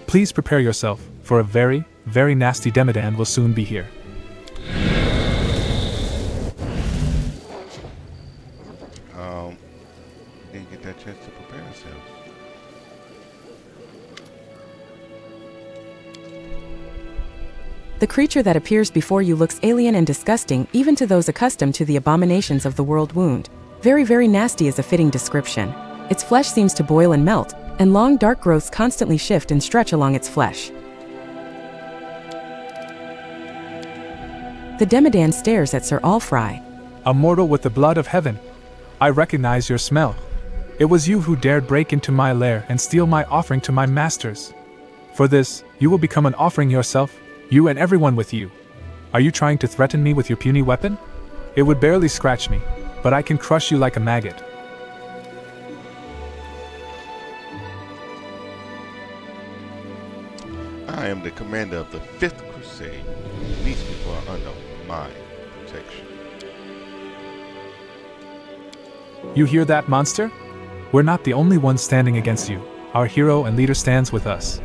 Please prepare yourself, for a very, very nasty demodand will soon be here.
Didn't get that chance to prepare ourselves.
The creature that appears before you looks alien and disgusting even to those accustomed to the abominations of the world wound. Very, very nasty is a fitting description. Its flesh seems to boil and melt, and long dark growths constantly shift and stretch along its flesh. The demodand stares at Sir Alfry.
A mortal with the blood of heaven. I recognize your smell. It was you who dared break into my lair and steal my offering to my masters. For this, you will become an offering yourself, you and everyone with you. Are you trying to threaten me with your puny weapon? It would barely scratch me, but I can crush you like a maggot.
I am the commander of the 5th Crusade. These people are under my protection.
You hear that, monster? We're not the only ones standing against you. Our hero and leader stands with us.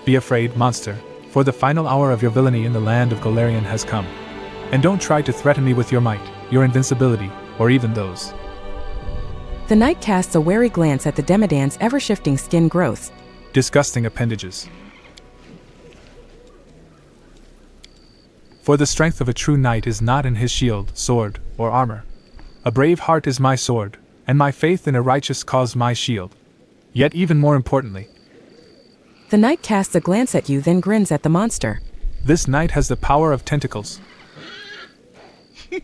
Be afraid, monster, for the final hour of your villainy in the land of Golarion has come. And don't try to threaten me with your might, your invincibility, or even those.
The knight casts a wary glance at the demodand's ever-shifting skin growths.
Disgusting appendages. For the strength of a true knight is not in his shield, sword, or armor. A brave heart is my sword, and my faith in a righteous cause my shield. Yet even more importantly,
the knight casts a glance at you, then grins at the monster.
This knight has the power of tentacles.
Okay.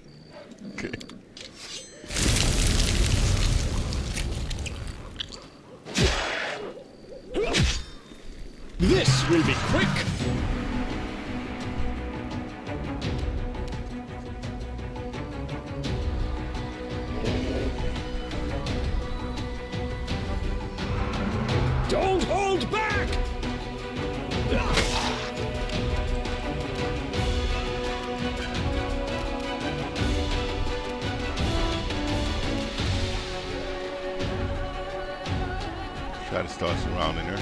This will be quick. Don't hold back!
Try to start surrounding her.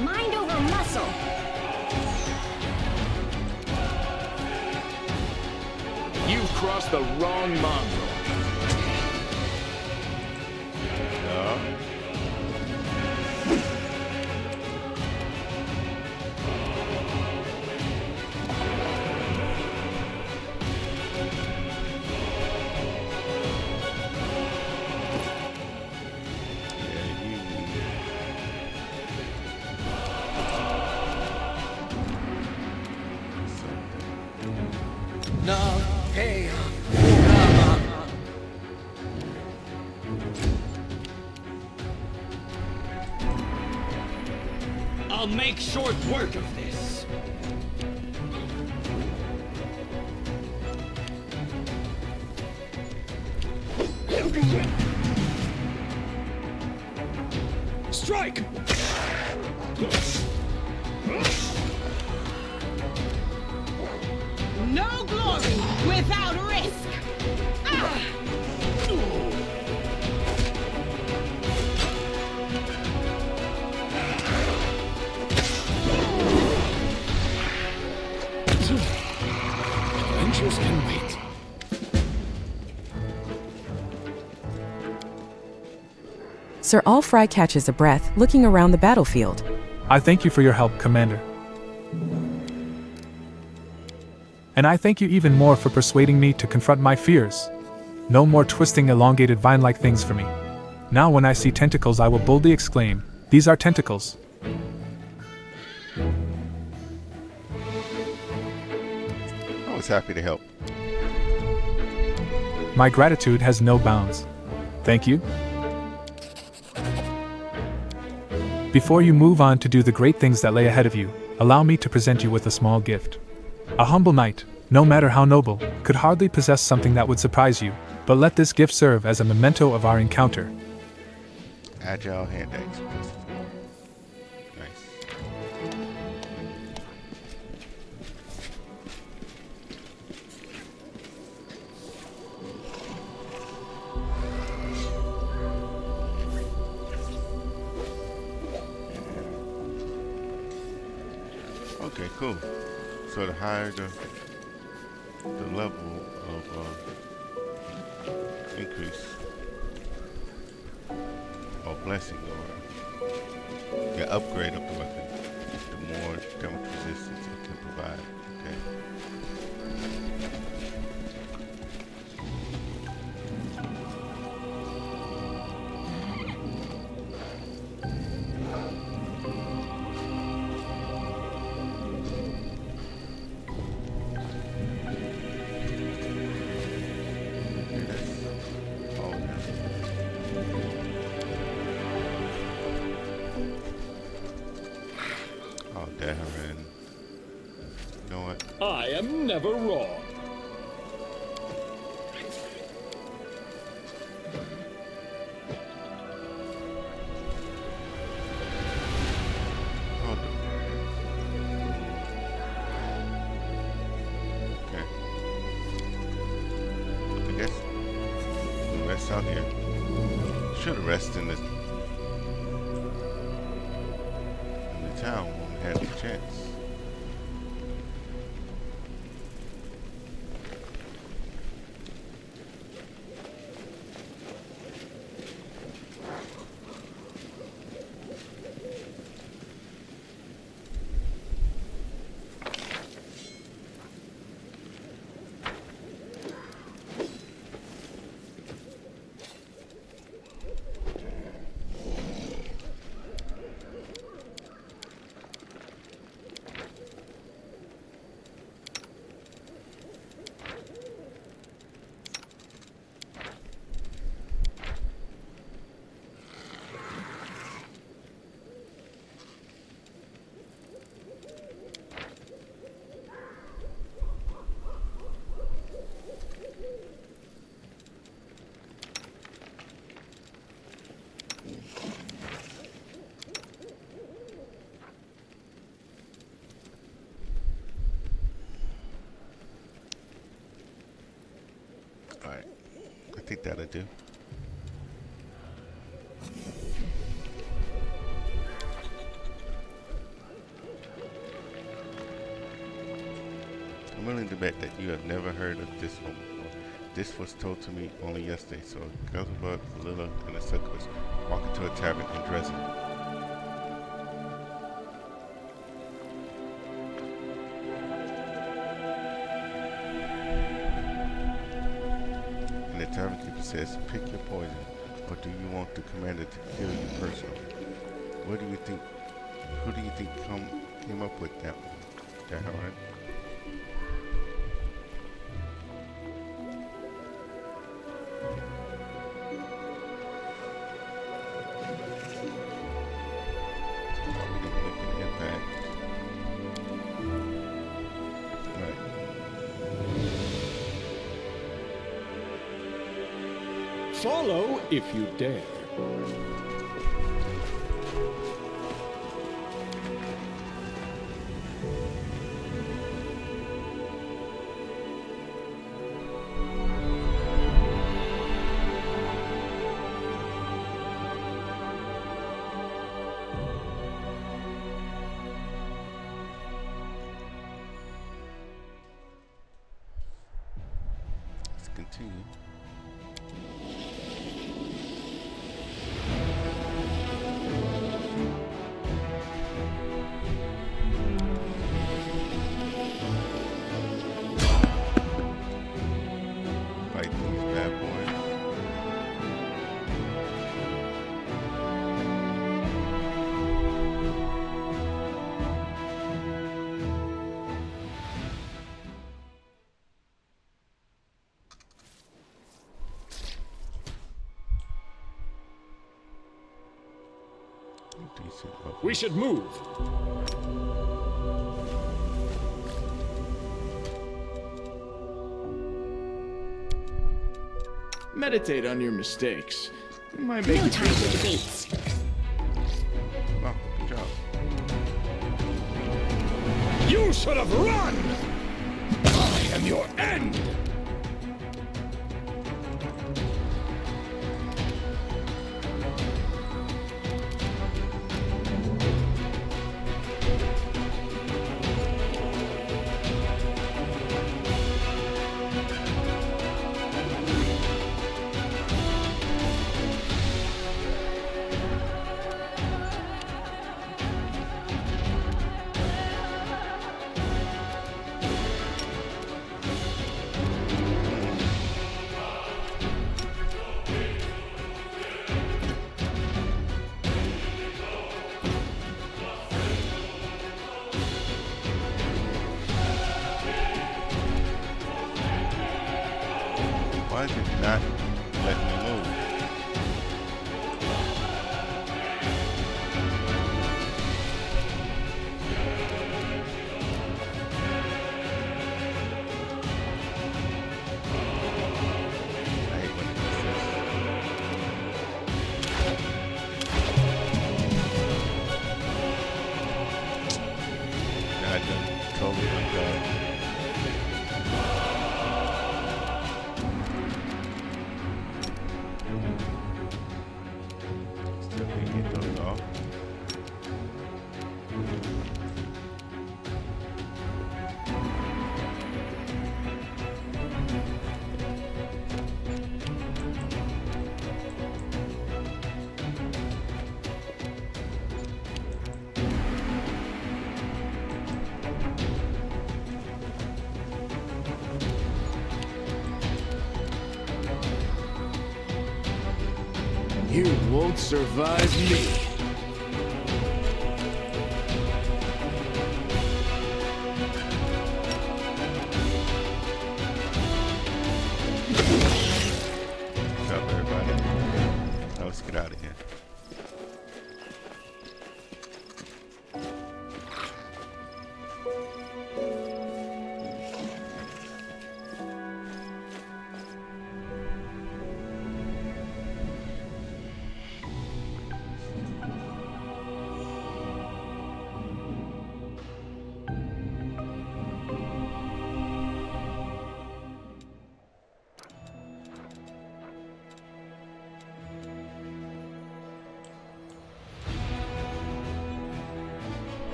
Mind over muscle.
You've crossed the wrong mongrel.
No, hey.
I'll make short work of this. Strike!
No glory without risk. Ah!
Adventures can wait.
Sir Allfry catches a breath, looking around the battlefield.
I thank you for your help, Commander. And I thank you even more for persuading me to confront my fears. No more twisting elongated vine-like things for me. Now when I see tentacles I will boldly exclaim, "These are tentacles."
I was happy to help.
My gratitude has no bounds. Thank you. Before you move on to do the great things that lay ahead of you, allow me to present you with a small gift. A humble knight, no matter how noble, could hardly possess something that would surprise you, but let this gift serve as a memento of our encounter.
Agile hand axe. Nice. Okay, cool. So the higher the level of increase or blessing or the upgrade of the weapon, the more damage resistance it can provide. Okay.
I am never wrong.
Okay. I guess we'll rest out here. Should have rested in the town when we had the chance. Alright, I think that'll do. I'm willing to bet that you have never heard of this one before. This was told to me only yesterday, so Guzzlebug, Lilla, and the Succubus walk into a tavern in Dresden. And the tavern keeper says, pick your poison, or do you want the commander to kill you personally? What do you think? Who do you think came up with that one? That hard?
Follow if you dare.
continue. Fight these bad boys. Decent.
We should move.
Meditate on your mistakes. It might make
No
you
time for debates.
Wow, good job.
You should have run! I am your end!
Why is it not letting me move? I hate when it does this. God, done totally undone. Still can't get those off.
You won't survive me.
What's up, everybody? Now let's get out of here.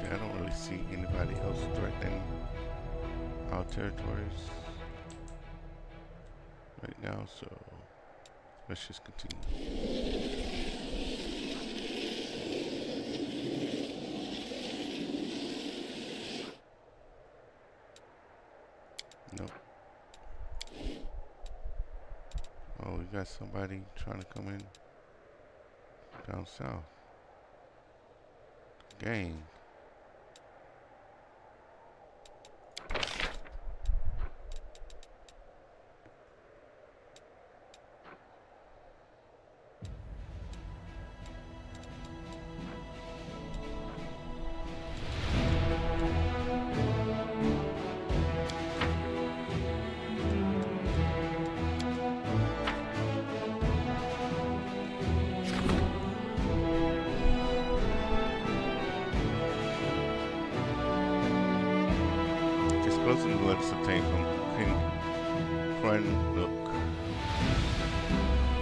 I don't really see anybody else threatening our territories right now, so let's just continue. Nope. Oh, we got somebody trying to come in down south. Gang. Closing letters obtained from Cranlook.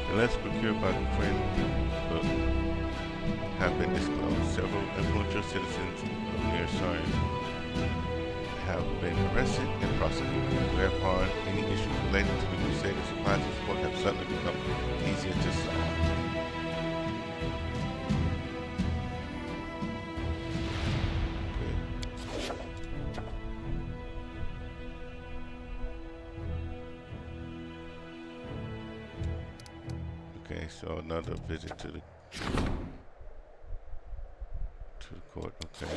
The letters procured by Cranlook have been disclosed. Several influential citizens of near Shire have been arrested and prosecuted, whereupon any issues related to the Crusader supplies and support have suddenly become easier to solve. Okay, so another visit to the court. Okay.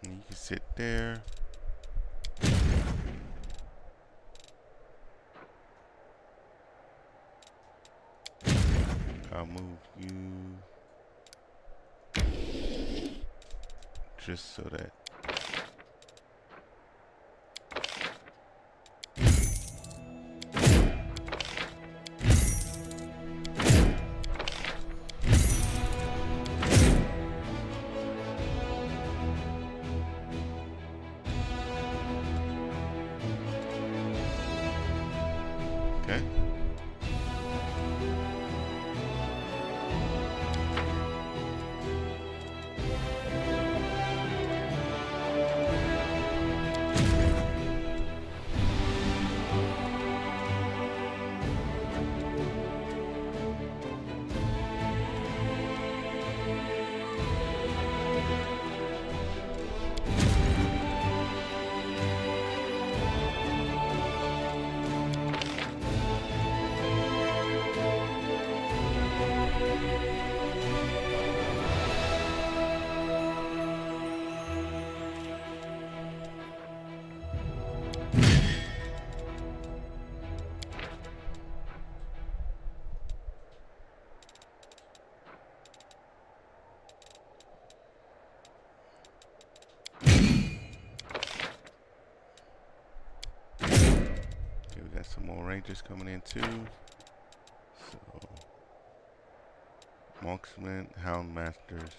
And you can sit there. I'll move you just so that okay. Some more rangers coming in too. So, marksmen, hound masters.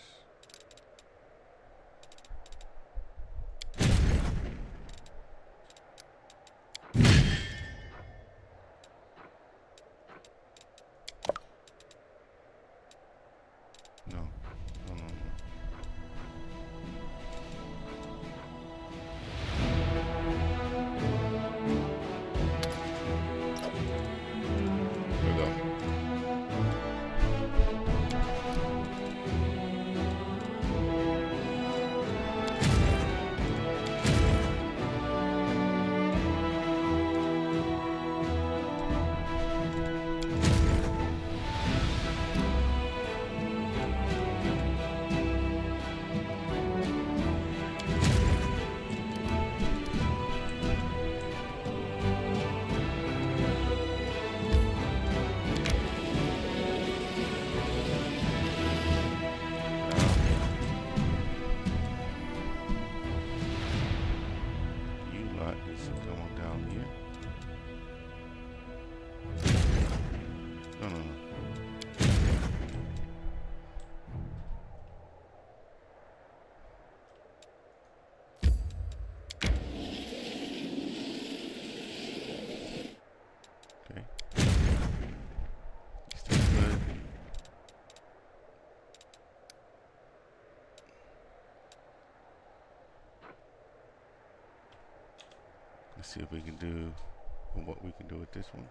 No, no, no, no. Here we go. Let's see if we can do what we can do with this one.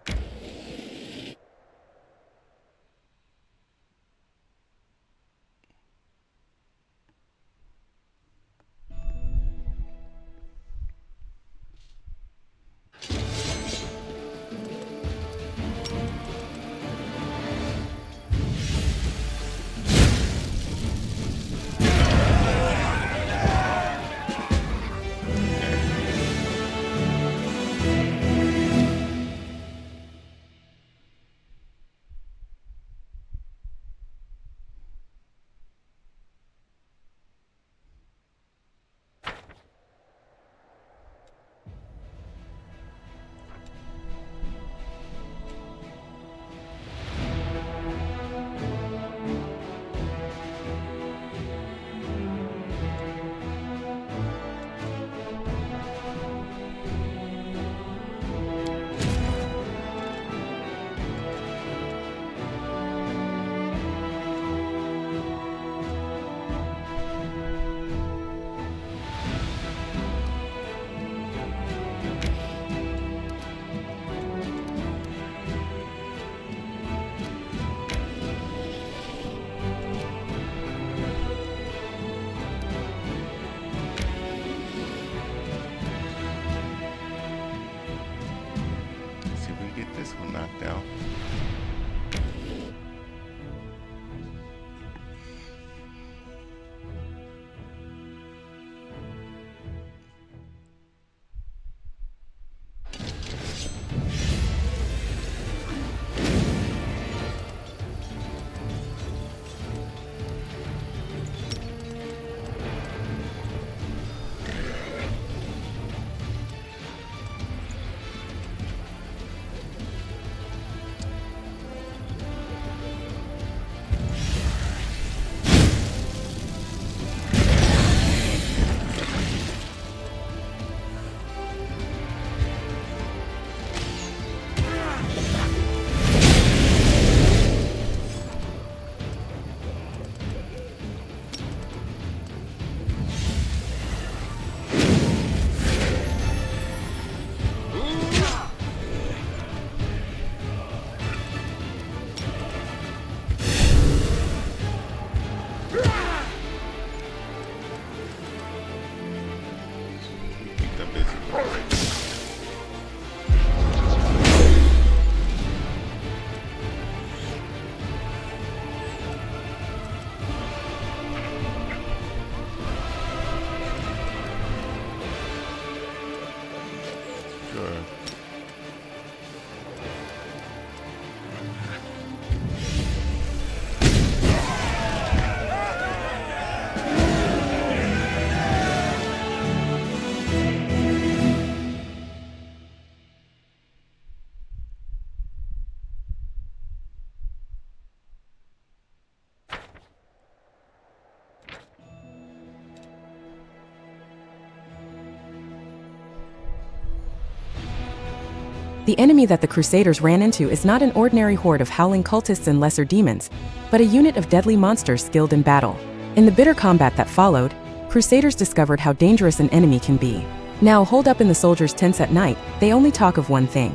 The enemy that the Crusaders ran into is not an ordinary horde of howling cultists and lesser demons, but a unit of deadly monsters skilled in battle. In the bitter combat that followed, Crusaders discovered how dangerous an enemy can be. Now, holed up in the soldiers' tents at night, they only talk of one thing: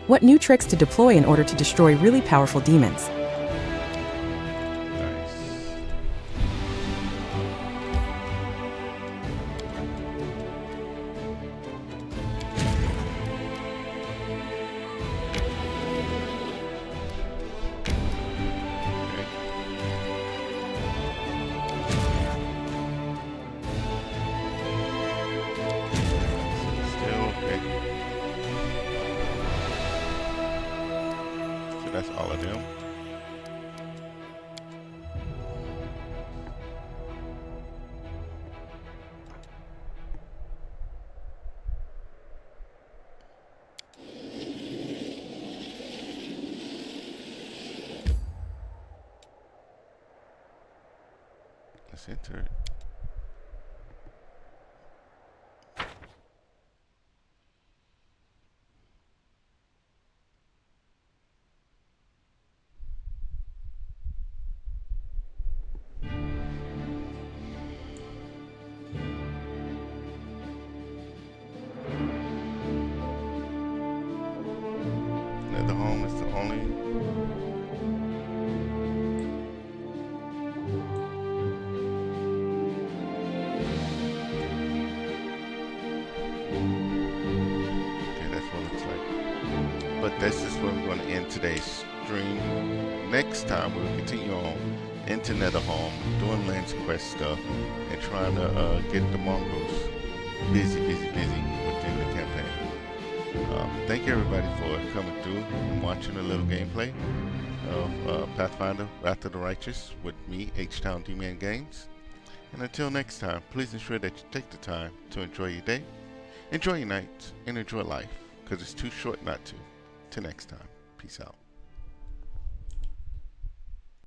what new tricks to deploy in order to destroy really powerful demons.
That's all of them. Let's enter it. The home is the only but this is where we're going to end today's stream. Next time we'll continue on into Netherhome, doing Lance Quest stuff, and trying to get the Mongols busy within the campaign. Thank you everybody for coming through and watching a little gameplay of Pathfinder Wrath of the Righteous with me, H-Town D-Man Games. And until next time, please ensure that you take the time to enjoy your day, enjoy your night, and enjoy life, because it's too short not to. Till next time, peace out.